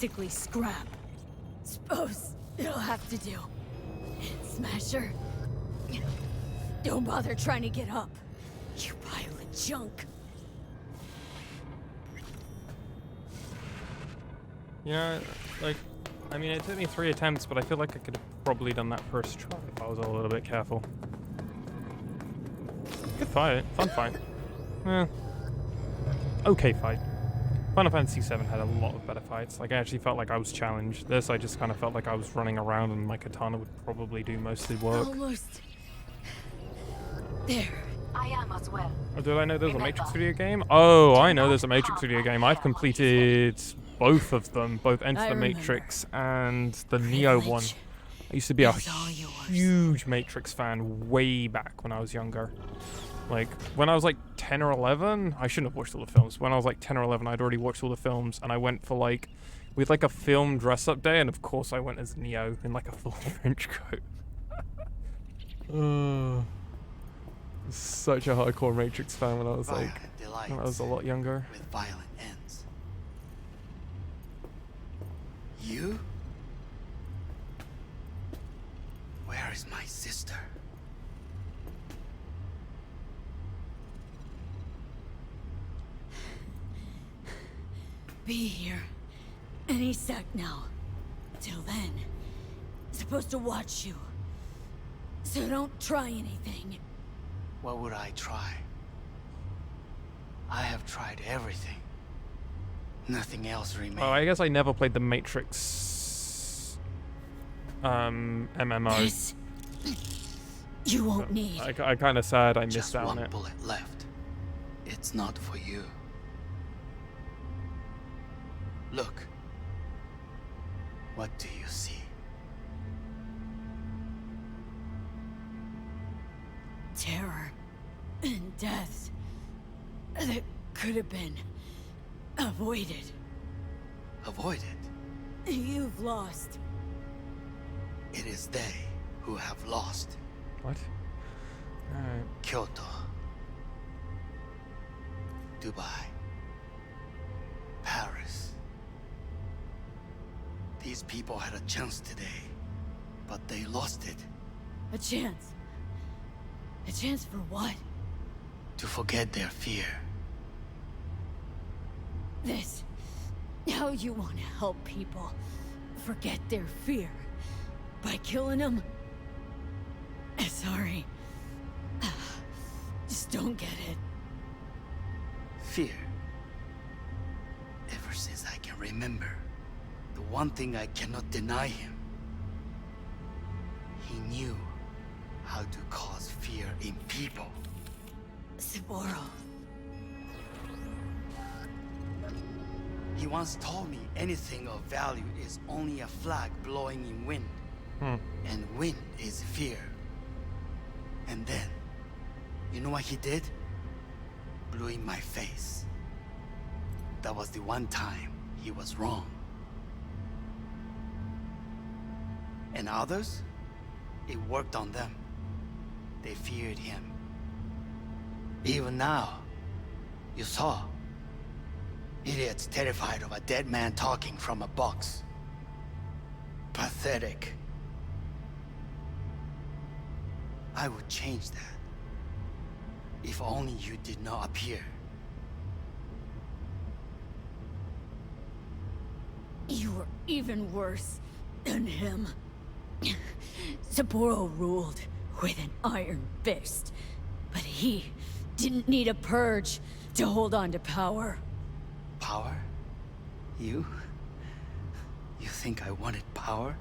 basically scrap. Suppose it'll have to do. Smasher, don't bother trying to get up. You pile of junk. Yeah, like, I mean, it took me 3 attempts, but I feel like I could have probably done that first try if I was a little bit careful. Good fight, fun fight. Okay fight. Final Fantasy VII had a lot of better fights. Like, I actually felt like I was challenged. This, I just kind of felt like I was running around and my katana would probably do most of the work. Almost. There. I am as well. Oh, did I know there's a Matrix video game? Oh, I know there's a Matrix video game. I've completed both of them, both Enter the Matrix and the Neo one. I used to be a huge Matrix fan way back when I was younger. Like, when I was like 10 or 11, I shouldn't have watched all the films. When I was like 10 or 11, I'd already watched all the films, and I went for like, with like a film dress-up day, and of course I went as Neo in like a full trench coat. Such a hardcore Matrix fan when I was like, when I was a lot younger. With violent ends. You? Where is my sister? Be here any sec now. Till then, supposed to watch you. So don't try anything. What would I try? I have tried everything. Nothing else remains. Oh, I guess I never played the Matrix MMO. This you won't need. I kind of sad I missed out on it. Just one bullet left. It's not for you. Look. What do you see? Terror and death that could have been avoided. Avoided? You've lost. It is they who have lost. What? Alright. Kyoto. Dubai. Paris. These people had a chance today, but they lost it. A chance? A chance for what? To forget their fear. This. How you want to help people forget their fear? By killing them? Sorry. Just don't get it. Fear. Ever since I can remember, the one thing I cannot deny him. He knew how to cause fear in people. Saburo. He once told me anything of value is only a flag blowing in wind. And wind is fear. And then, you know what he did? Blew in my face. That was the one time he was wrong. And others? It worked on them. They feared him. Even now, you saw. Idiots terrified of a dead man talking from a box. Pathetic. I would change that. If only you did not appear. You were even worse than him. Saburo ruled with an iron fist, but he didn't need a purge to hold on to power. Power? You? You think I wanted power?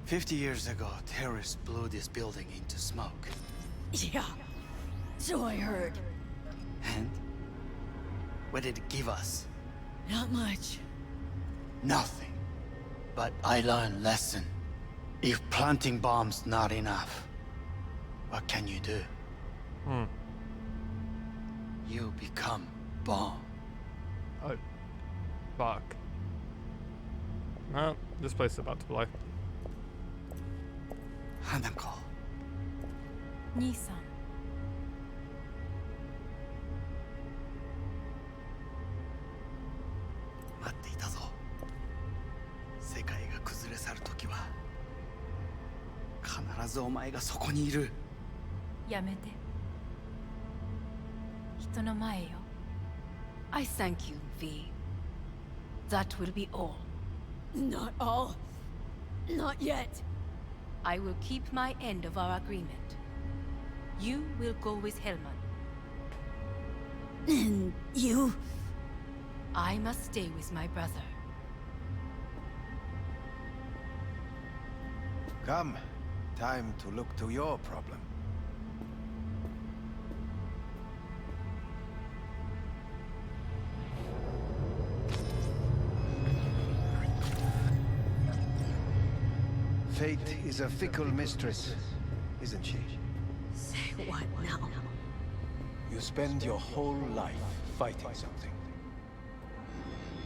50 years ago, terrorists blew this building into smoke. Yeah, so I heard. And? What did it give us? Not much. Nothing. But I learned lesson. If planting bombs not enough, what can you do? You become bomb. Oh, fuck. Well, this place is about to blow. Hanako. Nisan. からずお前がそこにいる。やめて。人の前よ。I thank you, V. That will be all. Not all. Not yet. I will keep my end of our agreement. You will go with Hellman. And you? I must stay with my brother. Come. Time to look to your problem. Fate is a fickle mistress, isn't she? Say what now? You spend your whole life fighting something,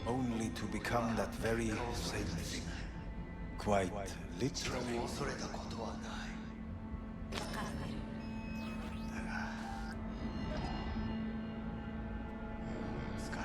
only to become that very same thing. Quite literally. 恐れたことはない。疲れた。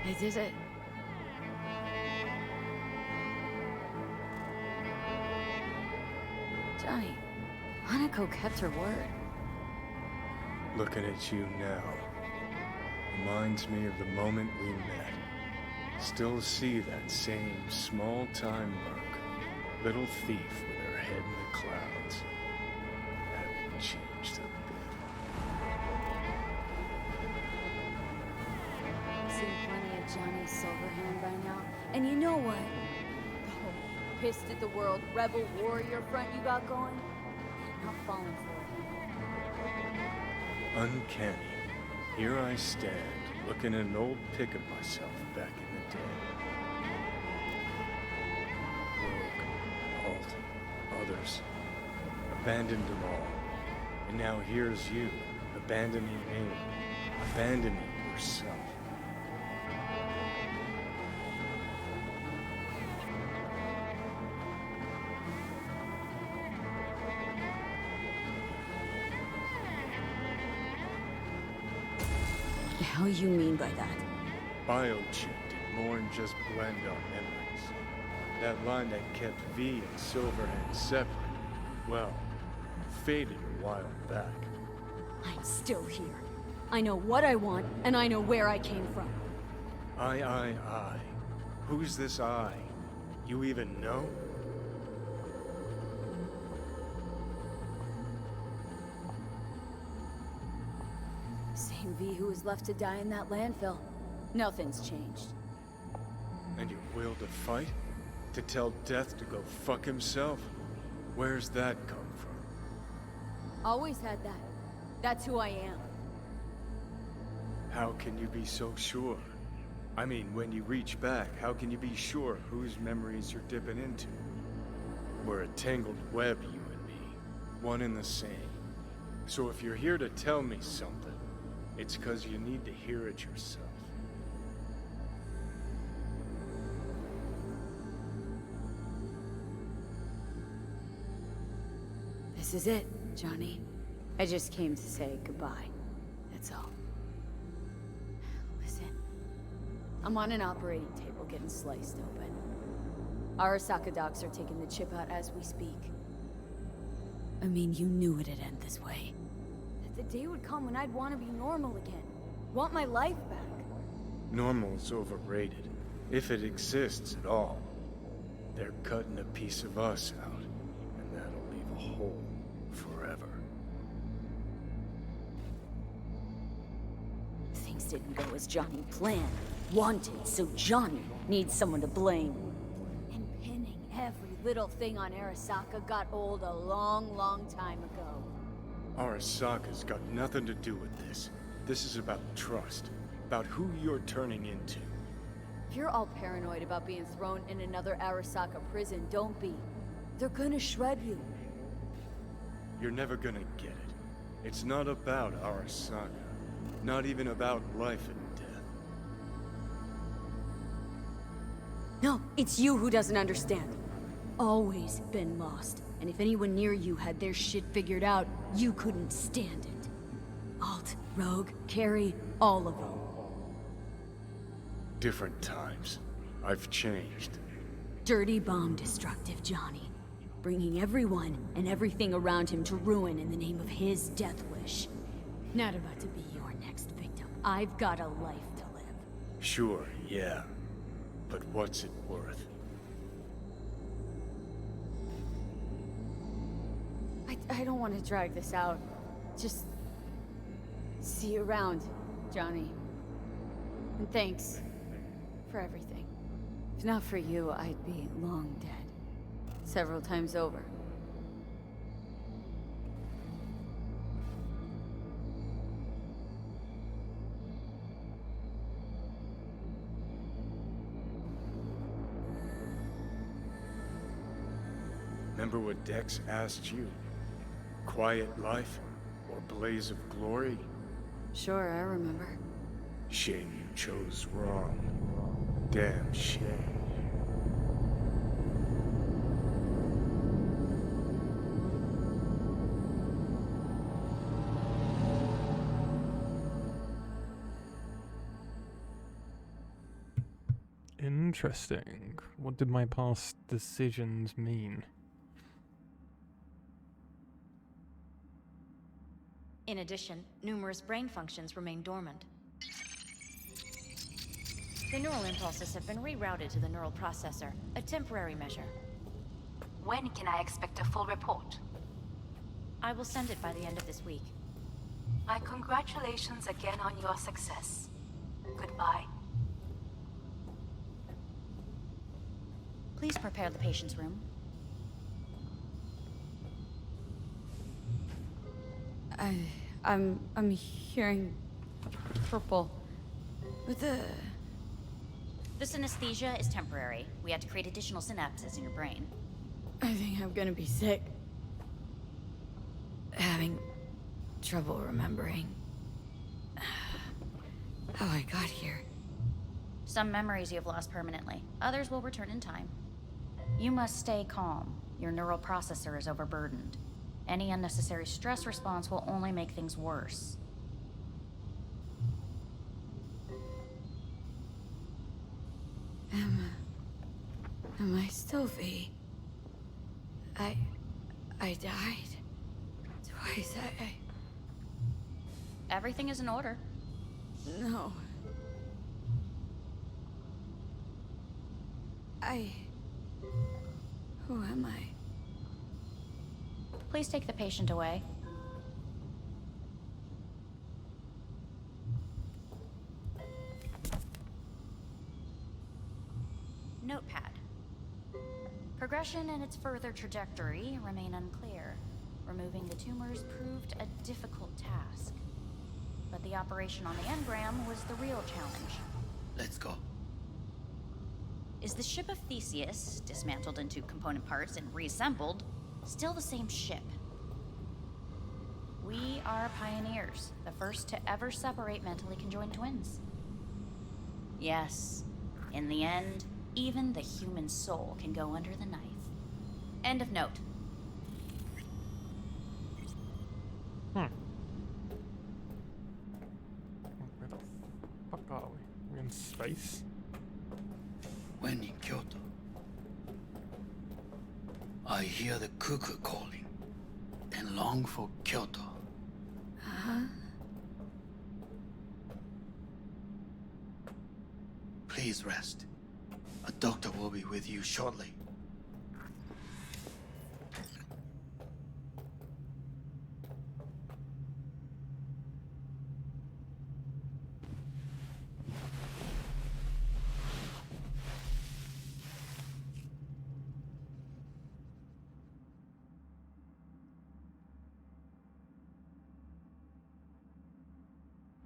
I did it. Johnny, Hanako kept her word. Looking at you now reminds me of the moment we met. Still see that same small-time merc, little thief with her head in the clouds. Haven't changed a bit. Seen plenty of Johnny's Silverhand by now. And you know what? The whole pissed at the world rebel warrior front you got going? Not falling for it. Uncanny. Here I stand, looking at an old pic of myself back in the day. Rogue, Halt, others. Abandoned them all. And now here's you, abandoning me. Abandoning yourself. The hell you mean by that? Biochip did more than just blend our memories. That line that kept V and Silverhand separate, well, faded a while back. I'm still here. I know what I want, and I know where I came from. I. Who's this I? You even know? Same V who was left to die in that landfill. Nothing's changed. And your will to fight? To tell Death to go fuck himself? Where's that come from? Always had that. That's who I am. How can you be so sure? I mean, when you reach back, how can you be sure whose memories you're dipping into? We're a tangled web, you and me. One and the same. So if you're here to tell me something, it's 'cause you need to hear it yourself. This is it, Johnny. I just came to say goodbye. That's all. Listen. I'm on an operating table getting sliced open. Arasaka docs are taking the chip out as we speak. I mean, you knew it'd end this way. day would come when I'd want to be normal again. Want my life back. Normal's overrated. If it exists at all. They're cutting a piece of us out, and that'll leave a hole forever. Things didn't go as Johnny planned. Wanted, so Johnny needs someone to blame. And pinning every little thing on Arasaka got old a long time ago. Arasaka's got nothing to do with this. This is about trust. About who you're turning into. If you're all paranoid about being thrown in another Arasaka prison, don't be. They're gonna shred you. You're never gonna get it. It's not about Arasaka. Not even about life and death. No, it's you who doesn't understand. Always been lost. And if anyone near you had their shit figured out, you couldn't stand it. Alt, Rogue, Carrie, all of them. Different times. I've changed. Dirty bomb destructive Johnny. Bringing everyone and everything around him to ruin in the name of his death wish. Not about to be your next victim. I've got a life to live. Sure, yeah. But what's it worth? I don't want to drag this out. Just... see you around, Johnny. And thanks for everything. If not for you, I'd be long dead. Several times over. Remember what Dex asked you? Quiet life or blaze of glory? Sure, I remember. Shame you chose wrong. Damn shame. Interesting. What did my past decisions mean? In addition, numerous brain functions remain dormant. The neural impulses have been rerouted to the neural processor, a temporary measure. When can I expect a full report? I will send it by the end of this week. My congratulations again on your success. Goodbye. Please prepare the patient's room. I'm hearing purple. With the... This anesthesia is temporary. We had to create additional synapses in your brain. I think I'm gonna be sick. Having trouble remembering how I got here. Some memories you have lost permanently. Others will return in time. You must stay calm. Your neural processor is overburdened. Any unnecessary stress response will only make things worse. Am I still V? I died. Twice. Everything is in order. No. Who am I? Please take the patient away. Notepad. Progression and its further trajectory remain unclear. Removing the tumors proved a difficult task. But the operation on the engram was the real challenge. Let's go. Is the ship of Theseus, dismantled into component parts and reassembled, still the same ship? We are pioneers, the first to ever separate mentally conjoined twins. Yes, in the end, even the human soul can go under the knife. End of note. Where the fuck are we? We're in space? When in Kyoto, I hear the cuckoo calling and long for Kyoto. Please rest. A doctor will be with you shortly.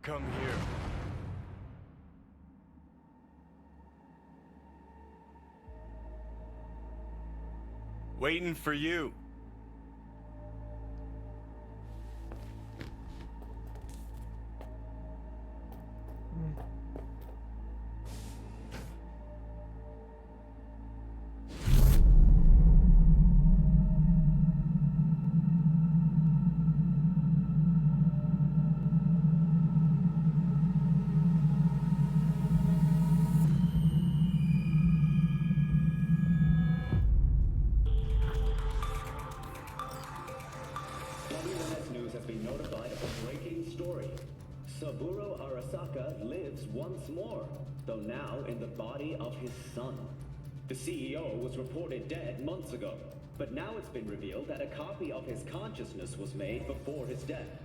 Come here. Waiting for you. WNS News has been notified of a breaking story. Saburo Arasaka lives once more, though now in the body of his son. The CEO was reported dead months ago, but now it's been revealed that a copy of his consciousness was made before his death.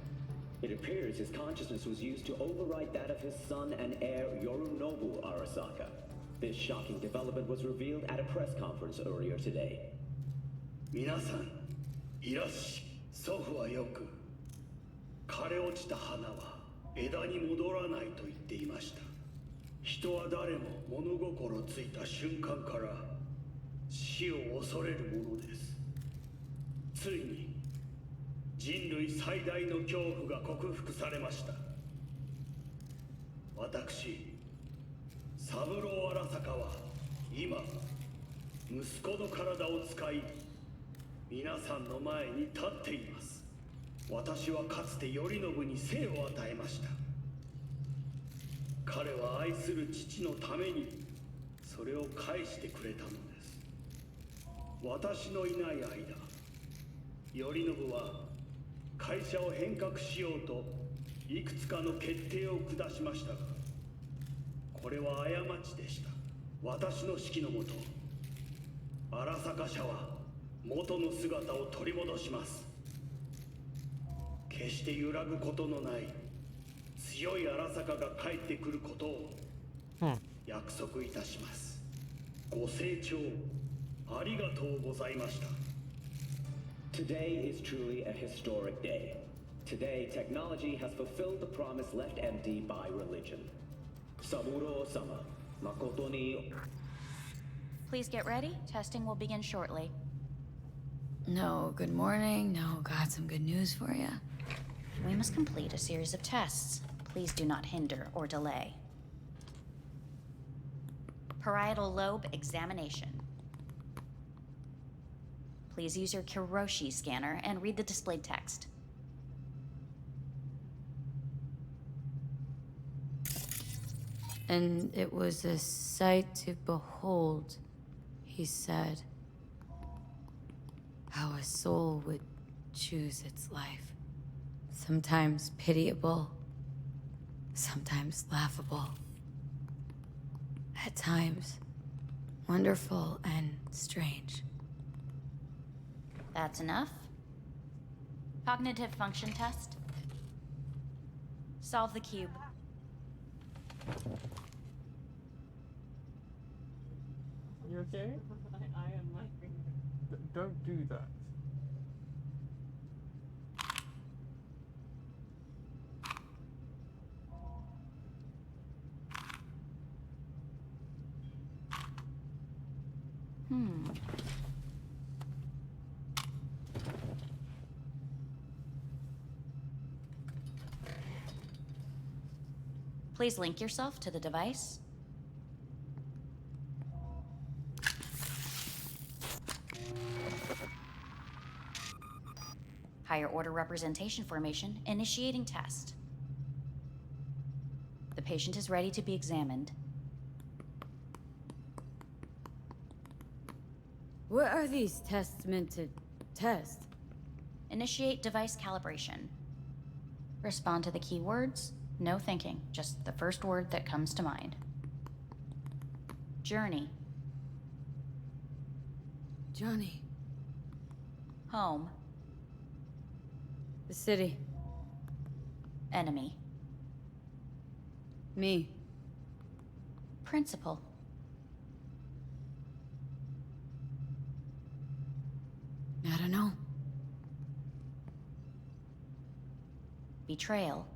It appears his consciousness was used to overwrite that of his son and heir Yorinobu Arasaka. This shocking development was revealed at a press conference earlier today. 皆さん、いらっしゃい。祖父はよく、枯れ落ちた花は枝に戻らないと言っていました。人は誰も物心ついた瞬間から死を恐れるものです。ついに人類最大の恐怖が克服されました。私、三郎荒坂は今、息子の体を使い、皆さんの前に立っています。私はかつて頼信に生を与えました。彼は愛する父のためにそれを返してくれたのです。私のいない間、頼信は会社を変革しようといくつかの決定を下しましたが、これは過ちでした。私の指揮のもと、荒坂社は元の姿を取り戻します。決して揺らぐことのない強い荒坂が帰ってくることを約束いたします。ご清聴ありがとうございました。Today is truly a historic day. Today, technology has fulfilled the promise left empty by religion. Saburo-sama, makoto ni... Please get ready. Testing will begin shortly. No, good morning. No, got some good news for you. We must complete a series of tests. Please do not hinder or delay. Parietal lobe examination. Please use your Kiroshi scanner and read the displayed text. And it was a sight to behold, he said. How a soul would choose its life. Sometimes pitiable, sometimes laughable. At times, wonderful and strange. That's enough. Cognitive function test. Solve the cube. You okay? I am like... Don't do that. Please link yourself to the device. Higher order representation formation, initiating test. The patient is ready to be examined. What are these tests meant to test? Initiate device calibration. Respond to the keywords. No thinking, just the first word that comes to mind. Journey. Johnny. Home. The city. Enemy. Me. Principal. I don't know. Betrayal.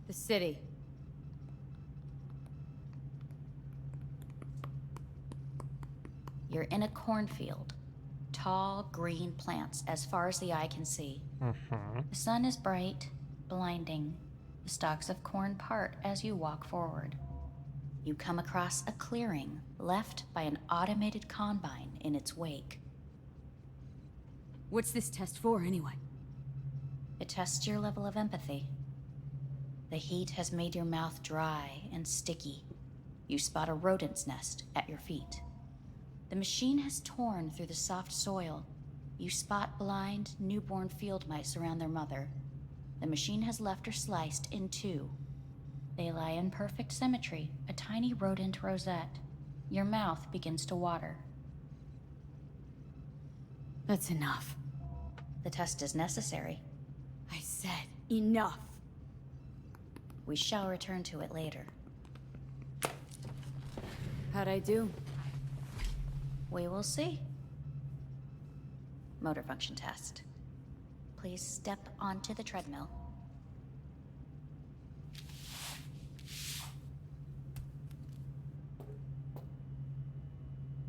The city. You're in a cornfield. Tall, green plants as far as the eye can see. The sun is bright, blinding. The stalks of corn part as you walk forward. You come across a clearing left by an automated combine in its wake. What's this test for, anyway? It tests your level of empathy. The heat has made your mouth dry and sticky. You spot a rodent's nest at your feet. The machine has torn through the soft soil. You spot blind, newborn field mice around their mother. The machine has left her sliced in two. They lie in perfect symmetry, a tiny rodent rosette. Your mouth begins to water. That's enough. The test is necessary. I said enough. We shall return to it later. How'd I do? We will see. Motor function test. Please step onto the treadmill.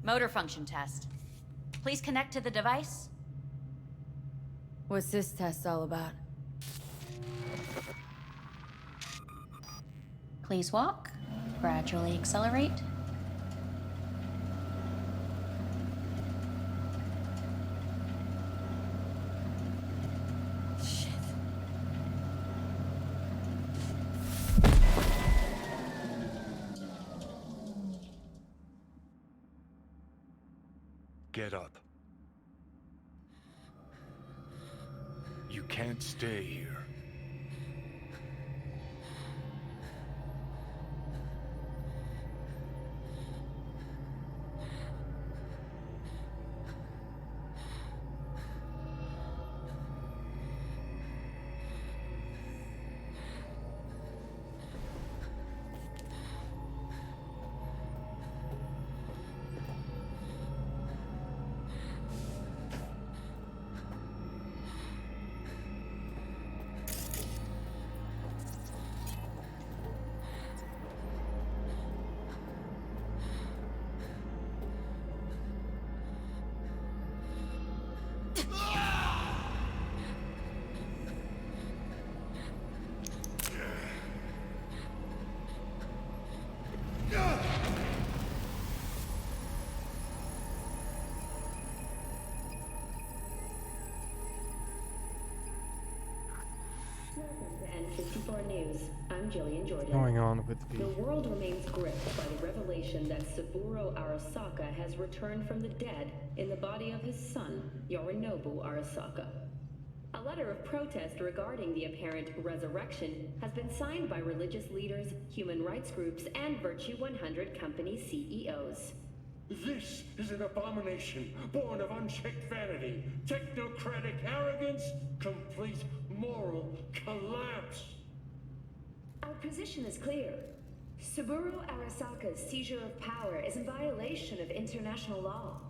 Motor function test. Please connect to the device. What's this test all about? Please walk. Gradually accelerate. Get up. You can't stay here. And 54 News. I'm Jillian Jordan. Going on with The world remains gripped by the revelation that Saburo Arasaka has returned from the dead in the body of his son, Yorinobu Arasaka. A letter of protest regarding the apparent resurrection has been signed by religious leaders, human rights groups, and Virtue 100 company CEOs. This is an abomination born of unchecked vanity, technocratic arrogance, complete moral collapse. Our position is clear. Saburo Arasaka's seizure of power is in violation of international law.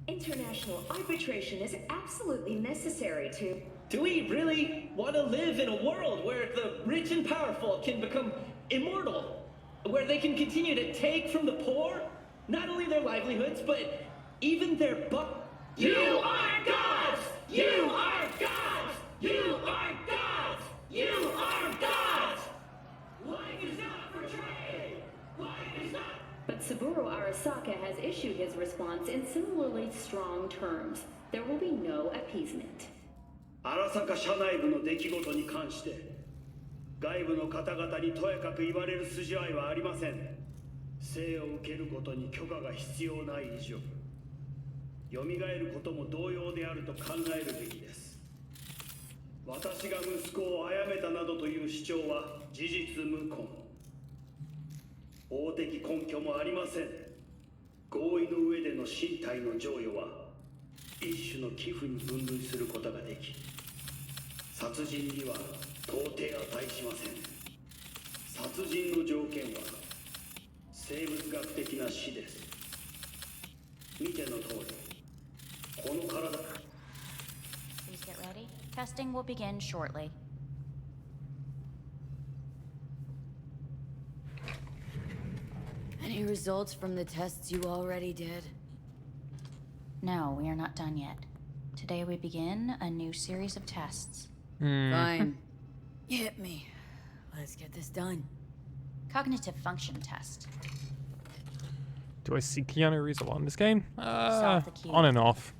International arbitration is absolutely necessary to... Do we really want to live in a world where the rich and powerful can become immortal? Where they can continue to take from the poor? Not only their livelihoods, but even their You are gods! You are gods! You are gods! You are gods! Life is not portrayed! Life is not... But Saburo Arasaka has issued his response in similarly strong terms. There will be no appeasement. 荒坂社内部の出来事に関して外部の方々にとやかく言われる筋合いはありません。生を受けることに許可が必要ない以上、蘇ることも同様であると考えるべきです。私が息子を殺めたなどという主張は事実無根。法的根拠もありません。合意の上での身体の贈与は一種の寄付に分類することができ、殺人には到底値しません。殺人の条件は生物学的な死です。見ての通り、この体。 Please get ready. Testing will begin shortly. Any results from the tests you already did? No, we are not done yet. Today we begin a new series of tests. Fine. Hit me. Let's get this done. Cognitive function test. Do I see Keanu Reeves a lot in this game? Solve the key. On and off.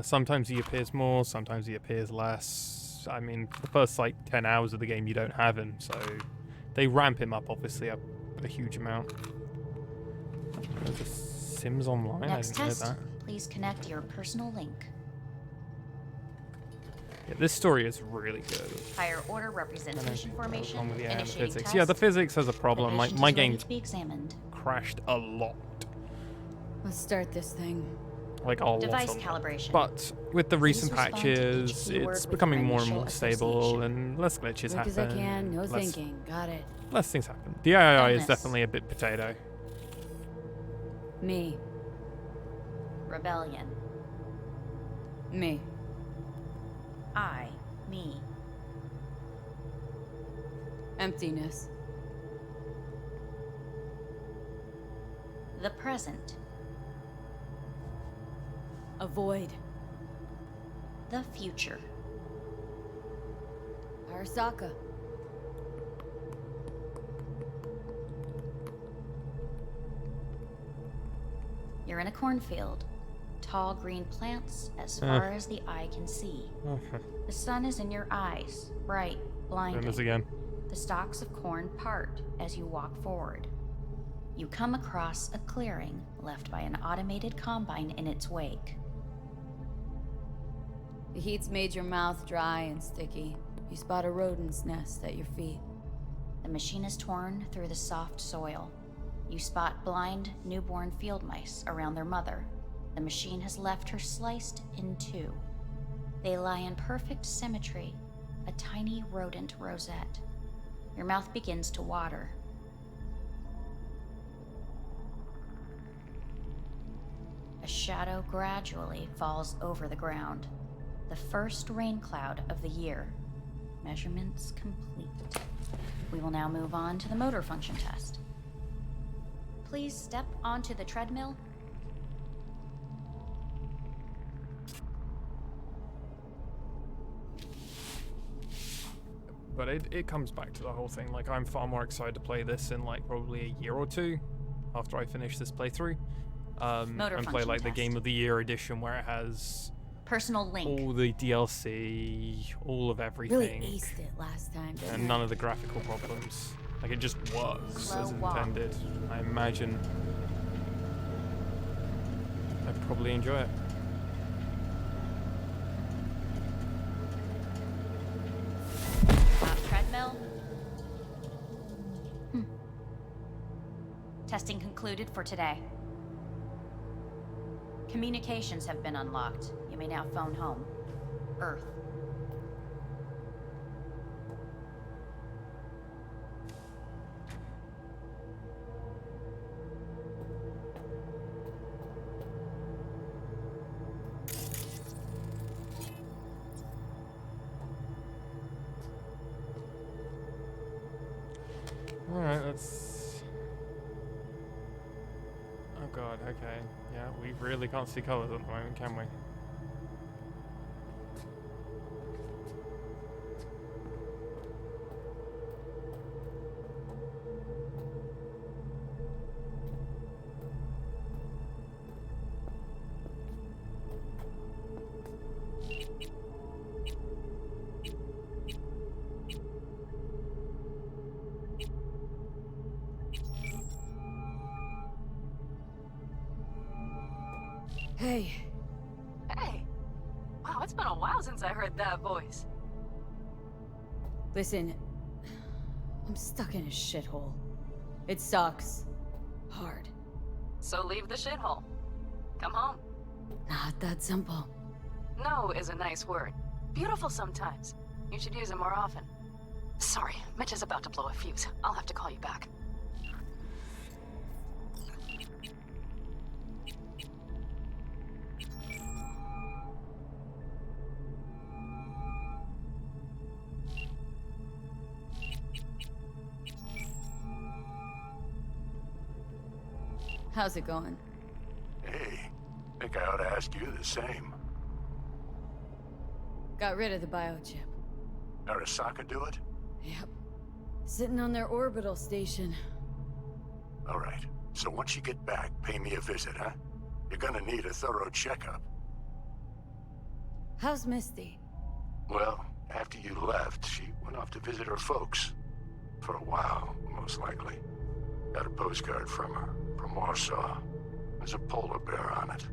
Sometimes he appears more, sometimes he appears less. I mean, for the first like 10 hours of the game you don't have him, so they ramp him up obviously up a huge amount. There's a Sims Online. Next I didn't test, know that. please connect your personal link. Yeah, this story is really good. Higher order representation formation. Wrong with the Initiating physics. test. Yeah, the physics has a problem. The My patient is ready game to be examined. crashed a lot. Let's start this thing. Like a Device lot. calibration. But with the recent Please respond to each patches, keyword it's with becoming your more and initial more stable association. and less glitches Quick happen. as I can, no less, thinking. Got it. Less things happen. The AI is Illness. definitely a bit potato. Me. Rebellion. Me. Me. Emptiness. The present. Avoid. The future. Arasaka. You're in a cornfield. Tall green plants as far as the eye can see. The sun is in your eyes, bright, blinding. Doing this again. The stalks of corn part as you walk forward. You come across a clearing left by an automated combine in its wake. The heat's made your mouth dry and sticky. You spot a rodent's nest at your feet. The machine is torn through the soft soil. You spot blind, newborn field mice around their mother. The machine has left her sliced in two. They lie in perfect symmetry, a tiny rodent rosette. Your mouth begins to water. A shadow gradually falls over the ground. The first rain cloud of the year. Measurements complete. We will now move on to the motor function test. Please step onto the treadmill. But it comes back to the whole thing. Like, I'm far more excited to play this in like probably a year or two after I finish this playthrough. And play like the Game of the Year edition where it has personal link, all the DLC, all of everything. Really aced it last time, didn't and none of the graphical problems. Like, it just works Slow as walk. intended. I imagine I'd probably enjoy it. Treadmill. Testing concluded for today. Communications have been unlocked. You may now phone home. Earth. Alright, let's... Oh god, okay. Yeah, we really can't see colours at the moment, can we? Hey. Hey. Wow, it's It's been a while since I heard that voice. Listen, I'm stuck in a shithole. It sucks. Hard. So leave the shithole. Come home. Not that simple. No is a nice word. Beautiful sometimes. You should use it more often. Sorry, Mitch is about to blow a fuse. I'll have to call you back. How's it going? Hey, think I ought to ask you the same. Got rid of the biochip. Arasaka do it? Yep. Sitting on their orbital station. All right. So once you get back, pay me a visit, huh? You're gonna need a thorough checkup. How's Misty? Well, after you left, she went off to visit her folks. For a while, most likely. Got a postcard from her, from Warsaw. There's a polar bear on it.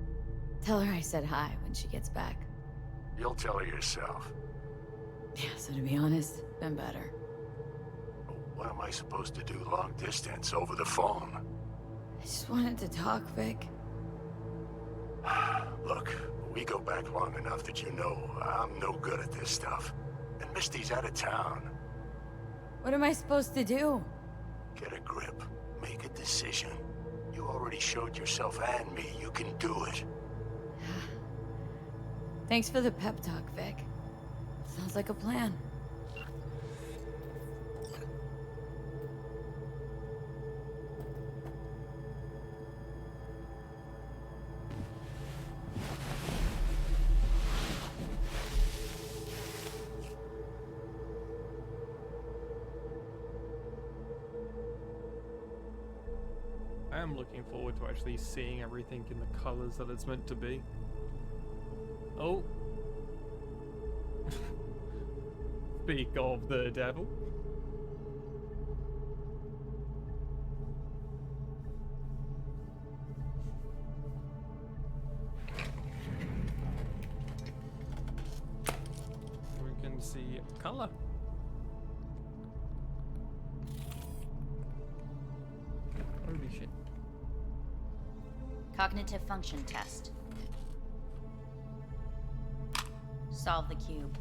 Tell her I said hi when she gets back. You'll tell her yourself. Yeah, so to be honest, been better. What am I supposed to do long distance over the phone? I just wanted to talk, Vic. Look, we go back long enough that you know I'm no good at this stuff. And Misty's out of town. What am I supposed to do? Get a grip. Make a decision. You already showed yourself and me you can do it. Thanks for the pep talk, Vic. Sounds like a plan. I am looking forward to actually seeing everything in the colors that it's meant to be. Oh. Speak of the devil. We can see color. Holy shit. Cognitive function test. Solve the cube.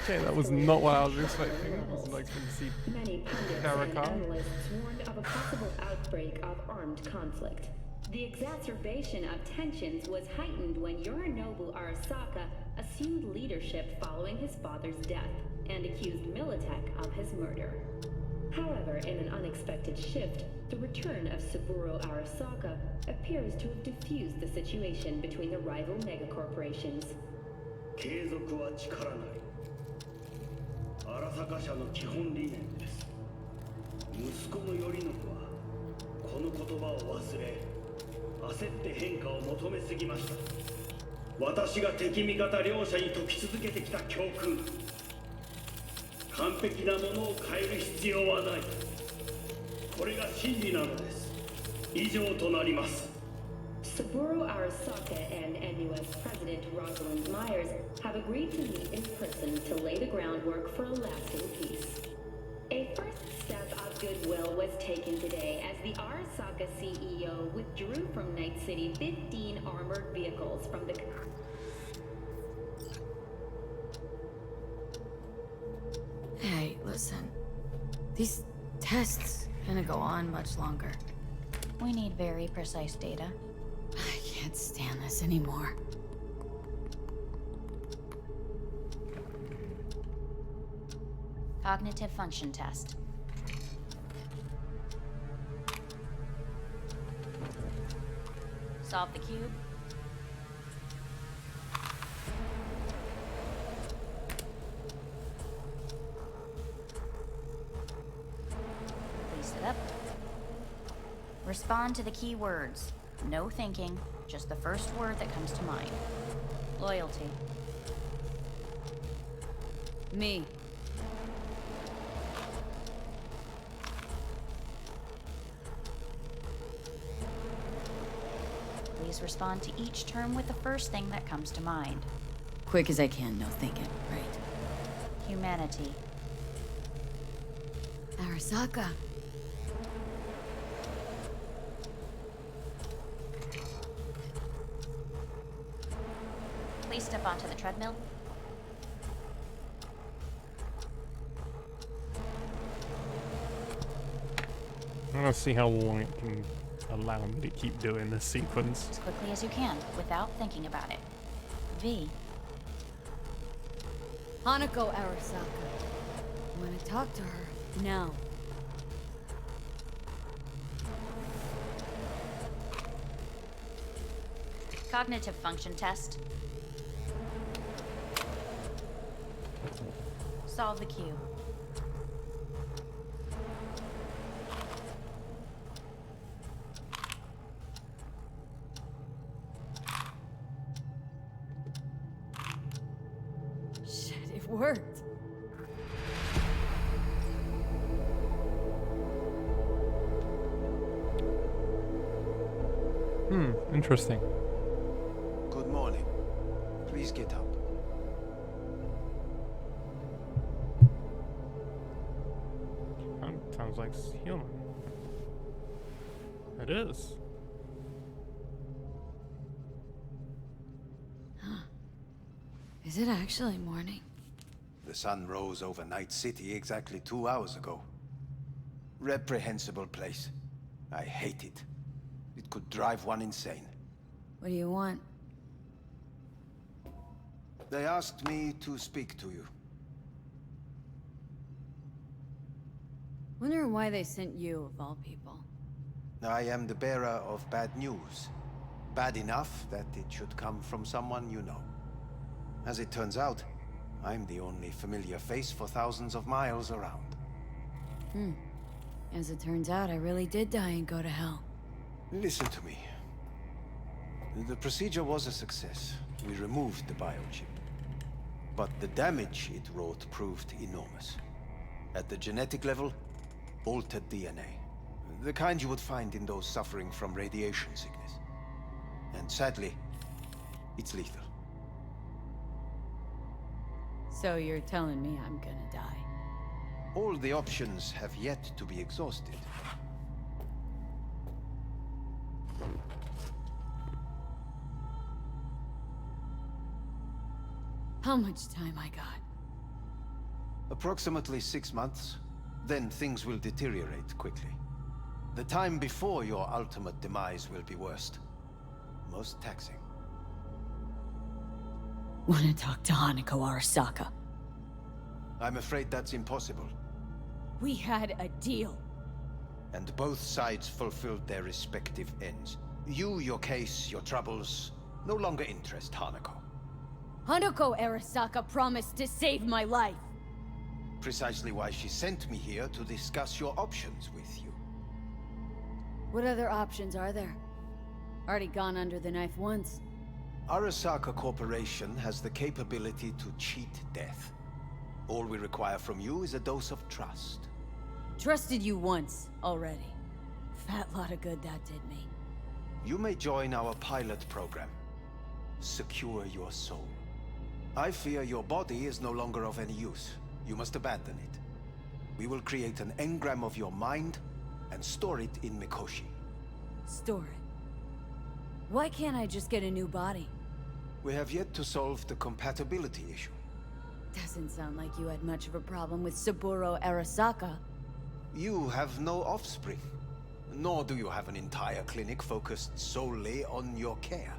Okay, that was not what I was expecting. I wasn't expecting to see Many pundits and analysts warned of a possible outbreak of armed conflict. The exacerbation of tensions was heightened when Yorinobu Arasaka assumed leadership following his father's death and accused Militech of his murder. However, in an unexpected shift, the return of Saburo Arasaka appears to have diffused the situation between the rival megacorporations. 継続は力なり。荒坂社の基本理念です。息子の頼信はこの言葉を忘れ、焦って変化を求めすぎました。私が敵味方両者に説き続けてきた教訓。完璧なものを変える必要はない。これが真理なのです。以上となります。 Saburo Arasaka and NUS President Rosalind Myers have agreed to meet in person to lay the groundwork for a lasting peace. A first step of goodwill was taken today as the Arasaka CEO withdrew from Night City 15 armored vehicles from the... Hey, listen. These tests gonna go on much longer. We need very precise data. I can't stand this anymore. Cognitive function test. Solve the cube. it up. Respond to the key words. No thinking, just the first word that comes to mind. Loyalty. Me. Please respond to each term with the first thing that comes to mind. Quick as I can, no thinking, right? Humanity. Arasaka. Please step onto the treadmill. I want to see how long it can allow me to keep doing this sequence. As quickly as you can, without thinking about it. V. Hanako Arasaka. I want to talk to her. Now. Cognitive function test. Solve the cube. Shit, it worked. Interesting. Good morning. Please get up. Sounds like human. It is. Is it actually morning? The sun rose over Night City exactly 2 hours ago. Reprehensible place. I hate it. It could drive one insane. What do you want? They asked me to speak to you. Wondering why they sent you, of all people. I am the bearer of bad news. Bad enough that it should come from someone you know. As it turns out, I'm the only familiar face for thousands of miles around. As it turns out, I really did die and go to hell. Listen to me. The procedure was a success. We removed the biochip. But the damage it wrought proved enormous. At the genetic level, altered DNA. The kind you would find in those suffering from radiation sickness. And sadly, it's lethal. So you're telling me I'm gonna die? All the options have yet to be exhausted. How much time I got? Approximately 6 months. Then things will deteriorate quickly. The time before your ultimate demise will be worst. Most taxing. Wanna talk to Hanako Arasaka? I'm afraid that's impossible. We had a deal. And both sides fulfilled their respective ends. You, your case, your troubles, no longer interest Hanako. Hanako Arasaka promised to save my life. Precisely why she sent me here to discuss your options with you. What other options are there? Already gone under the knife once. Arasaka Corporation has the capability to cheat death. All we require from you is a dose of trust. Trusted you once, already. Fat lot of good that did me. You may join our pilot program. Secure your soul. I fear your body is no longer of any use. You must abandon it. We will create an engram of your mind and store it in Mikoshi. Store it? Why can't I just get a new body? We have yet to solve the compatibility issue. Doesn't sound like you had much of a problem with Saburo Arasaka. You have no offspring. Nor do you have an entire clinic focused solely on your care.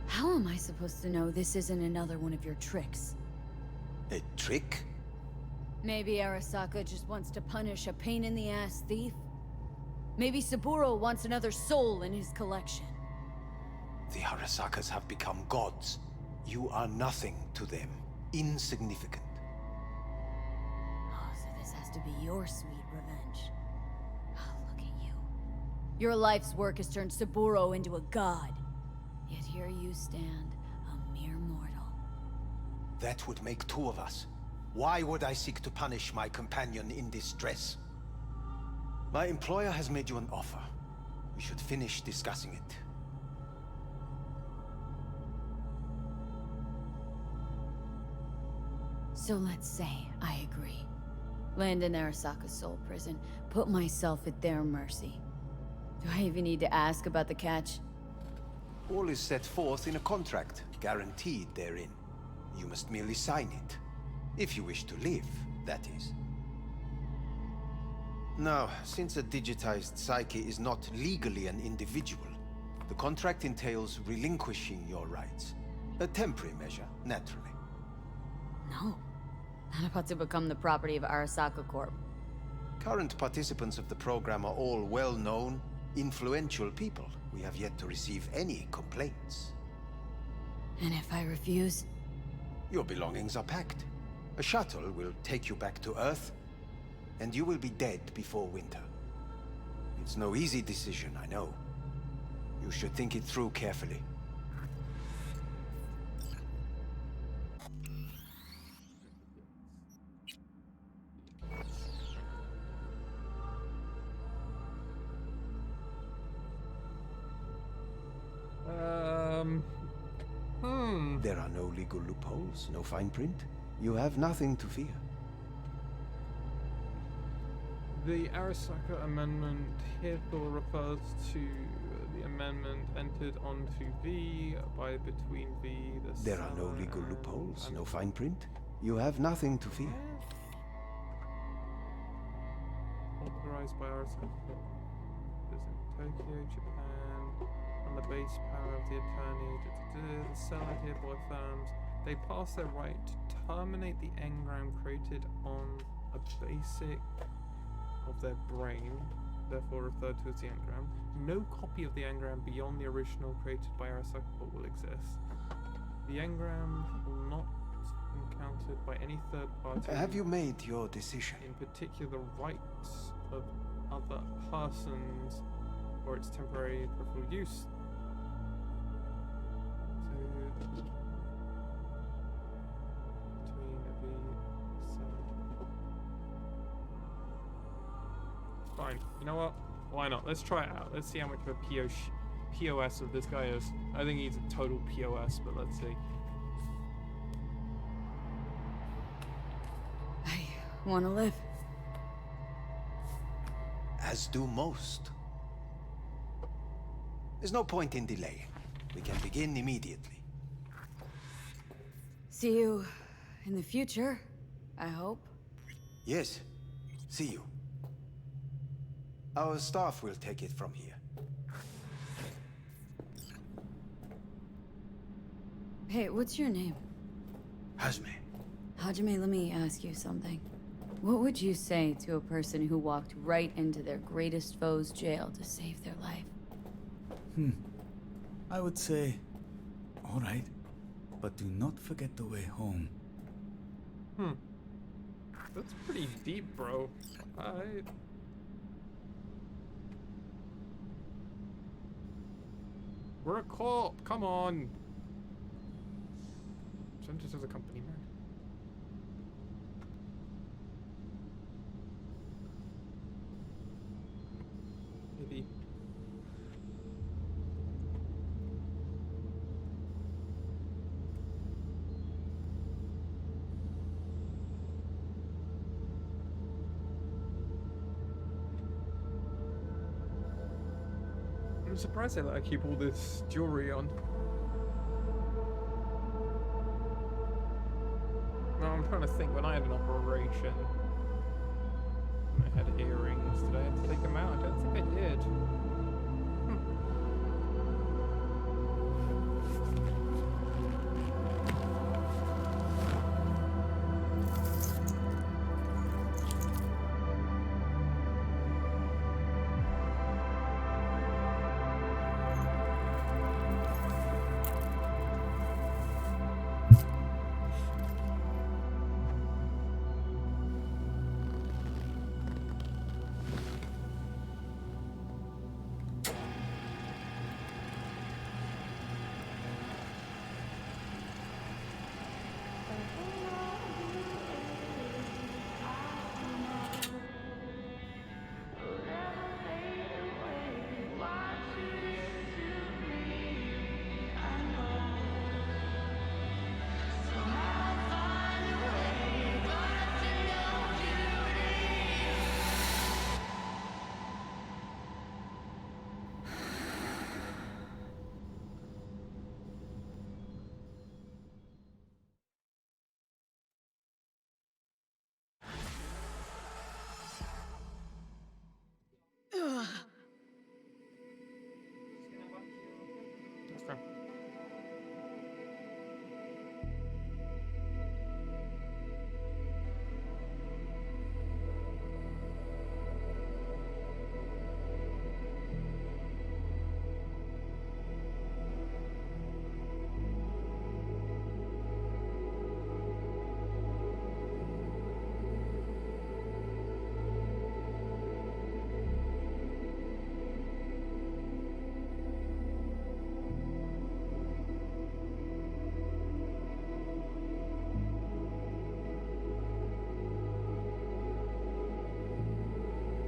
How am I supposed to know this isn't another one of your tricks? A trick? Maybe Arasaka just wants to punish a pain-in-the-ass thief? Maybe Saburo wants another soul in his collection. The Arasakas have become gods. You are nothing to them. Insignificant. to be your sweet revenge. Oh, look at you. Your life's work has turned Saburo into a god. Yet here you stand, a mere mortal. That would make two of us. Why would I seek to punish my companion in distress? My employer has made you an offer. We should finish discussing it. So let's say I agree. Land in Arasaka's soul prison, put myself at their mercy. Do I even need to ask about the catch? All is set forth in a contract, guaranteed therein. You must merely sign it. If you wish to live, that is. Now, since a digitized psyche is not legally an individual, the contract entails relinquishing your rights. A temporary measure, naturally. No. Not about to become the property of Arasaka Corp. Current participants of the program are all well-known, influential people. We have yet to receive any complaints. And if I refuse? Your belongings are packed. A shuttle will take you back to Earth, and you will be dead before winter. It's no easy decision, I know. You should think it through carefully. There are no legal loopholes, no fine print. You have nothing to fear. The Arasaka Amendment herefore refers to the amendment entered onto V by between V, the There are no legal loopholes, no fine print. You have nothing to fear. Authorized by Arasaka. Is in Tokyo, Japan, on the base power of the attorney. The seller hereby affirms they pass their right to terminate the engram created on a basic of their brain, therefore referred to as the engram. No copy of the engram beyond the original created by Arasaka will exist. The engram will not be encountered by any third party. Have you made your decision? In particular, the rights of other persons or its temporary peripheral use. So, fine. You know what? Why not? Let's try it out. Let's see how much of a POS of this guy is. I think he's a total POS, but let's see. I want to live. As do most. There's no point in delaying. We can begin immediately. See you in the future, I hope. Yes. See you. Our staff will take it from here. Hey, what's your name? Hajime. Hajime, let me ask you something. What would you say to a person who walked right into their greatest foe's jail to save their life? I would say, all right, but do not forget the way home. That's pretty deep, bro. We're a cop, come on. Send us as a company, man. Maybe. I'm surprised they let her keep all this jewelry on. No, I'm trying to think. When I had an operation, I had earrings. Did I have to take them out? I don't think I did.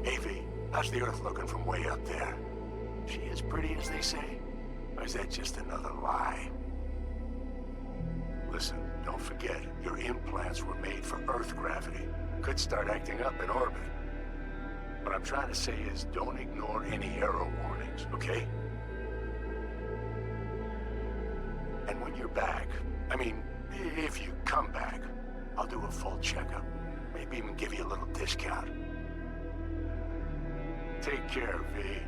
Hey, V, how's the Earth looking from way up there? She as pretty as they say? Or is that just another lie? Listen, don't forget, your implants were made for Earth gravity. Could start acting up in orbit. What I'm trying to say is, don't ignore any error warnings, okay? And when you're back, I mean, if you come back, I'll do a full checkup. Maybe even give you a little discount. Take care, V.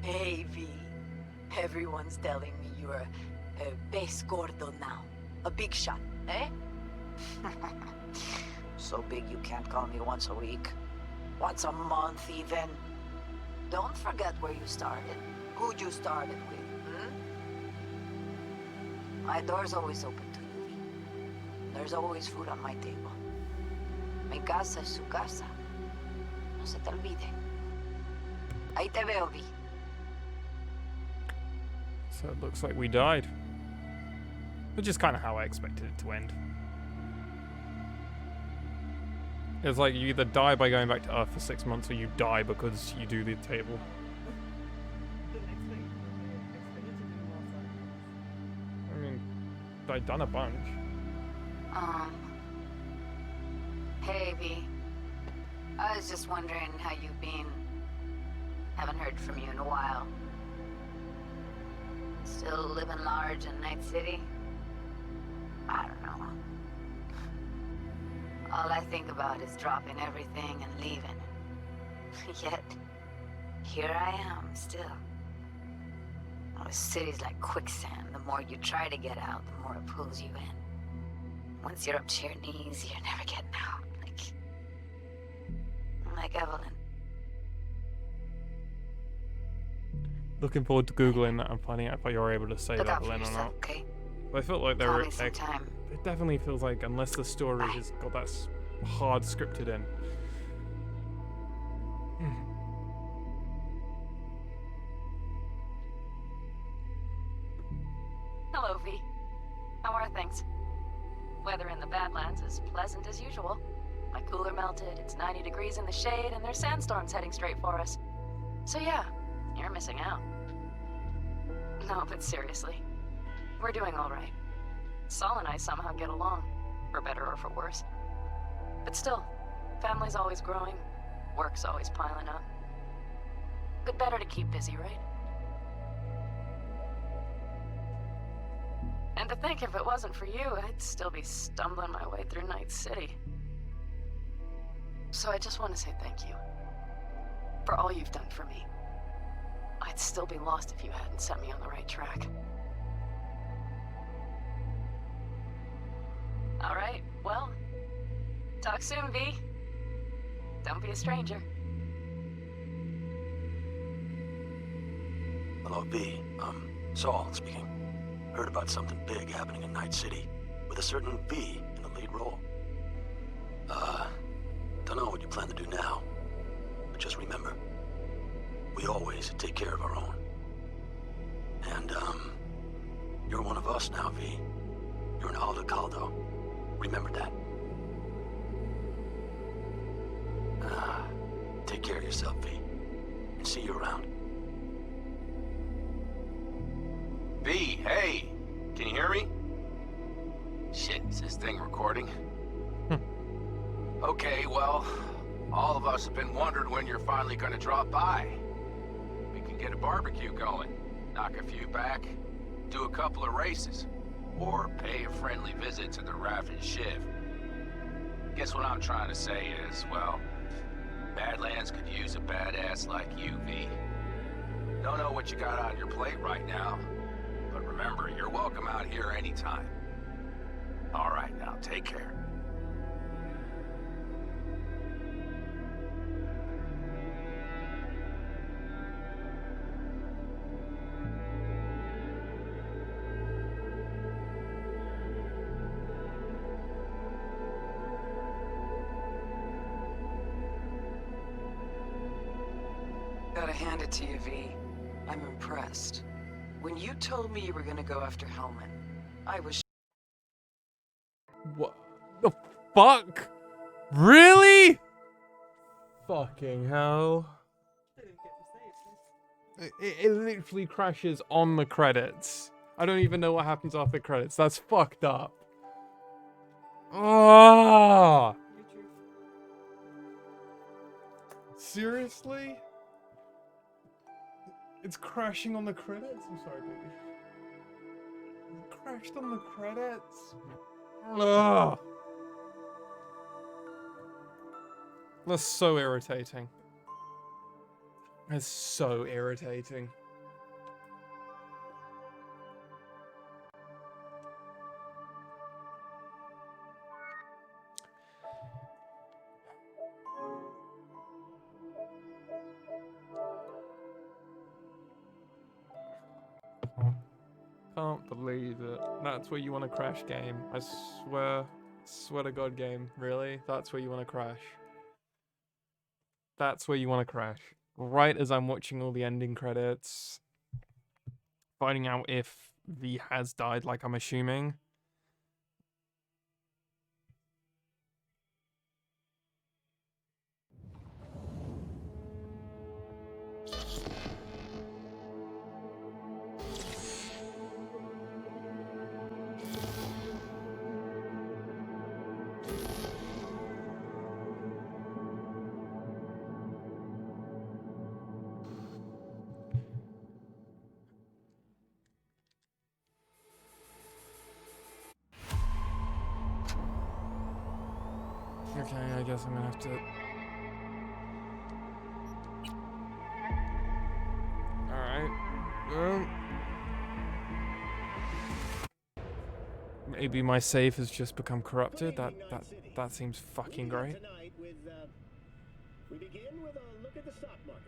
Hey, V. Everyone's telling me you're a base gordo now. A big shot, eh? So big you can't call me once a week. Once a month, even. Don't forget where you started. Who you started with, My door's always open to you, V. There's always food on my table. Mi casa es su casa. No se te olvide. Ahí te veo, V. So it looks like we died. Which is kind of how I expected it to end. It's like you either die by going back to Earth for 6 months, or you die because you do the table. I mean, I've done a bunch. Hey, V. I was just wondering how you've been. Haven't heard from you in a while. Still living large in Night City? I don't know. All I think about is dropping everything and leaving. Yet, here I am, still. Oh, the city's like quicksand. The more you try to get out, the more it pulls you in. Once you're up to your knees, you're never getting out. Like Evelyn. Looking forward to Googling that and finding out if you're able to save Look out for Evelyn or yourself, not. okay? But I felt like they Call were. me sometime. It definitely feels like, unless the story has got that hard scripted in. Hello, V. How are things? Weather in the Badlands is pleasant as usual. My cooler melted, it's 90 degrees in the shade, and there's sandstorms heading straight for us. So yeah, you're missing out. No, but seriously, we're doing all right. Saul and I somehow get along, for better or for worse. But still, family's always growing, work's always piling up. But better to keep busy, right? And to think if it wasn't for you, I'd still be stumbling my way through Night City. So I just want to say thank you. For all you've done for me. I'd still be lost if you hadn't set me on the right track. Alright, well, talk soon, V. Don't be a stranger. Hello, V. Saul speaking. Heard about something big happening in Night City, with a certain V in the lead role. Don't know what you plan to do now, but just remember, we always take care of our own. And, you're one of us now, V. You're an Aldo Caldo. Remember that. Take care of yourself, V. And see you around. V, hey! Can you hear me? Shit, is this thing recording? Okay, well, all of us have been wondering when you're finally gonna drop by. We can get a barbecue going, knock a few back, do a couple of races, or pay a friendly visit to the Raft and Shiv. Guess what I'm trying to say is, well, Badlands could use a badass like you, V. Don't know what you got on your plate right now, but remember, you're welcome out here anytime. All right, now, take care. gotta hand it to you, V. I'm impressed. When you told me you were gonna go after Hellman, I was... What the fuck? Really? Fucking hell. It literally crashes on the credits. I don't even know what happens after the credits. That's fucked up. Oh! Seriously? It's crashing on the credits? I'm sorry, baby. It crashed on the credits? Ugh. That's so irritating. That's so irritating. Can't believe it. That's where you want to crash, game. I swear to God, game. Really? That's where you want to crash. That's where you want to crash. Right as I'm watching all the ending credits, finding out if V has died, like I'm assuming. Okay, I guess I'm gonna have to... Alright. Maybe my save has just become corrupted. That seems fucking great. We begin with a look at the stock market.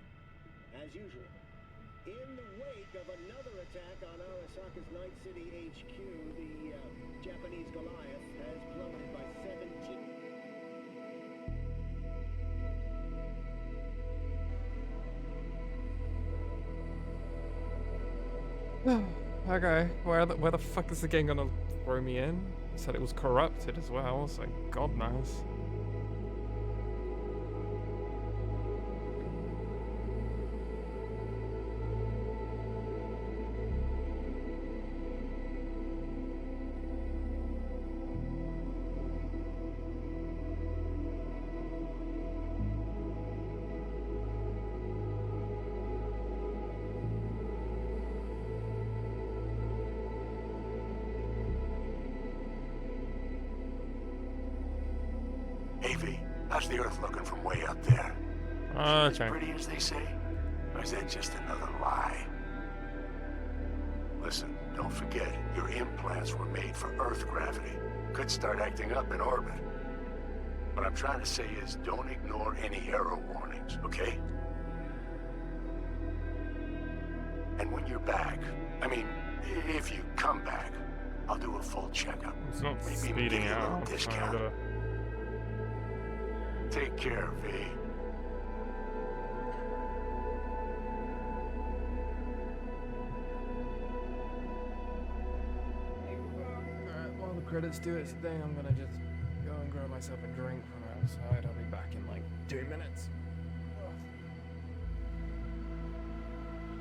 As usual, in the wake of another attack on Arasaka's Night City HQ, the Japanese Goliath has plummeted by 17. Okay, where the fuck is the game gonna throw me in? It said it was corrupted as well, so God knows. Avy, how's the Earth looking from way up there? As pretty as they say? Or is that just another lie? Listen, don't forget, your implants were made for Earth gravity. Could start acting up in orbit. What I'm trying to say is, don't ignore any error warnings, okay? And when you're back, I mean, if you come back, I'll do a full checkup. It's not Maybe speeding give you a little out. discount. Take care, V. Alright, while the credits do its thing, I'm gonna just go and grab myself a drink from outside. I'll be back in like 2 minutes.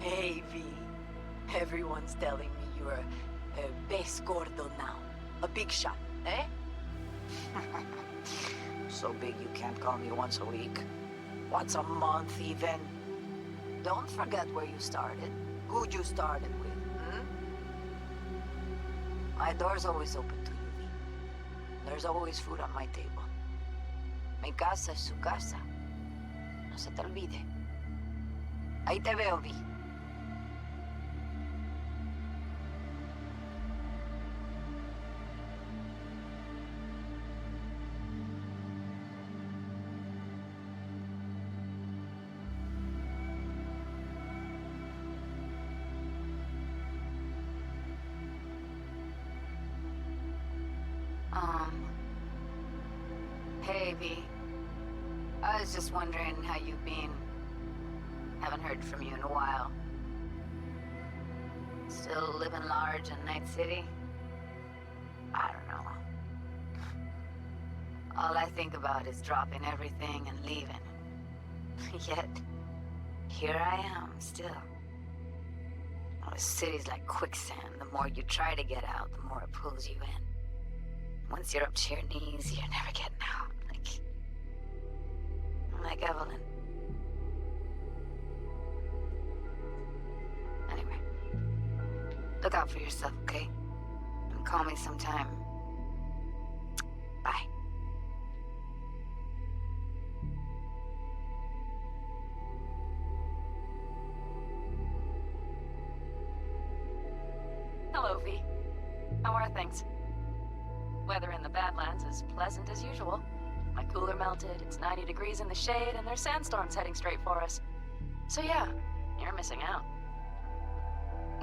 Hey, V. Everyone's telling me you're a base gordo now. A big shot, eh? So big you can't call me once a week. Once a month, even. Don't forget where you started. Who you started with, hmm? My door's always open to you, V. There's always food on my table. Mi casa es su casa. No se te olvide. Ahí te veo, V. Hey, V. I was just wondering how you've been. Haven't heard from you in a while. Still living large in Night City? I don't know. All I think about is dropping everything and leaving. Yet, here I am, still. Oh, the city's like quicksand. The more you try to get out, the more it pulls you in. Once you're up to your knees, you're never getting out. Like Evelyn. Anyway, look out for yourself, okay? And call me sometime. Bye. Hello, V. How are things? Weather in the Badlands is pleasant as usual. My cooler melted, it's 90 degrees in the shade, and there's sandstorms heading straight for us. So yeah, you're missing out.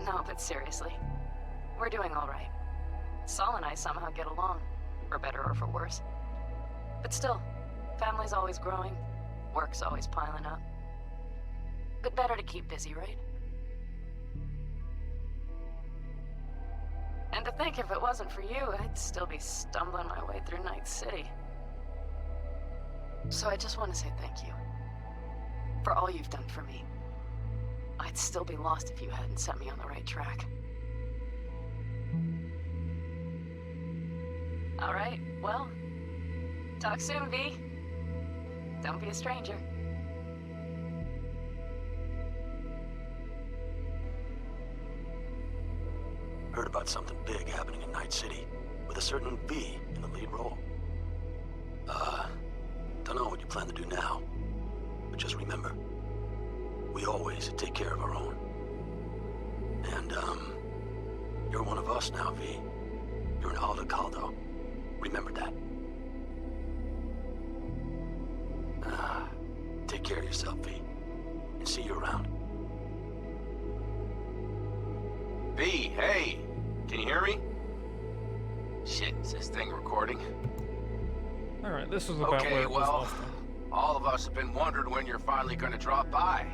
No, but seriously, we're doing all right. Saul and I somehow get along, for better or for worse. But still, family's always growing, work's always piling up. But better to keep busy, right? And to think if it wasn't for you, I'd still be stumbling my way through Night City. So I just want to say thank you. For all you've done for me. I'd still be lost if you hadn't set me on the right track. Alright, well, talk soon, V. Don't be a stranger. Heard about something big happening in Night City, with a certain V in the lead role. Don't know what you plan to do now, but just remember, we always take care of our own. And, you're one of us now, V. You're an Alda Caldo. Remember that. Take care of yourself, V. And see you around. V, hey! Can you hear me? Shit, is this thing recording? Alright, this was about where it was last time. All of us have been wondering when you're finally gonna drop by.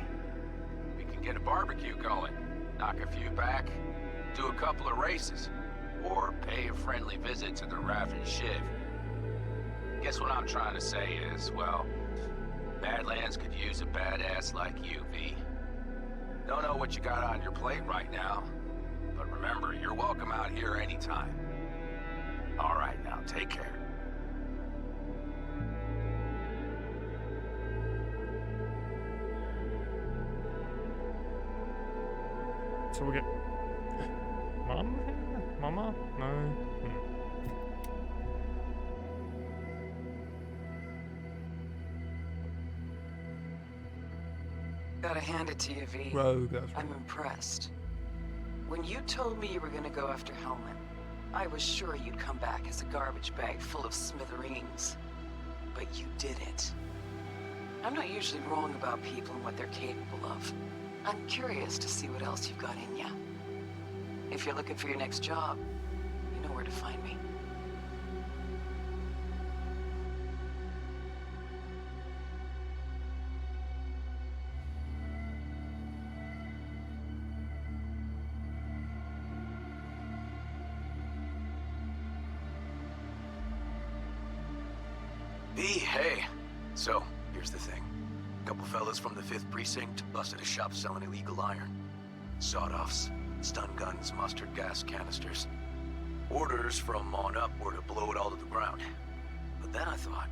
We can get a barbecue going, knock a few back, do a couple of races, or pay a friendly visit to the Raven Shiv. Guess what I'm trying to say is, well, Badlands could use a badass like you, V. Don't know what you got on your plate right now, but remember, you're welcome out here anytime. All right, now, take care. So we get... Mom here? Mama? No? Gotta hand it to you, V. Rogue, that's I'm impressed. When you told me you were gonna go after Hellman, I was sure you'd come back as a garbage bag full of smithereens. But you did it. I'm not usually wrong about people and what they're capable of. I'm curious to see what else you've got in ya. If you're looking for your next job, you know where to find me. V, hey. So, here's the thing. A couple fellas from the 5th Precinct busted a shop selling illegal iron. Sawed-offs, stun guns, mustard gas canisters. Orders from on up were to blow it all to the ground. But then I thought,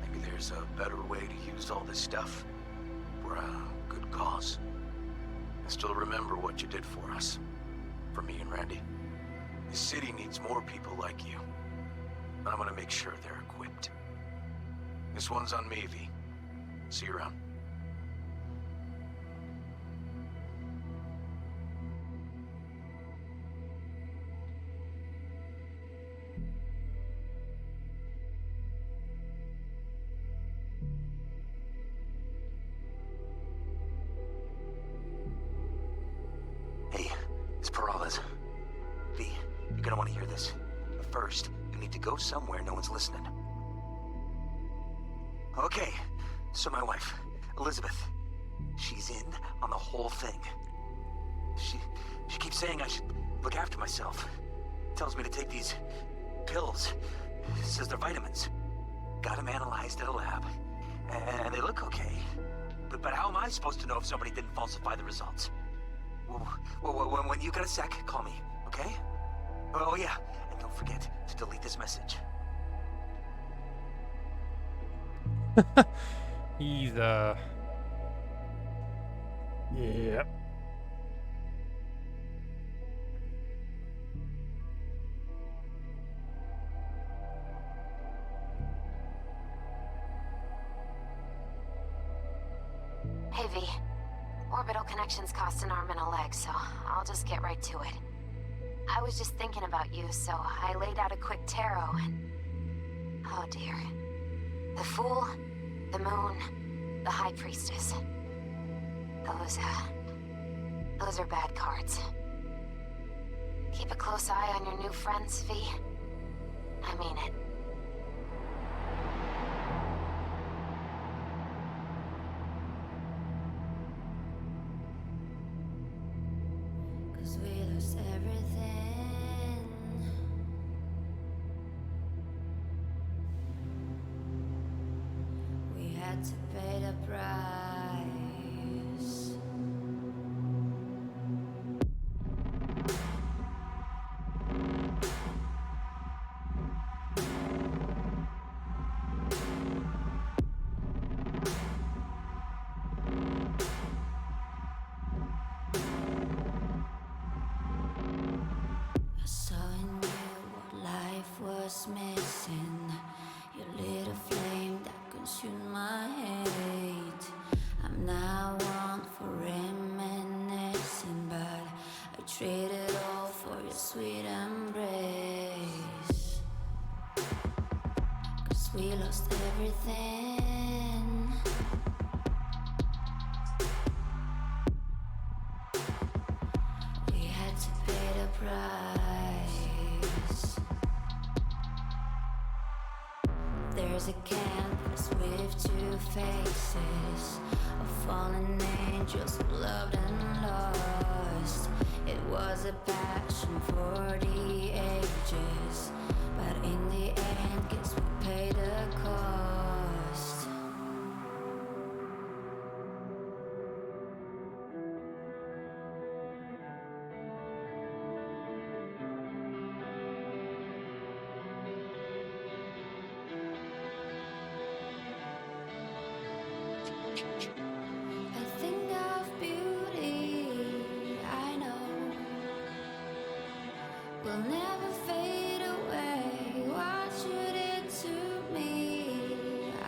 maybe there's a better way to use all this stuff for a good cause. I still remember what you did for us. For me and Randy. The city needs more people like you. And I'm gonna make sure they're equipped. This one's on me, V. See you around. Hey, it's Peralez. V, you're gonna want to hear this. But first, you need to go somewhere no one's listening. Okay, so my wife, Elizabeth, She's in on the whole thing. She keeps saying I should look after myself. Tells me to take these pills. Says they're vitamins. Got them analyzed at a lab. And they look okay. But how am I supposed to know if somebody didn't falsify the results? When you got a sec, call me, okay? Oh yeah, and don't forget to delete this message. He's Yep. Hey, V. Orbital connections cost an arm and a leg, so I'll just get right to it. I was just thinking about you, so I laid out a quick tarot and... Oh dear. The Fool, the Moon, the High Priestess. Those are bad cards. Keep a close eye on your new friends, V. I mean it. Cause we lost everything. We had to pay the price. I saw in you what life was missing. You lit a flame that consumed my hate. I'm now one for reminiscing, but I traded all for your sweet embrace. Cause we lost everything. We had to pay the price. There's a canvas with two faces of fallen angels who loved and lost. It was a passion for the ages, but in the end, guess we paid the cost. I think of beauty, I know, will never fade away. What you did to me, I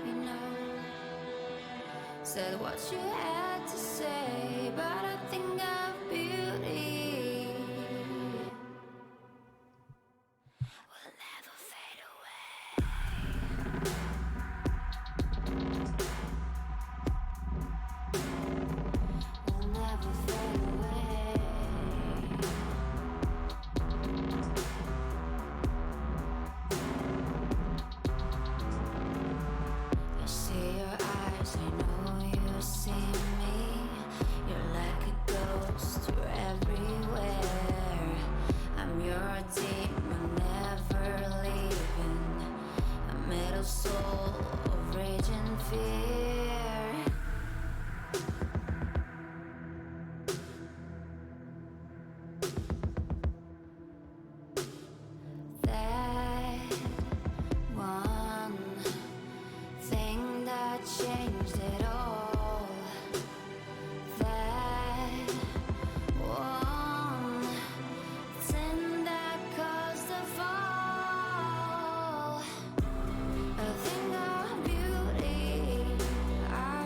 know. Said what you had to say, but I think of beauty will never fade away. Will never fade away. I see your eyes, I know you see me. You're like a ghost, you're everywhere. I'm your demon, never leaving. A metal soul of rage and fear. That one thing that changed it all. That one thing that caused the fall. A thing of beauty, I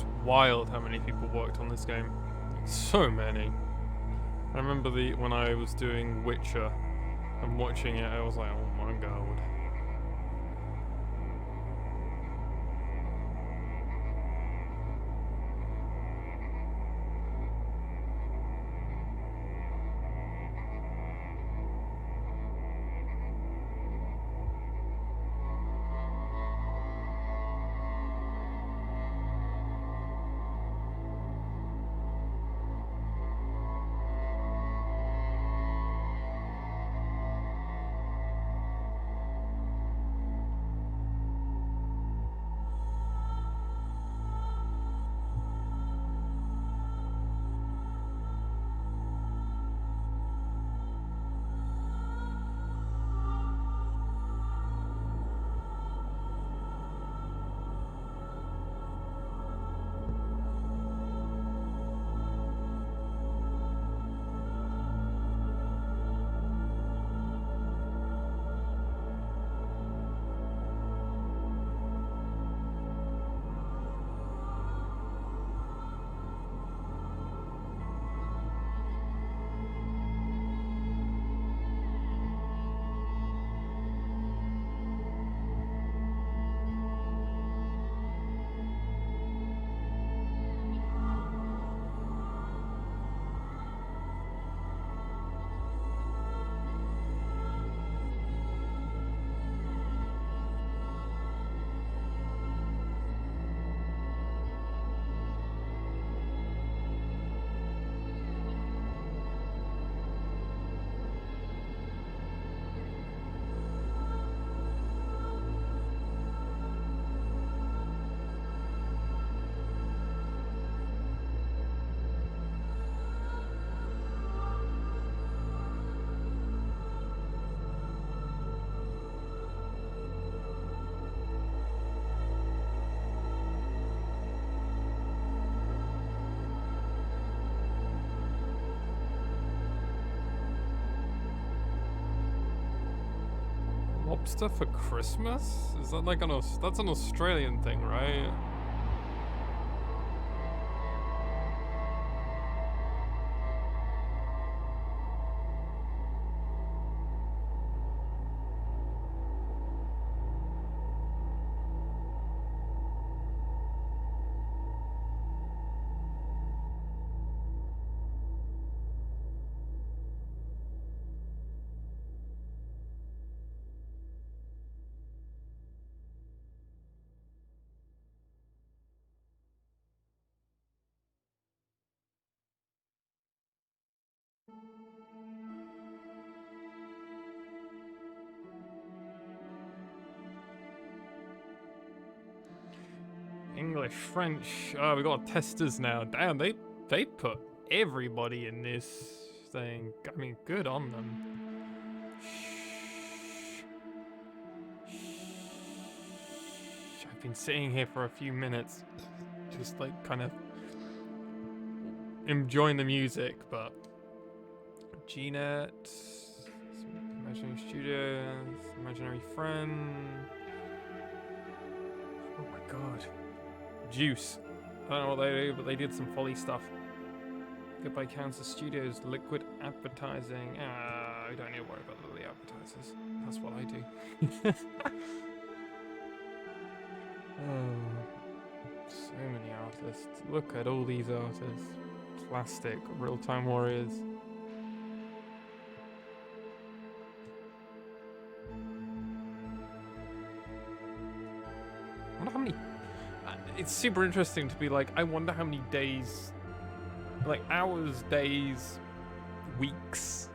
It's wild how many people worked on this game. So many. I remember when I was doing Witcher and watching it, I was like, oh my god. Lobster for Christmas? Is that like that's an Australian thing, right? English, French. Oh, we got testers now. Damn, they put everybody in this thing. I mean, good on them. I've been sitting here for a few minutes, just like kind of enjoying the music, but GNet, Imaginary Studios, Imaginary Friend. Oh my god. Juice. I don't know what they do, but they did some folly stuff. Goodbye Kansas Studios, Liquid Advertising. I don't need to worry about the advertisers. That's what I do. Oh, so many artists. Look at all these artists. Plastic, Real-Time Warriors. I wonder how many... It's super interesting to be like, I wonder how many days, like hours, days, weeks,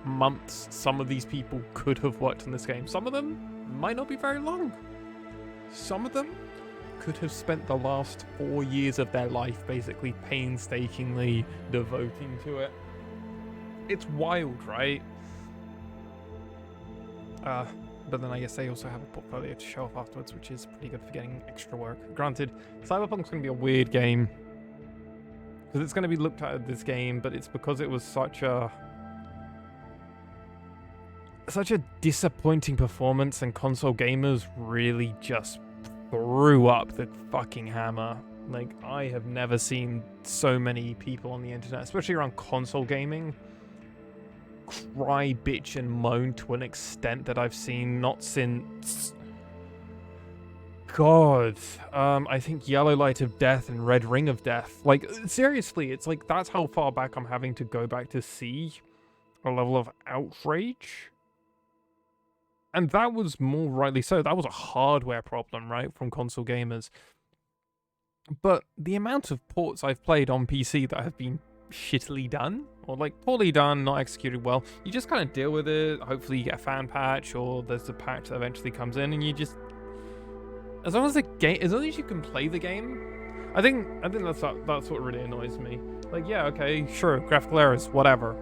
months, some of these people could have worked on this game. Some of them might not be very long. Some of them could have spent the last 4 years of their life basically painstakingly devoting to it. It's wild, right? But then I guess they also have a portfolio to show off afterwards, which is pretty good for getting extra work. Granted, Cyberpunk's going to be a weird game, because it's going to be looked at as this game, but it's because it was such a disappointing performance, and console gamers really just threw up the fucking hammer Like, I have never seen so many people on the internet, especially around console gaming, cry, bitch, and moan to an extent that I've seen not since... God, I think Yellow Light of Death and Red Ring of Death. Like, seriously, it's like, that's how far back I'm having to go back to see a level of outrage. And that was more rightly so. That was a hardware problem, right, from console gamers. But the amount of ports I've played on PC that have been shittily done, or like poorly done, not executed well, you just kind of deal with it. Hopefully you get a fan patch, or there's a patch that eventually comes in, and you just... As long as you can play the game, I think that's what really annoys me. Like, yeah, okay, sure, graphical errors, whatever.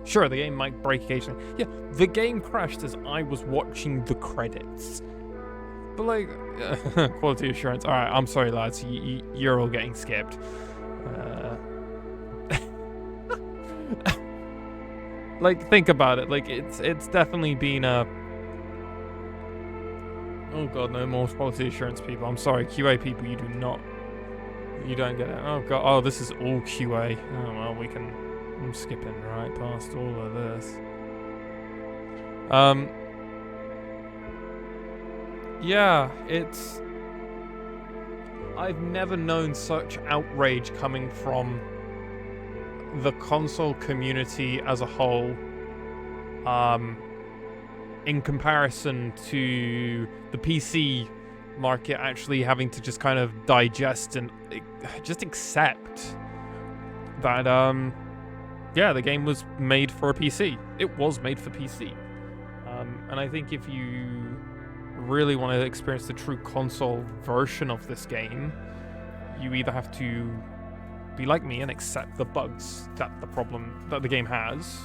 Sure, the game might break occasionally. Yeah, the game crashed as I was watching the credits. But like, quality assurance. All right, I'm sorry, lads, you're all getting skipped. Like, think about it. Like, it's definitely been a... Oh god, no more quality assurance people. I'm sorry, QA people, you don't get it. Oh god, oh, this is all QA. Oh well, I'm skipping right past all of this. Yeah, I've never known such outrage coming from the console community as a whole. In comparison to the PC market actually having to just kind of digest and just accept that, yeah, the game was made for a PC. It was made for PC. And I think if you really want to experience the true console version of this game, you either have to be like me and accept the bugs that the game has.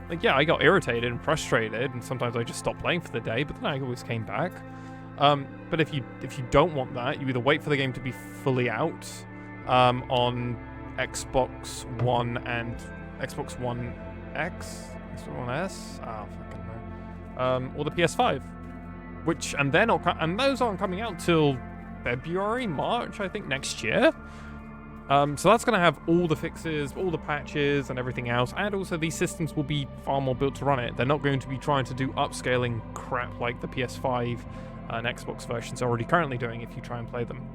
Like, yeah, I got irritated and frustrated, and sometimes I just stopped playing for the day, but then I always came back. But if you don't want that, you either wait for the game to be fully out on Xbox One and Xbox One X, Xbox One S, fucking no, or the PS5, and those aren't coming out till February, March, I think, next year. So that's going to have all the fixes, all the patches, and everything else. And also, these systems will be far more built to run it. They're not going to be trying to do upscaling crap like the PS5 and Xbox versions are already currently doing if you try and play them.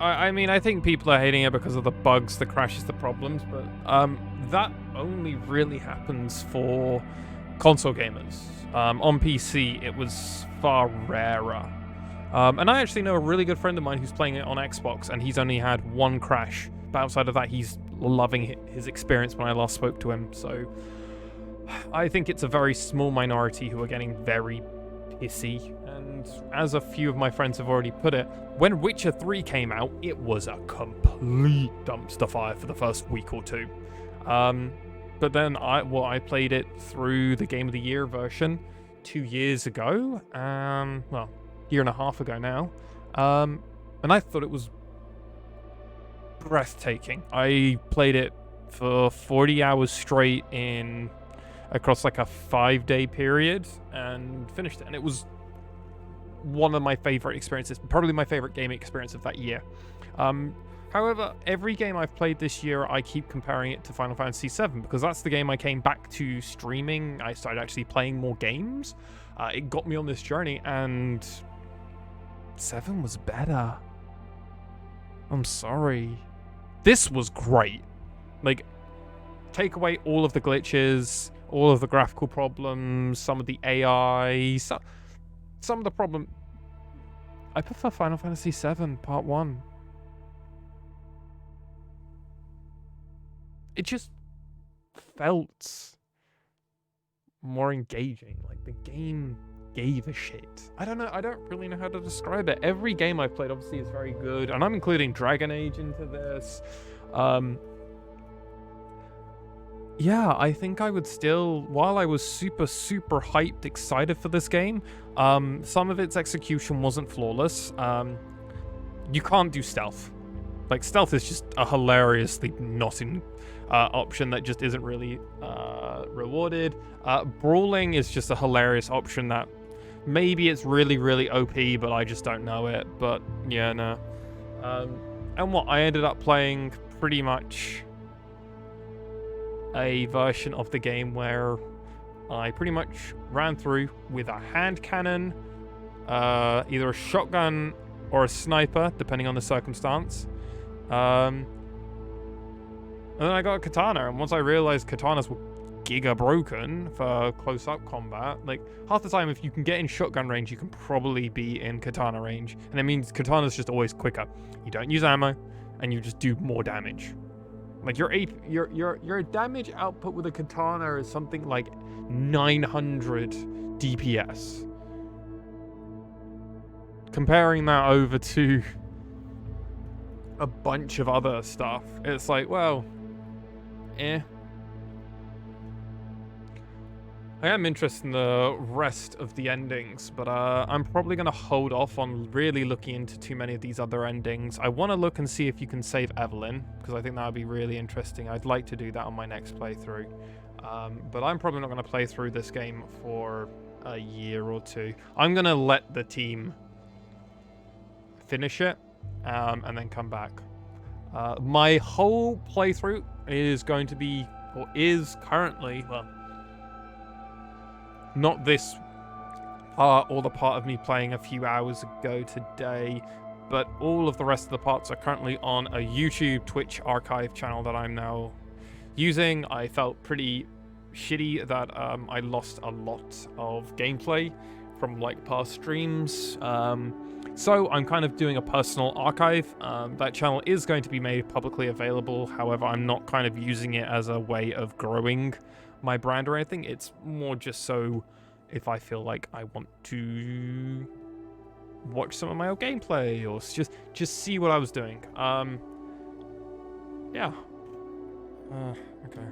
I mean, I think people are hating it because of the bugs, the crashes, the problems, but that only really happens for console gamers. On PC, it was far rarer. And I actually know a really good friend of mine who's playing it on Xbox, and he's only had one crash. But outside of that, he's loving his experience when I last spoke to him. So I think it's a very small minority who are getting very pissy. And as a few of my friends have already put it, when Witcher 3 came out, it was a complete dumpster fire for the first week or two. But then I played it through the Game of the Year version 2 years ago. Well, year and a half ago now, and I thought it was breathtaking. I played it for 40 hours straight across like a 5-day period and finished it, and it was one of my favorite experiences, probably my favorite gaming experience of that year. However, every game I've played this year, I keep comparing it to Final Fantasy VII because that's the game I came back to streaming. I started actually playing more games. It got me on this journey, and 7 was better. I'm sorry. This was great. Like, take away all of the glitches, all of the graphical problems, some of the AI, some of the problem. I prefer Final Fantasy VII Part 1. It just felt more engaging. Like, the game gave a shit. I don't know. I don't really know how to describe it. Every game I've played obviously is very good, and I'm including Dragon Age into this. Yeah, I think I would still, while I was super hyped, excited for this game, some of its execution wasn't flawless. You can't do stealth. Like, stealth is just a hilariously not in option that just isn't really rewarded. Brawling is just a hilarious option that Maybe it's really, really OP, but I just don't know it. But yeah, no. And what I ended up playing pretty much a version of the game where I pretty much ran through with a hand cannon, either a shotgun or a sniper, depending on the circumstance. And then I got a katana, and once I realized katanas were giga broken for close-up combat, like, half the time if you can get in shotgun range, you can probably be in katana range. And it means katana's just always quicker. You don't use ammo, and you just do more damage. Like, your damage output with a katana is something like 900 DPS. Comparing that over to a bunch of other stuff, it's like, well, eh. I am interested in the rest of the endings, but I'm probably going to hold off on really looking into too many of these other endings. I want to look and see if you can save Evelyn, because I think that would be really interesting. I'd like to do that on my next playthrough. But I'm probably not going to play through this game for a year or two. I'm going to let the team finish it, and then come back. My whole playthrough is going to be, or is currently, well, not this part or the part of me playing a few hours ago today, but all of the rest of the parts are currently on a YouTube, Twitch archive channel that I'm now using. I felt pretty shitty that I lost a lot of gameplay from like past streams. So I'm kind of doing a personal archive. That channel is going to be made publicly available. However, I'm not kind of using it as a way of growing my brand or anything. It's more just so if I feel like I want to watch some of my old gameplay or just see what I was doing. Yeah. Okay.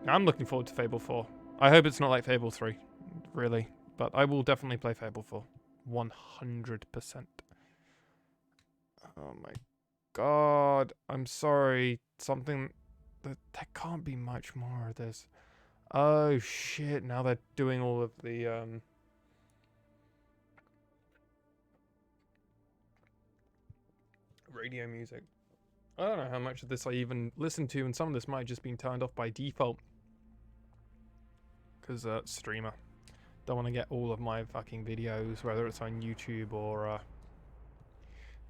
I'm looking forward to Fable 4. I hope it's not like Fable 3, really. But I will definitely play Fable 4. 100%. Oh my god. I'm sorry. Something... There can't be much more of this. Oh shit, now they're doing all of the... radio music. I don't know how much of this I even listen to, and some of this might have just been turned off by default. Because, streamer. Don't want to get all of my fucking videos, whether it's on YouTube or...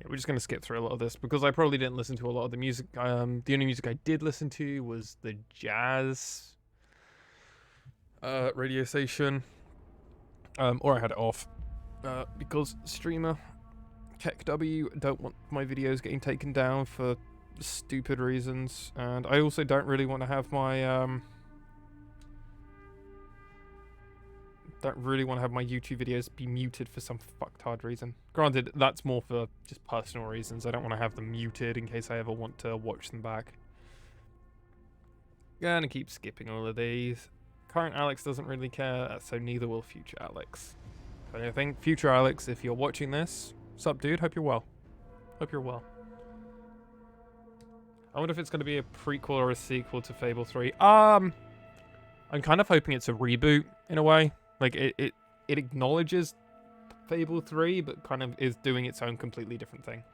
Yeah, we're just going to skip through a lot of this, because I probably didn't listen to a lot of the music. The only music I did listen to was the jazz radio station. Or I had it off. Because streamer, KekW, don't want my videos getting taken down for stupid reasons. And I also don't really want to have my... Don't really want to have my YouTube videos be muted for some fucktard reason. Granted, that's more for just personal reasons. I don't want to have them muted in case I ever want to watch them back. Gonna keep skipping all of these. Current Alex doesn't really care, so neither will future Alex. So I think future Alex, if you're watching this, sup dude, hope you're well. Hope you're well. I wonder if it's going to be a prequel or a sequel to Fable 3. I'm kind of hoping it's a reboot in a way. Like, it acknowledges Fable 3, but kind of is doing its own completely different thing.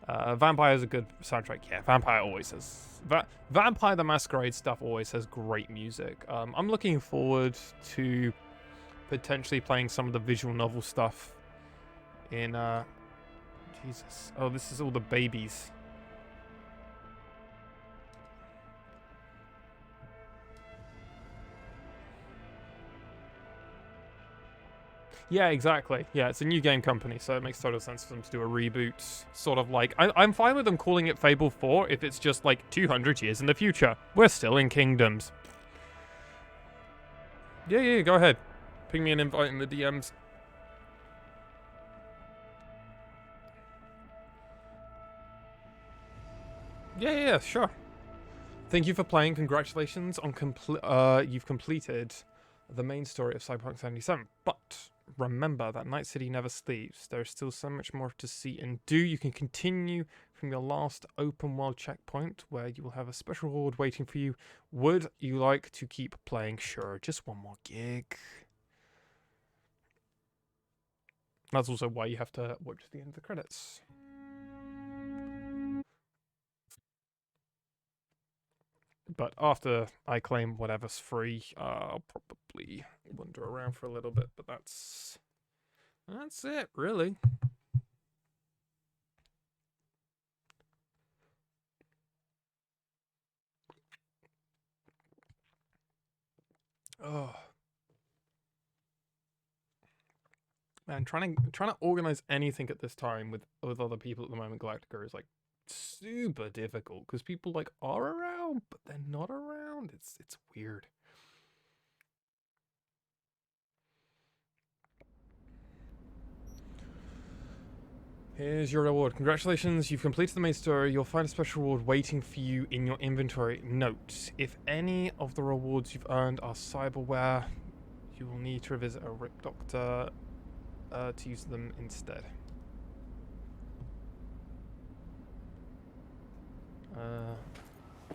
Vampire's a good soundtrack. Yeah, Vampire always has... Vampire the Masquerade stuff always has great music. I'm looking forward to potentially playing some of the visual novel stuff in... Jesus. Oh, this is all the babies. Yeah, exactly. Yeah, it's a new game company, so it makes total sense for them to do a reboot. Sort of like... I'm fine with them calling it Fable 4 if it's just like 200 years in the future. We're still in Kingdoms. Yeah, go ahead. Ping me an invite in the DMs. Yeah, sure. Thank you for playing. Congratulations on you've completed the main story of Cyberpunk 77. But remember that Night City never sleeps. There is still so much more to see and do. You can continue from your last open world checkpoint, where you will have a special reward waiting for you. Would you like to keep playing? Sure, just one more gig. That's also why you have to watch the end of the credits. But after I claim whatever's free, I'll probably wander around for a little bit. But that's it, really. Oh man, trying to organize anything at this time with other people at the moment, Galactica, is like super difficult because people like are around, but they're not around. It's weird. Here's your reward. Congratulations, you've completed the main story. You'll find a special reward waiting for you in your inventory. Note, if any of the rewards you've earned are cyberware, you will need to revisit a Rip Doctor to use them instead.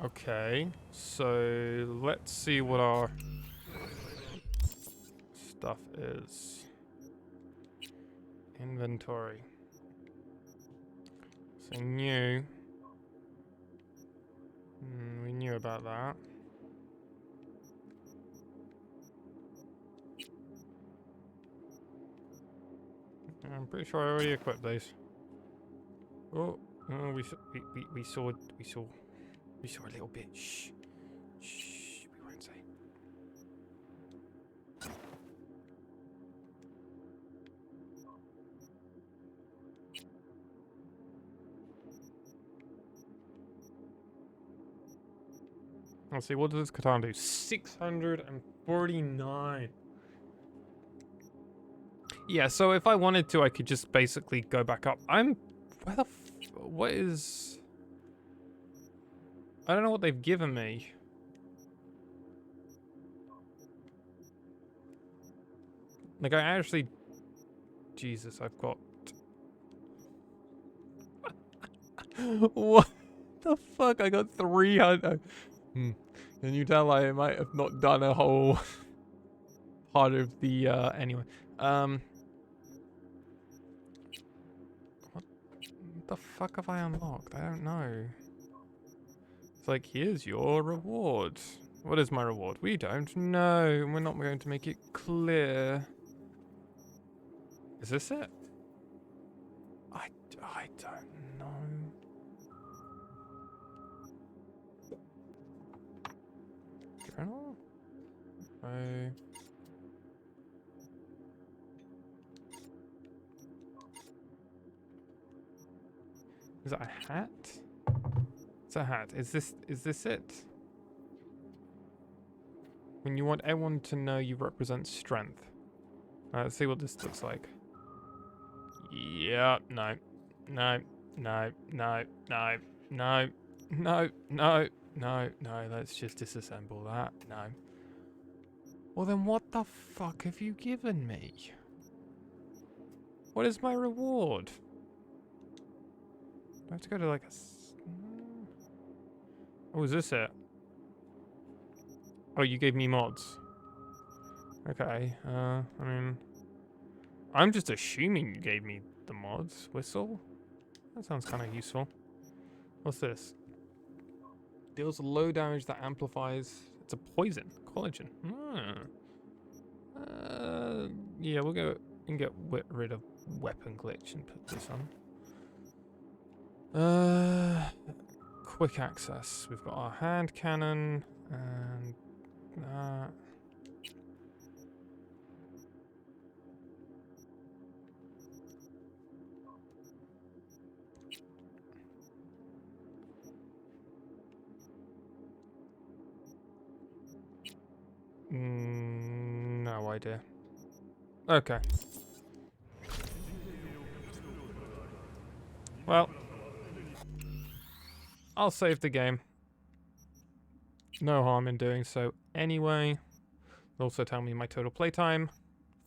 Okay, so let's see what our stuff is. Inventory. So new. We knew about that. I'm pretty sure I already equipped these. Oh, we saw a little bit. Shh, shh. We won't say. Let's see, what does this katana do? 649. Yeah, so if I wanted to, I could just basically go back up. What is... I don't know what they've given me. Like, I actually... Jesus, I've got... What the fuck? I got 300... Can you tell I might have not done a whole part of the, anyway. What the fuck have I unlocked? I don't know. It's like, here's your reward. What is my reward? We don't know. We're not going to make it clear. Is this it? I don't know. Journal? Is that a hat? It's a hat. Is this it? When you want everyone to know you represent strength. Let's see what this looks like. Yeah, no. No, no, no, no, no, no, no, no, no. Let's just disassemble that. No. Well then what the fuck have you given me? What is my reward? I have to go to like a... Oh, is this it? Oh, you gave me mods. Okay, I mean... I'm just assuming you gave me the mods. Whistle? That sounds kind of useful. What's this? Deals low damage that amplifies... It's a poison. Collagen. Yeah, we'll go and get rid of weapon glitch and put this on. Quick access. We've got our hand cannon and that. No idea. Okay. Well, I'll save the game. No harm in doing so anyway. It'll also tell me my total playtime.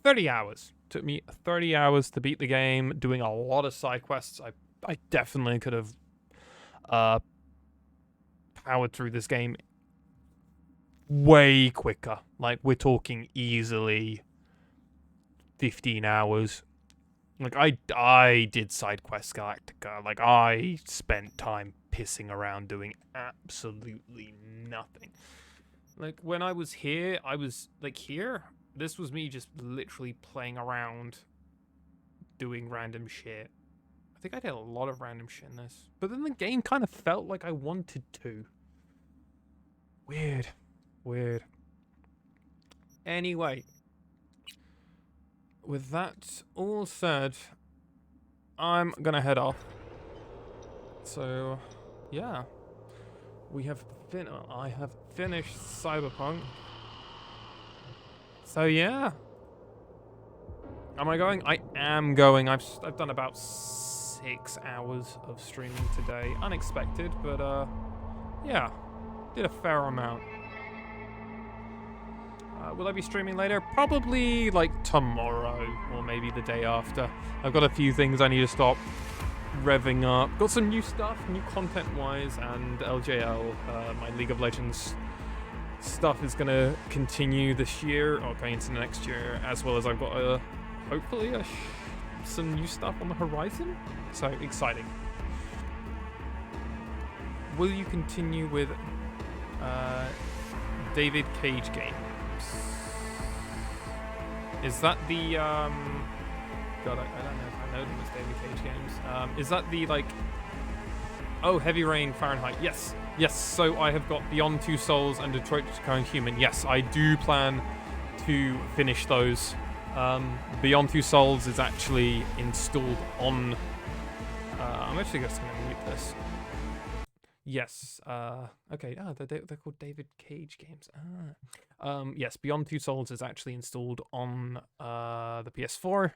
30 hours. Took me 30 hours to beat the game, doing a lot of side quests. I definitely could have powered through this game way quicker. Like, we're talking easily 15 hours. Like, I did side quest Galactica. Like, I spent time pissing around doing absolutely nothing. Like, when I was here, this was me just literally playing around, doing random shit. I think I did a lot of random shit in this. But then the game kind of felt like I wanted to. Weird. Weird. Anyway. With that all said, I'm gonna head off. So, yeah. I have finished Cyberpunk. So yeah. Am I going? I am going. I've done about 6 hours of streaming today. Unexpected, but yeah. Did a fair amount. Will I be streaming later? Probably like tomorrow or maybe the day after. I've got a few things I need to stop revving up. Got some new stuff, new content-wise, and LJL, my League of Legends stuff is going to continue this year or going into next year, as well as I've got hopefully some new stuff on the horizon. So exciting. Will you continue with David Cage games? Is that the God, I don't know if I know them as David Cage games. Is that the like Heavy Rain, Fahrenheit? Yes. Yes, so I have got Beyond Two Souls and Detroit Become Human. Yes, I do plan to finish those. Beyond Two Souls is actually installed on I'm actually just gonna mute this. Yes. Okay. They're called David Cage games. Yes. Beyond Two Souls is actually installed on the PS4,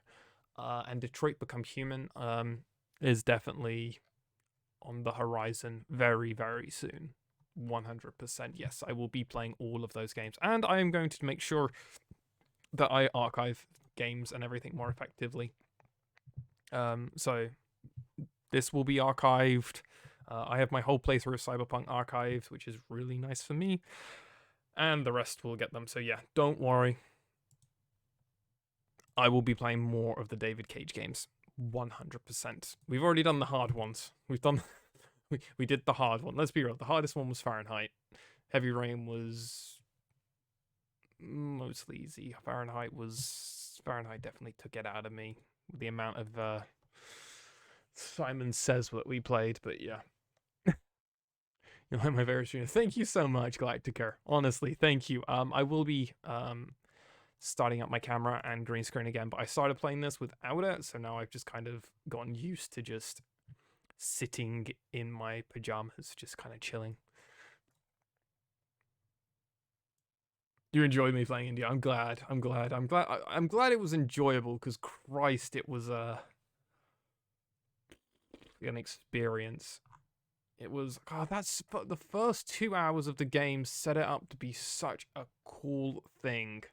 and Detroit Become Human is definitely on the horizon very, very soon. 100%. Yes, I will be playing all of those games, and I am going to make sure that I archive games and everything more effectively. So this will be archived. I have my whole playthrough of Cyberpunk archived, which is really nice for me. And the rest will get them. So yeah, don't worry. I will be playing more of the David Cage games. 100%. We've already done the hard ones. We did the hard one. Let's be real. The hardest one was Fahrenheit. Heavy Rain was mostly easy. Fahrenheit definitely took it out of me. The amount of Simon Says that we played, but yeah. You're like my favorite streamer. Thank you so much, Galactica. Honestly, thank you. I will be starting up my camera and green screen again, but I started playing this without it, so now I've just kind of gotten used to just sitting in my pajamas, just kind of chilling. You enjoyed me playing India. I'm glad it was enjoyable, because Christ, it was an experience. It was, God, that's the first 2 hours of the game set it up to be such a cool thing.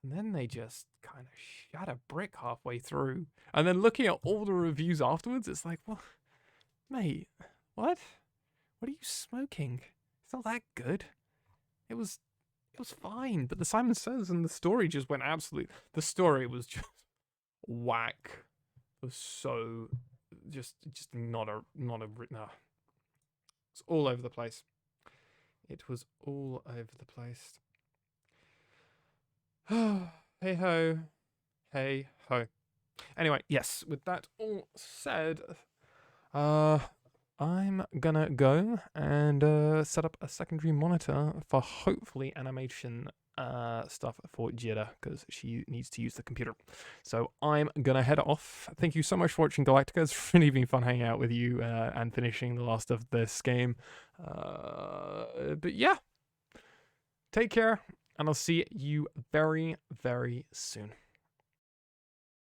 And then they just kind of shot a brick halfway through. And then looking at all the reviews afterwards, it's like, well, mate, what? What are you smoking? It's not that good. It was fine, but the Simon Says and the story just went absolute. The story was just whack. It was so just not a no. It's all over the place. It was all over the place. Hey ho. Hey ho. Anyway, yes, with that all said, I'm gonna go and set up a secondary monitor for hopefully animation stuff for Jira, because she needs to use the computer. So I'm gonna head off. Thank you so much for watching Galactica. It's really been fun hanging out with you and finishing the last of this game. But yeah, take care, and I'll see you very, very soon.